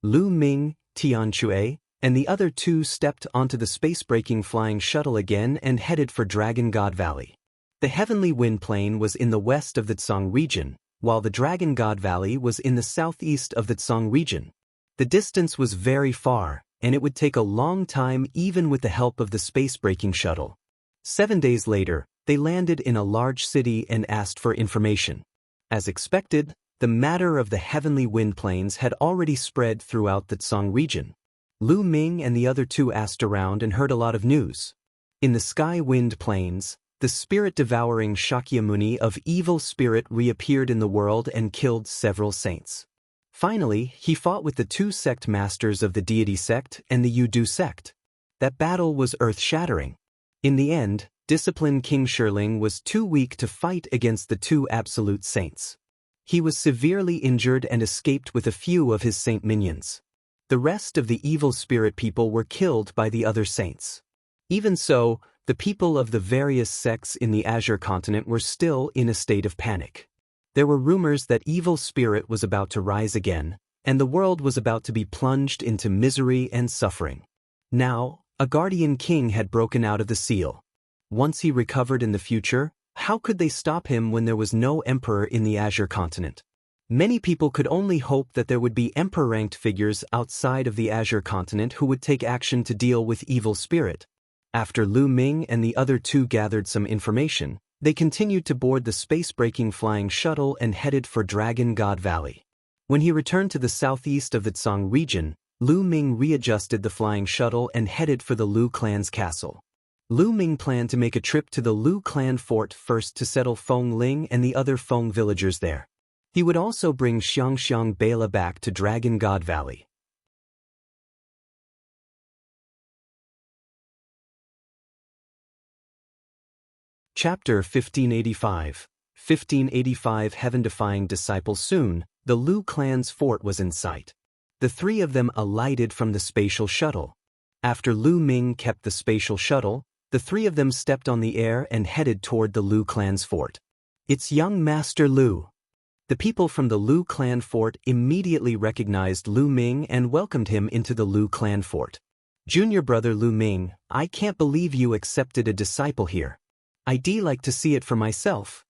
Lu Ming, Tian Chue, and the other two stepped onto the space-breaking flying shuttle again and headed for Dragon God Valley. The heavenly wind plain was in the west of the Tsang region, while the Dragon God Valley was in the southeast of the Tsang region. The distance was very far, and it would take a long time even with the help of the space-breaking shuttle. 7 days later, they landed in a large city and asked for information. As expected, the matter of the heavenly wind plains had already spread throughout the Tsang region. Lu Ming and the other two asked around and heard a lot of news. In the sky wind plains, the spirit-devouring Shakyamuni of evil spirit reappeared in the world and killed several saints. Finally, he fought with the two sect masters of the deity sect and the Yudu sect. That battle was earth-shattering. In the end, Discipline King Shirling was too weak to fight against the two absolute saints. He was severely injured and escaped with a few of his saint minions. The rest of the evil spirit people were killed by the other saints. Even so, the people of the various sects in the Azure continent were still in a state of panic. There were rumors that evil spirit was about to rise again, and the world was about to be plunged into misery and suffering. Now, a guardian king had broken out of the seal. Once he recovered in the future, how could they stop him when there was no emperor in the Azure continent? Many people could only hope that there would be emperor-ranked figures outside of the Azure continent who would take action to deal with evil spirit. After Lu Ming and the other two gathered some information, they continued to board the space-breaking flying shuttle and headed for Dragon God Valley. When he returned to the southeast of the Tsang region, Lu Ming readjusted the flying shuttle and headed for the Lu clan's castle. Lu Ming planned to make a trip to the Lu clan fort first to settle Feng Ling and the other Feng villagers there. He would also bring Xiangxiang Bela back to Dragon God Valley. Chapter 1585. 1585 Heaven-defying disciple. Soon, the Lu clan's fort was in sight. The three of them alighted from the spatial shuttle. After Lu Ming kept the spatial shuttle, the three of them stepped on the air and headed toward the Lu clan's fort. It's young Master Lu. The people from the Lu clan fort immediately recognized Lu Ming and welcomed him into the Lu clan fort. Junior brother Lu Ming, I can't believe you accepted a disciple here. I'd like to see it for myself.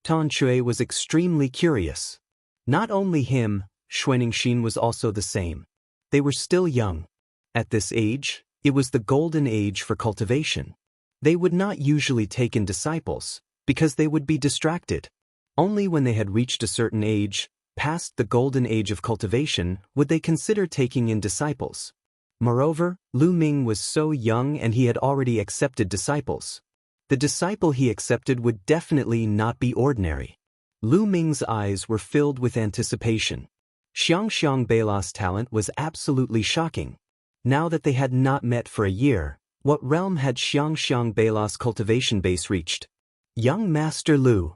Tan Chui was extremely curious. Not only him, Xuanixin was also the same. They were still young. At this age, it was the golden age for cultivation. They would not usually take in disciples, because they would be distracted. Only when they had reached a certain age, past the golden age of cultivation, would they consider taking in disciples. Moreover, Lu Ming was so young and he had already accepted disciples. The disciple he accepted would definitely not be ordinary. Lu Ming's eyes were filled with anticipation. Xiang Beila's talent was absolutely shocking. Now that they had not met for a year, what realm had Xiang Beila's cultivation base reached? Young Master Lu.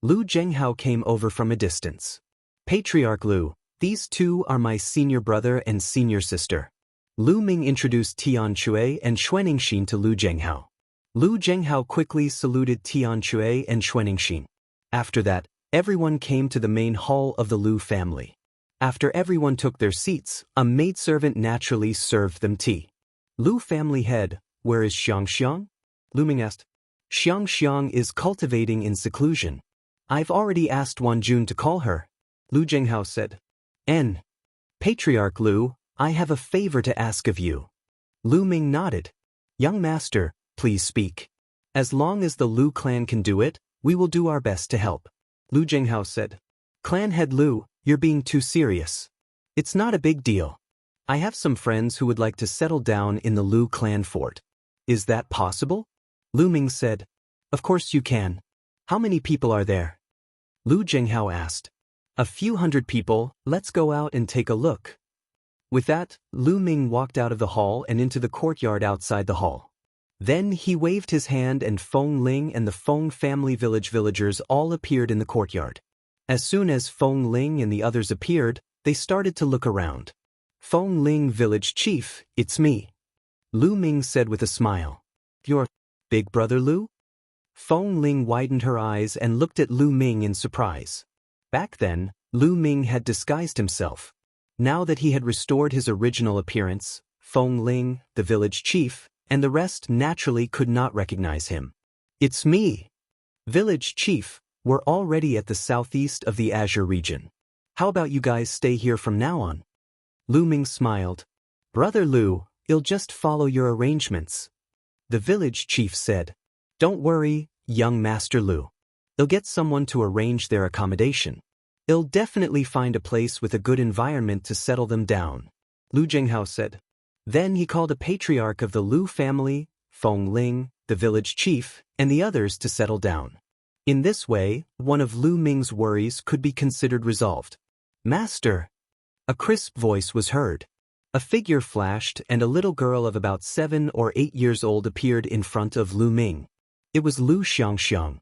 Lu Jianghu came over from a distance. Patriarch Lu, these two are my senior brother and senior sister. Lu Ming introduced Tian Chui and Xuanixin to Lu Jianghu. Lu Jianghu quickly saluted Tian Chui and Xuanixin. After that, everyone came to the main hall of the Lu family. After everyone took their seats, a maidservant naturally served them tea. Lu family head, where is Xiang? Lu Ming asked. Xiang is cultivating in seclusion. I've already asked Wanjun to call her, Lu Jianghu said. Patriarch Lu, I have a favor to ask of you. Lu Ming nodded. Young master, please speak. As long as the Lu clan can do it, we will do our best to help, Lu Jianghu said. Clan head Lu, you're being too serious. It's not a big deal. I have some friends who would like to settle down in the Lu clan fort. Is that possible? Lu Ming said. Of course you can. How many people are there? Lu Jianghu asked. A few hundred people, let's go out and take a look. With that, Lu Ming walked out of the hall and into the courtyard outside the hall. Then he waved his hand and Feng Ling and the Feng family villagers all appeared in the courtyard. As soon as Feng Ling and the others appeared, they started to look around. Feng Ling village chief, it's me. Lu Ming said with a smile. Your big brother Lu? Feng Ling widened her eyes and looked at Lu Ming in surprise. Back then, Lu Ming had disguised himself. Now that he had restored his original appearance, Feng Ling, the village chief, and the rest naturally could not recognize him. It's me. Village chief, we're already at the southeast of the Azure region. How about you guys stay here from now on? Lu Ming smiled. Brother Lu, I'll just follow your arrangements. The village chief said. Don't worry, young Master Lu. I'll get someone to arrange their accommodation. I'll definitely find a place with a good environment to settle them down, Lu Jianghu said. Then he called a patriarch of the Lu family, Feng Ling, the village chief, and the others to settle down. In this way, one of Lu Ming's worries could be considered resolved. Master! A crisp voice was heard. A figure flashed and a little girl of about 7 or 8 years old appeared in front of Lu Ming. It was Lu Xiangxiang.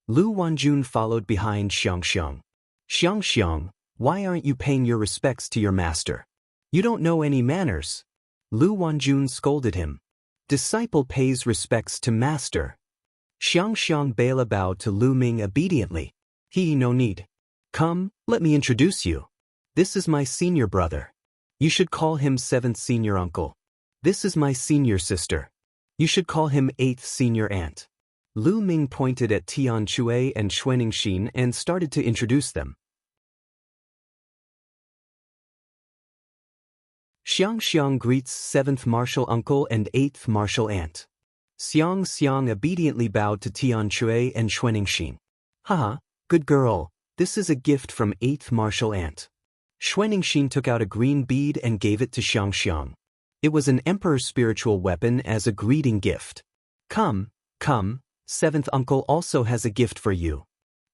Lu Wanjun followed behind Xiangxiang. Xiangxiang, why aren't you paying your respects to your master? You don't know any manners. Lu Wanjun scolded him. Disciple pays respects to master. Xiangxiang Beila bowed to Lu Ming obediently. No need. Come, let me introduce you. This is my senior brother. You should call him 7th senior uncle. This is my senior sister. You should call him 8th senior aunt. Lu Ming pointed at Tian Chui and Xuanixin and started to introduce them. Xiangxiang greets 7th martial uncle and 8th martial aunt. Xiang obediently bowed to Tian Chui and Xuanixin. Haha, good girl, this is a gift from 8th martial aunt. Xuanixin took out a green bead and gave it to Xiangxiang. It was an emperor's spiritual weapon as a greeting gift. Come, 7th uncle also has a gift for you.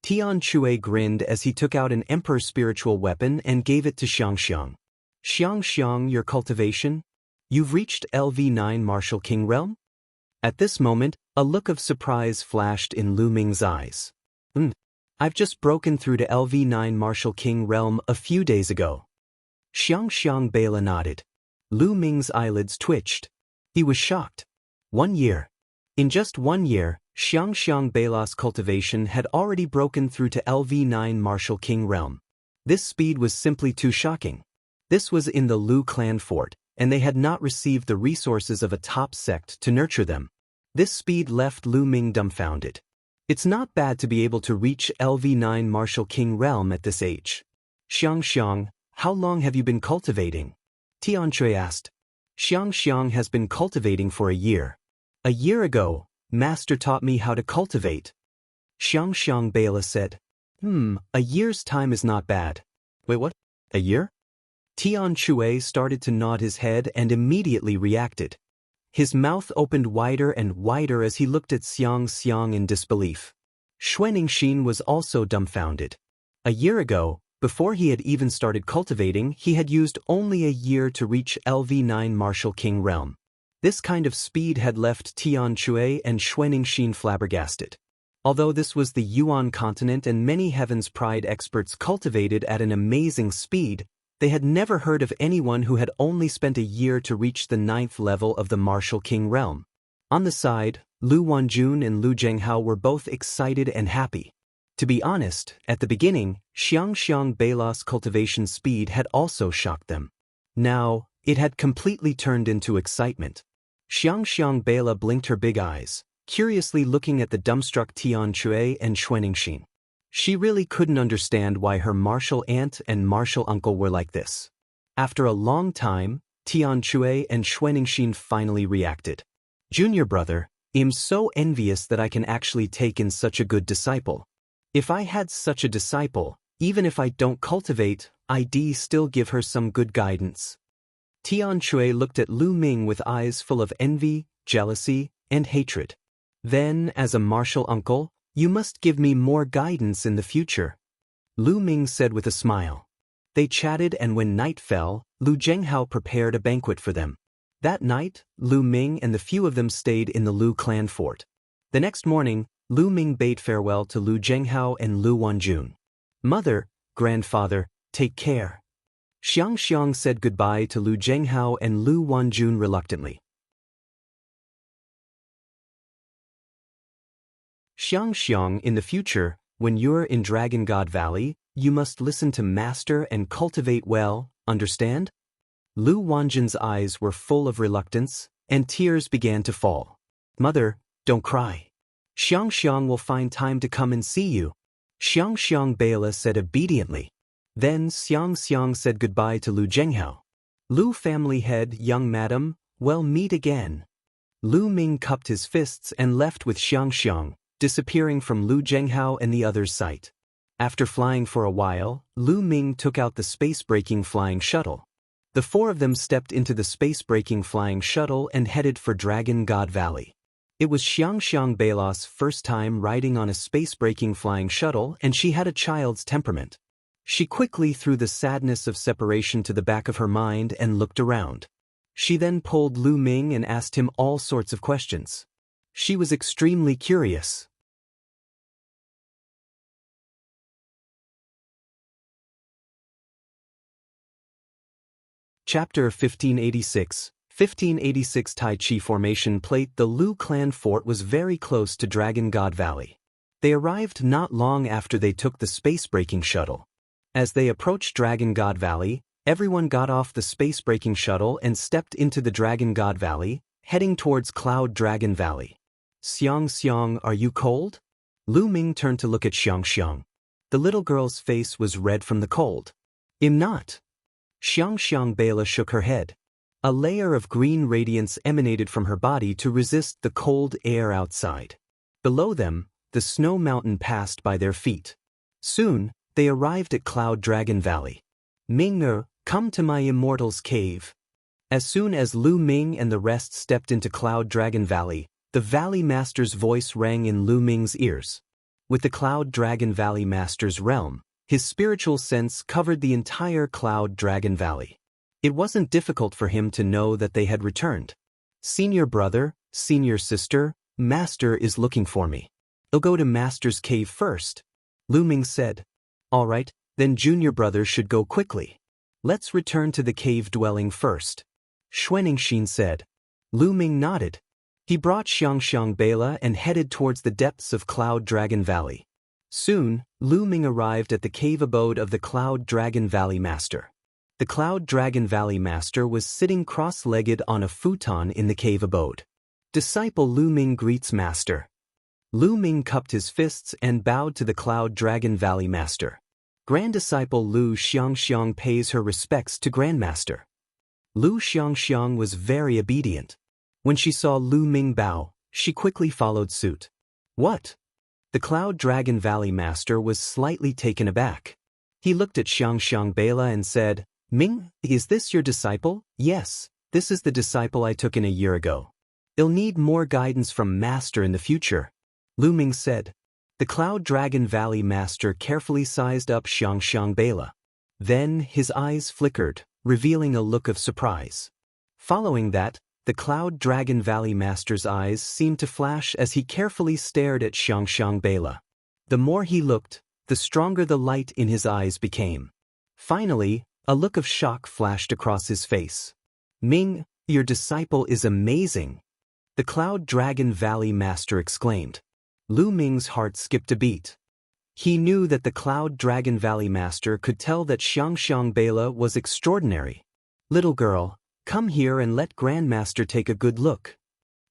Tian Chui grinned as he took out an emperor's spiritual weapon and gave it to Xiangxiang. Xiangxiang, your cultivation? You've reached LV9 Martial King realm? At this moment, a look of surprise flashed in Lu Ming's eyes. I've just broken through to LV9 Martial King realm a few days ago. Xiang Bela nodded. Lu Ming's eyelids twitched. He was shocked. 1 year. In just 1 year, Xiang Bela's cultivation had already broken through to LV9 Martial King realm. This speed was simply too shocking. This was in the Lu clan fort, and they had not received the resources of a top sect to nurture them. This speed left Lu Ming dumbfounded. It's not bad to be able to reach LV9 Martial King realm at this age. Xiang, how long have you been cultivating? Tianchui asked. Xiang has been cultivating for a year. A year ago, Master taught me how to cultivate. Xiang Bela said. A year's time is not bad. Wait, what? A year? Tianchui started to nod his head and immediately reacted. His mouth opened wider and wider as he looked at Xiang in disbelief. Xuaningxin was also dumbfounded. A year ago, before he had even started cultivating, he had used only a year to reach LV9 Martial King realm. This kind of speed had left Tianchui and Xuaningxin flabbergasted. Although this was the Yuan continent and many Heaven's Pride experts cultivated at an amazing speed, they had never heard of anyone who had only spent a year to reach the 9th level of the Martial King realm. On the side, Lu Wanjun and Lu Jianghu were both excited and happy. To be honest, at the beginning, Xiang Bela's cultivation speed had also shocked them. Now, it had completely turned into excitement. Xiang Bela blinked her big eyes, curiously looking at the dumbstruck Tianchui and Xuaningxin. She really couldn't understand why her martial aunt and martial uncle were like this. After a long time, Tianchui and Xuaningxin finally reacted. Junior brother, I'm so envious that I can actually take in such a good disciple. If I had such a disciple, even if I don't cultivate, I'd still give her some good guidance. Tianchui looked at Lu Ming with eyes full of envy, jealousy, and hatred. Then, as a martial uncle, you must give me more guidance in the future. Lu Ming said with a smile. They chatted, and when night fell, Lu Jianghu prepared a banquet for them. That night, Lu Ming and the few of them stayed in the Lu clan fort. The next morning, Lu Ming bade farewell to Lu Jianghu and Lu Wanjun. Mother, grandfather, take care. Xiang said goodbye to Lu Jianghu and Lu Wanjun reluctantly. Xiang, in the future, when you're in Dragon God Valley, you must listen to Master and cultivate well, understand? Lu Wanjun's eyes were full of reluctance, and tears began to fall. Mother, don't cry. Xiang will find time to come and see you. Xiang Bela said obediently. Then Xiang said goodbye to Lu Jianghu. Lu family head, young madam, well meet again. Lu Ming cupped his fists and left with Xiang, disappearing from Lu Jianghu and the others' sight. After flying for a while, Lu Ming took out the space-breaking flying shuttle. The four of them stepped into the space-breaking flying shuttle and headed for Dragon God Valley. It was Xiang Bela's first time riding on a space-breaking flying shuttle, and she had a child's temperament. She quickly threw the sadness of separation to the back of her mind and looked around. She then pulled Lu Ming and asked him all sorts of questions. She was extremely curious. Chapter 1586 Tai Chi Formation Plate. The Lu clan fort was very close to Dragon God Valley. They arrived not long after they took the space-breaking shuttle. As they approached Dragon God Valley, everyone got off the space-breaking shuttle and stepped into the Dragon God Valley, heading towards Cloud Dragon Valley. Xiang, are you cold? Lu Ming turned to look at Xiang. The little girl's face was red from the cold. I'm not. Xiang Bela shook her head. A layer of green radiance emanated from her body to resist the cold air outside. Below them, the snow mountain passed by their feet. Soon, they arrived at Cloud Dragon Valley. Ming, come to my Immortal's cave. As soon as Lu Ming and the rest stepped into Cloud Dragon Valley, the Valley Master's voice rang in Lu Ming's ears. With the Cloud Dragon Valley Master's realm, his spiritual sense covered the entire Cloud Dragon Valley. It wasn't difficult for him to know that they had returned. Senior brother, Senior sister, Master is looking for me. I'll go to Master's cave first. Lu Ming said. All right, then junior brother should go quickly. Let's return to the cave dwelling first. Xuaningxin said. Lu Ming nodded. He brought Xiangxiang Bela and headed towards the depths of Cloud Dragon Valley. Soon, Lu Ming arrived at the cave abode of the Cloud Dragon Valley Master. The Cloud Dragon Valley Master was sitting cross-legged on a futon in the cave abode. Disciple Lu Ming greets Master. Lu Ming cupped his fists and bowed to the Cloud Dragon Valley Master. Grand Disciple Lu Xiangxiang pays her respects to Grandmaster. Lu Xiangxiang was very obedient. When she saw Lu Ming bow, she quickly followed suit. What? The Cloud Dragon Valley Master was slightly taken aback. He looked at Xiangxiang Bela and said, Ming, is this your disciple? Yes, this is the disciple I took in a year ago. I'll need more guidance from Master in the future, Lu Ming said. The Cloud Dragon Valley Master carefully sized up Xiangxiang Bela. Then his eyes flickered, revealing a look of surprise. Following that, the Cloud Dragon Valley Master's eyes seemed to flash as he carefully stared at Xiangxiang Bela. The more he looked, the stronger the light in his eyes became. Finally, a look of shock flashed across his face. Ming, your disciple is amazing, the Cloud Dragon Valley Master exclaimed. Lu Ming's heart skipped a beat. He knew that the Cloud Dragon Valley Master could tell that Xiangxiang Bela was extraordinary. Little girl, come here and let Grandmaster take a good look,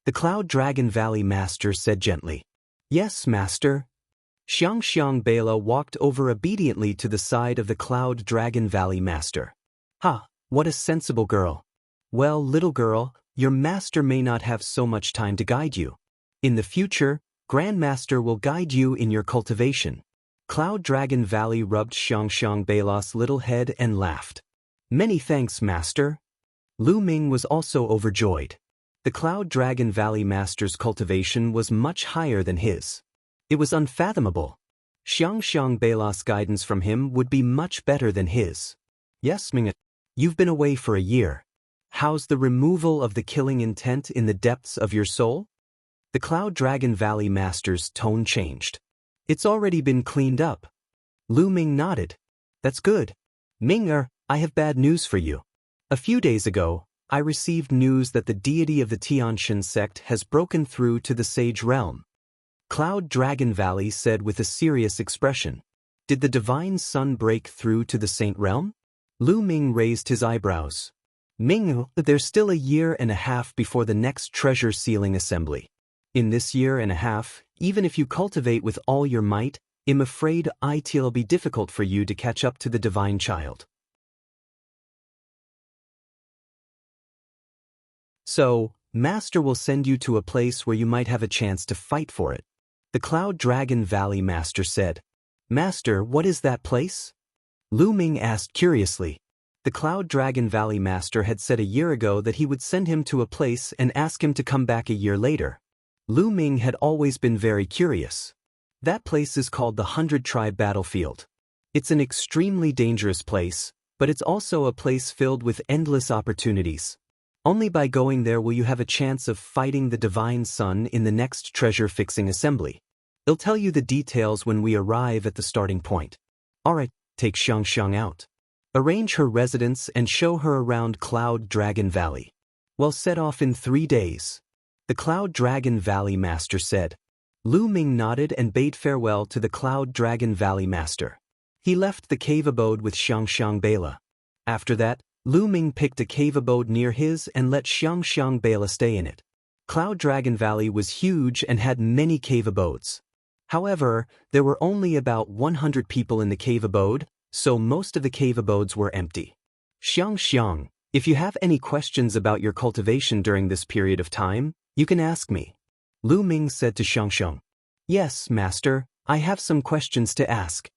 the Cloud Dragon Valley Master said gently. Yes, Master. Xiangxiang Bela walked over obediently to the side of the Cloud Dragon Valley Master. Ha, what a sensible girl. Well, little girl, your master may not have so much time to guide you. In the future, Grandmaster will guide you in your cultivation. Cloud Dragon Valley rubbed Xiangxiang Bela's little head and laughed. Many thanks, Master. Lu Ming was also overjoyed. The Cloud Dragon Valley Master's cultivation was much higher than his. It was unfathomable. Xiangxiang Bela's guidance from him would be much better than his. Yes, Ming, you've been away for a year. How's the removal of the killing intent in the depths of your soul? The Cloud Dragon Valley Master's tone changed. It's already been cleaned up. Lu Ming nodded. That's good. Ming, I have bad news for you. A few days ago, I received news that the deity of the Tianshan sect has broken through to the Sage Realm. Cloud Dragon Valley said with a serious expression. Did the Divine Sun break through to the Saint Realm? Lu Ming raised his eyebrows. Ming, there's still a year and a half before the next treasure sealing assembly. In this year and a half, even if you cultivate with all your might, I'm afraid it'll be difficult for you to catch up to the Divine Child. So, Master will send you to a place where you might have a chance to fight for it. The Cloud Dragon Valley Master said. Master, what is that place? Lu Ming asked curiously. The Cloud Dragon Valley Master had said a year ago that he would send him to a place and ask him to come back a year later. Lu Ming had always been very curious. That place is called the 100-Tribe Battlefield. It's an extremely dangerous place, but it's also a place filled with endless opportunities. Only by going there will you have a chance of fighting the Divine Sun in the next treasure-fixing assembly. I'll tell you the details when we arrive at the starting point. Alright, take Xiangxiang out. Arrange her residence and show her around Cloud Dragon Valley. We'll set off in 3 days. The Cloud Dragon Valley Master said. Lu Ming nodded and bade farewell to the Cloud Dragon Valley Master. He left the cave abode with Xiangxiang Bela. After that, Lu Ming picked a cave abode near his and let Xiangxiang Bela stay in it. Cloud Dragon Valley was huge and had many cave abodes. However, there were only about 100 people in the cave abode, so most of the cave abodes were empty. Xiangxiang, if you have any questions about your cultivation during this period of time, you can ask me. Lu Ming said to Xiangxiang. Yes, Master, I have some questions to ask.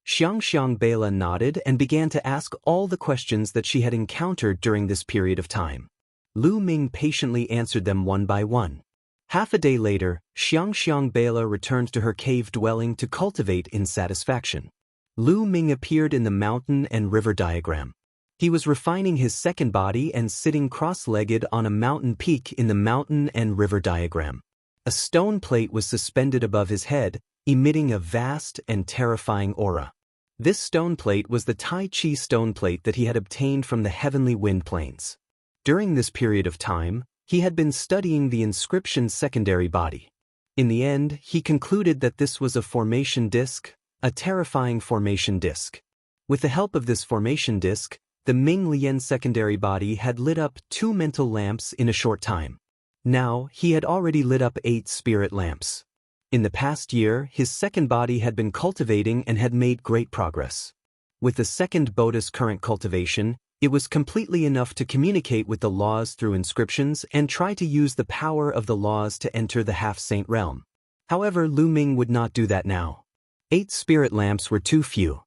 Xiangxiang Bela nodded and began to ask all the questions that she had encountered during this period of time. Lu Ming patiently answered them one by one. Half a day later, Xiangxiang Bela returned to her cave dwelling to cultivate in satisfaction. Lu Ming appeared in the mountain and river diagram. He was refining his second body and sitting cross-legged on a mountain peak in the mountain and river diagram. A stone plate was suspended above his head, emitting a vast and terrifying aura. This stone plate was the Tai Chi stone plate that he had obtained from the heavenly wind plains. During this period of time, he had been studying the inscription's secondary body. In the end, he concluded that this was a formation disk, a terrifying formation disk. With the help of this formation disk, the Ming Lian secondary body had lit up 2 mental lamps in a short time. Now, he had already lit up 8 spirit lamps. In the past year, his second body had been cultivating and had made great progress. With the second Bodhi's current cultivation, it was completely enough to communicate with the laws through inscriptions and try to use the power of the laws to enter the half-saint realm. However, Lu Ming would not do that now. 8 spirit lamps were too few.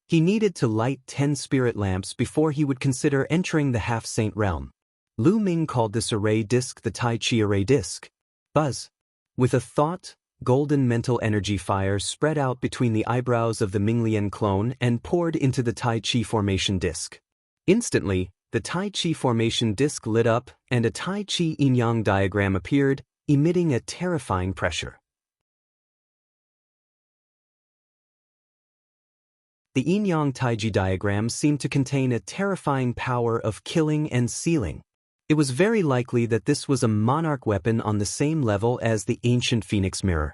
He needed to light 10 spirit lamps before he would consider entering the half-saint realm. Lu Ming called this array disk the Tai Chi array disk. Buzz. With a thought, golden mental energy fire spread out between the eyebrows of the Minglian clone and poured into the Tai Chi formation disk. Instantly, the Tai Chi formation disk lit up and a Tai Chi yin-yang diagram appeared, emitting a terrifying pressure. The yin-yang taiji diagram seemed to contain a terrifying power of killing and sealing. It was very likely that this was a monarch weapon on the same level as the ancient phoenix mirror.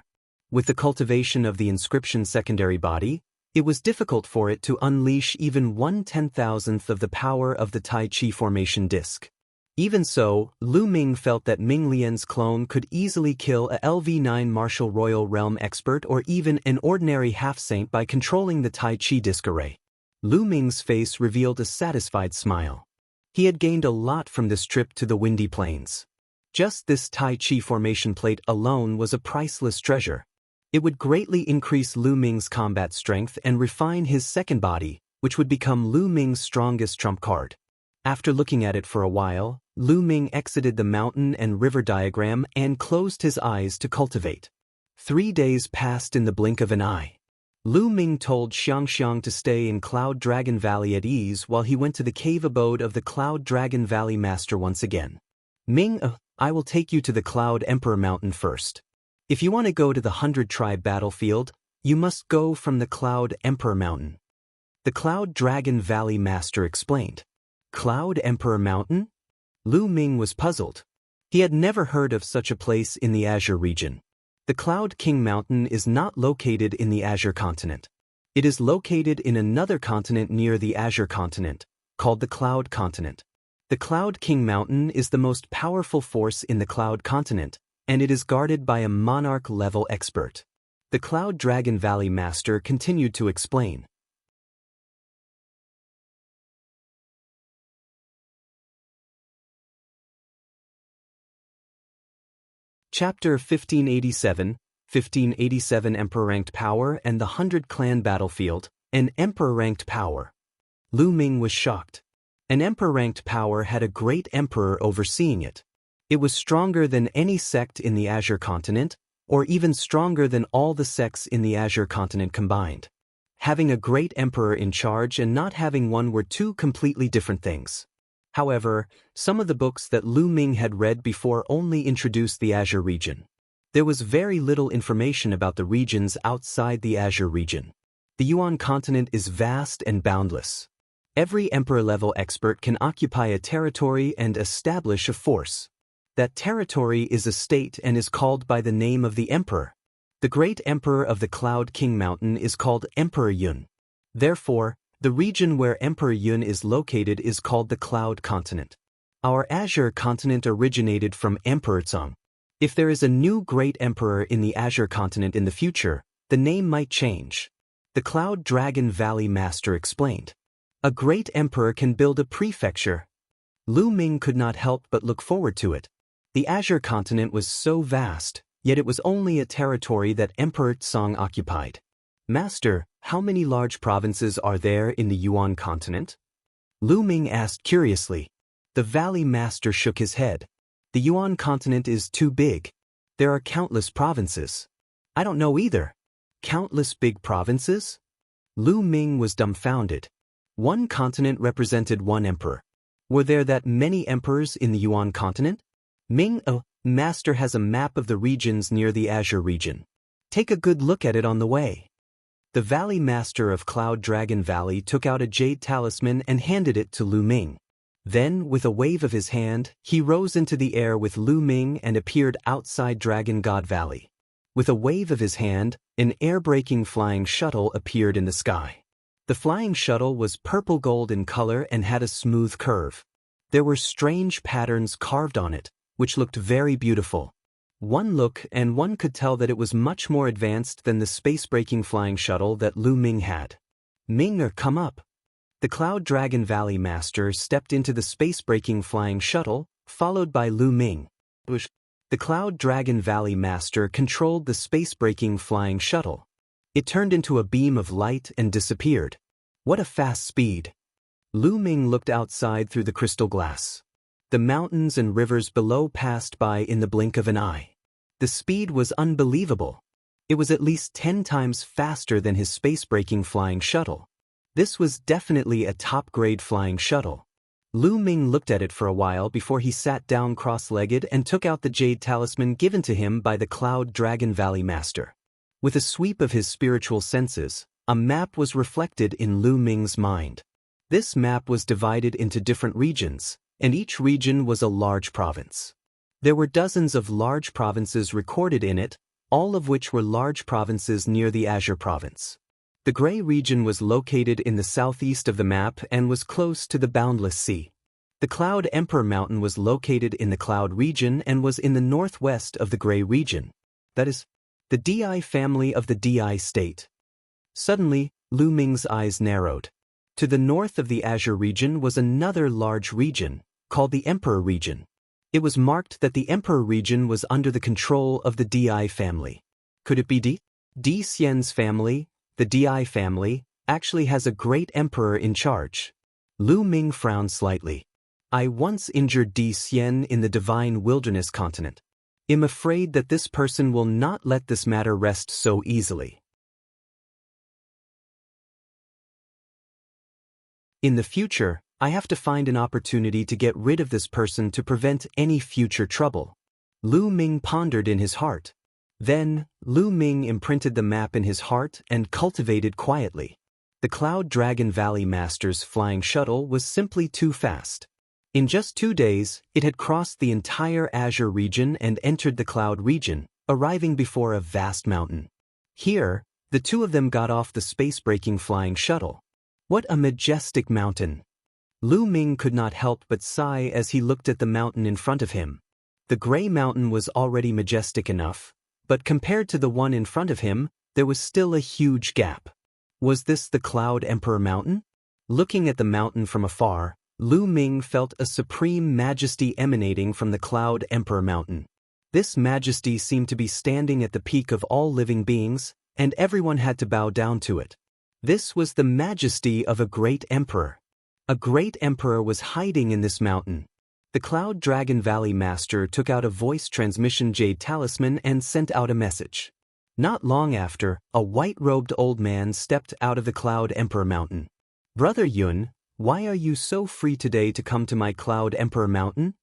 With the cultivation of the inscription secondary body, it was difficult for it to unleash even 1/10,000th of the power of the Tai Chi formation disk. Even so, Lu Ming felt that Ming Lian's clone could easily kill a LV9 martial royal realm expert or even an ordinary half-saint by controlling the Tai Chi disk array. Lu Ming's face revealed a satisfied smile. He had gained a lot from this trip to the windy plains. Just this Tai Chi formation plate alone was a priceless treasure. It would greatly increase Lu Ming's combat strength and refine his second body, which would become Lu Ming's strongest trump card. After looking at it for a while, Lu Ming exited the mountain and river diagram and closed his eyes to cultivate. 3 days passed in the blink of an eye. Lu Ming told Xiangxiang to stay in Cloud Dragon Valley at ease while he went to the cave abode of the Cloud Dragon Valley Master once again. Ming, I will take you to the Cloud Emperor Mountain first. If you want to go to the 100-tribe battlefield, you must go from the Cloud Emperor Mountain. The Cloud Dragon Valley Master explained. Cloud Emperor Mountain? Lu Ming was puzzled. He had never heard of such a place in the Azure region. The Cloud King Mountain is not located in the Azure continent. It is located in another continent near the Azure continent, called the Cloud Continent. The Cloud King Mountain is the most powerful force in the Cloud Continent, and it is guarded by a monarch-level expert. The Cloud Dragon Valley Master continued to explain. Chapter 1587, 1587 Emperor-Ranked Power and the 100-Clan Battlefield, an Emperor-Ranked Power. Lu Ming was shocked. An Emperor-Ranked Power had a great emperor overseeing it. It was stronger than any sect in the Azure continent, or even stronger than all the sects in the Azure continent combined. Having a great emperor in charge and not having one were 2 completely different things. However, some of the books that Lu Ming had read before only introduced the Azure region. There was very little information about the regions outside the Azure region. The Yuan continent is vast and boundless. Every emperor-level expert can occupy a territory and establish a force. That territory is a state and is called by the name of the emperor. The great emperor of the Cloud King Mountain is called Emperor Yun. Therefore, the region where Emperor Yun is located is called the Cloud Continent. Our Azure continent originated from Emperor Tsang. If there is a new great emperor in the Azure continent in the future, the name might change. The Cloud Dragon Valley Master explained. A great emperor can build a prefecture. Lu Ming could not help but look forward to it. The Azure continent was so vast, yet it was only a territory that Emperor Tsang occupied. Master, how many large provinces are there in the Yuan continent? Lu Ming asked curiously. The Valley Master shook his head. The Yuan continent is too big. There are countless provinces. I don't know either. Countless big provinces? Lu Ming was dumbfounded. One continent represented one emperor. Were there that many emperors in the Yuan continent? Ming, a master, has a map of the regions near the Azure region. Take a good look at it on the way. The Valley Master of Cloud Dragon Valley took out a jade talisman and handed it to Lu Ming. Then, with a wave of his hand, he rose into the air with Lu Ming and appeared outside Dragon God Valley. With a wave of his hand, an air-breaking flying shuttle appeared in the sky. The flying shuttle was purple gold in color and had a smooth curve. There were strange patterns carved on it, which looked very beautiful. One look and one could tell that it was much more advanced than the space-breaking flying shuttle that Lu Ming had. Ming, come up. The Cloud Dragon Valley Master stepped into the space-breaking flying shuttle, followed by Lu Ming. The Cloud Dragon Valley Master controlled the space-breaking flying shuttle. It turned into a beam of light and disappeared. What a fast speed! Lu Ming looked outside through the crystal glass. The mountains and rivers below passed by in the blink of an eye. The speed was unbelievable. It was at least 10 times faster than his space-breaking flying shuttle. This was definitely a top-grade flying shuttle. Lu Ming looked at it for a while before he sat down cross-legged and took out the jade talisman given to him by the Cloud Dragon Valley Master. With a sweep of his spiritual senses, a map was reflected in Lu Ming's mind. This map was divided into different regions, and each region was a large province. There were dozens of large provinces recorded in it, all of which were large provinces near the Azure province. The Gray region was located in the southeast of the map and was close to the Boundless Sea. The Cloud Emperor Mountain was located in the Cloud region and was in the northwest of the Gray region. That is, the Di family of the Di state. Suddenly, Lu Ming's eyes narrowed. To the north of the Azure region was another large region, called the Emperor region. It was marked that the Emperor region was under the control of the Di family. Could it be Di Xian's family? The Di family actually has a great emperor in charge. Lu Ming frowned slightly. I once injured Di Xian in the Divine Wilderness continent. I'm afraid that this person will not let this matter rest so easily. In the future, I have to find an opportunity to get rid of this person to prevent any future trouble. Lu Ming pondered in his heart. Then, Lu Ming imprinted the map in his heart and cultivated quietly. The Cloud Dragon Valley Master's flying shuttle was simply too fast. In just 2 days, it had crossed the entire Azure region and entered the Cloud region, arriving before a vast mountain. Here, the two of them got off the space-breaking flying shuttle. What a majestic mountain! Lu Ming could not help but sigh as he looked at the mountain in front of him. The Gray Mountain was already majestic enough, but compared to the one in front of him, there was still a huge gap. Was this the Cloud Emperor Mountain? Looking at the mountain from afar, Lu Ming felt a supreme majesty emanating from the Cloud Emperor Mountain. This majesty seemed to be standing at the peak of all living beings, and everyone had to bow down to it. This was the majesty of a great emperor. A great emperor was hiding in this mountain. The Cloud Dragon Valley Master took out a voice transmission jade talisman and sent out a message. Not long after, a white-robed old man stepped out of the Cloud Emperor Mountain. Brother Yun, why are you so free today to come to my Cloud Emperor Mountain?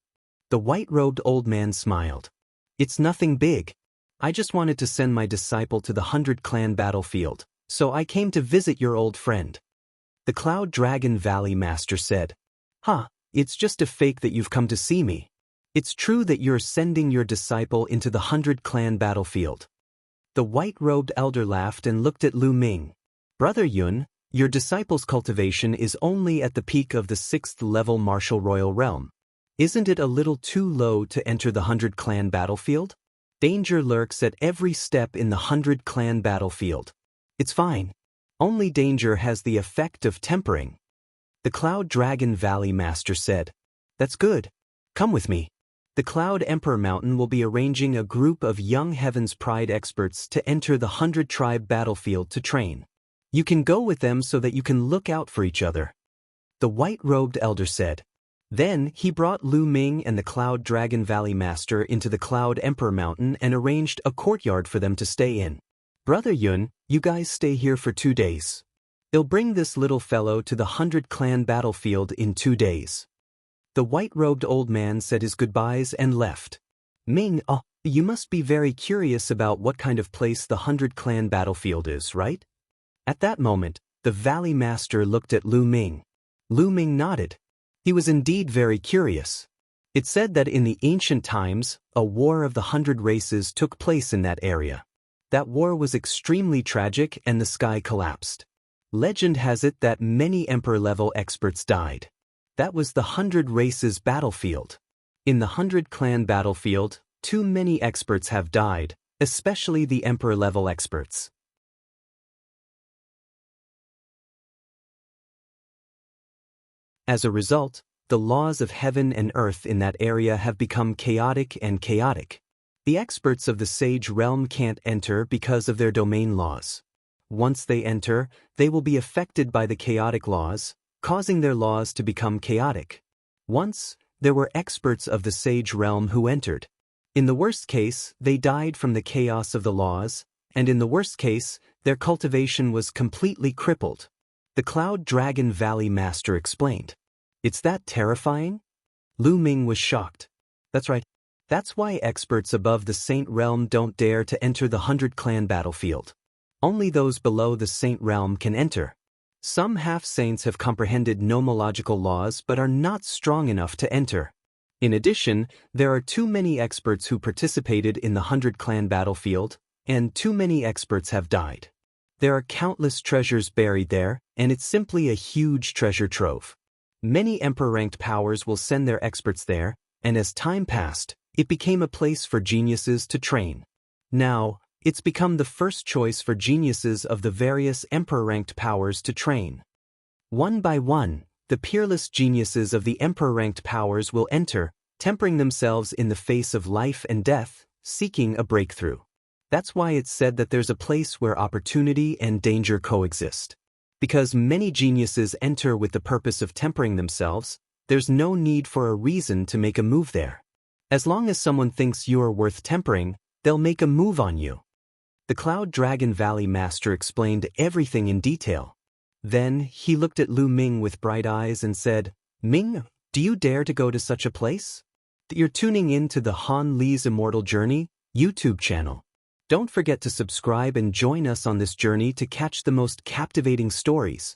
The white-robed old man smiled. It's nothing big. I just wanted to send my disciple to the 100-clan battlefield, so I came to visit your old friend. The Cloud Dragon Valley Master said, It's just a fake that you've come to see me. It's true that you're sending your disciple into the 100-clan battlefield. The white-robed elder laughed and looked at Lu Ming. Brother Yun, your disciple's cultivation is only at the peak of the 6th-level martial royal realm. Isn't it a little too low to enter the 100-clan battlefield? Danger lurks at every step in the 100-clan battlefield. It's fine. Only danger has the effect of tempering. The Cloud Dragon Valley Master said, That's good. Come with me. The Cloud Emperor Mountain will be arranging a group of young Heaven's Pride experts to enter the 100-tribe battlefield to train. You can go with them so that you can look out for each other. The white-robed elder said. Then he brought Lu Ming and the Cloud Dragon Valley Master into the Cloud Emperor Mountain and arranged a courtyard for them to stay in. Brother Yun, you guys stay here for 2 days. I'll bring this little fellow to the 100-clan battlefield in 2 days. The white-robed old man said his goodbyes and left. Ming, you must be very curious about what kind of place the 100-clan battlefield is, right? At that moment, the Valley Master looked at Lu Ming. Lu Ming nodded. He was indeed very curious. It said that in the ancient times, a war of the 100 races took place in that area. That war was extremely tragic and the sky collapsed. Legend has it that many Emperor-level experts died. That was the 100 races battlefield. In the 100-clan battlefield, too many experts have died, especially the Emperor-level experts. As a result, the laws of heaven and earth in that area have become chaotic and chaotic. The experts of the Sage Realm can't enter because of their domain laws. Once they enter, they will be affected by the chaotic laws, causing their laws to become chaotic. Once, there were experts of the Sage Realm who entered. In the worst case, they died from the chaos of the laws, and in the worst case, their cultivation was completely crippled. The Cloud Dragon Valley Master explained. It's that terrifying? Lu Ming was shocked. That's right. That's why experts above the Saint Realm don't dare to enter the 100-clan battlefield. Only those below the Saint Realm can enter. Some half-saints have comprehended nomological laws but are not strong enough to enter. In addition, there are too many experts who participated in the 100-clan battlefield, and too many experts have died. There are countless treasures buried there, and it's simply a huge treasure trove. Many Emperor-ranked powers will send their experts there, and as time passed, it became a place for geniuses to train. Now, it's become the first choice for geniuses of the various Emperor-ranked powers to train. One by one, the peerless geniuses of the Emperor-ranked powers will enter, tempering themselves in the face of life and death, seeking a breakthrough. That's why it's said that there's a place where opportunity and danger coexist. Because many geniuses enter with the purpose of tempering themselves, there's no need for a reason to make a move there. As long as someone thinks you are worth tempering, they'll make a move on you. The Cloud Dragon Valley Master explained everything in detail. Then, he looked at Lu Ming with bright eyes and said, Ming, do you dare to go to such a place? You're tuning in to the Han Li's Immortal Journey YouTube channel. Don't forget to subscribe and join us on this journey to catch the most captivating stories.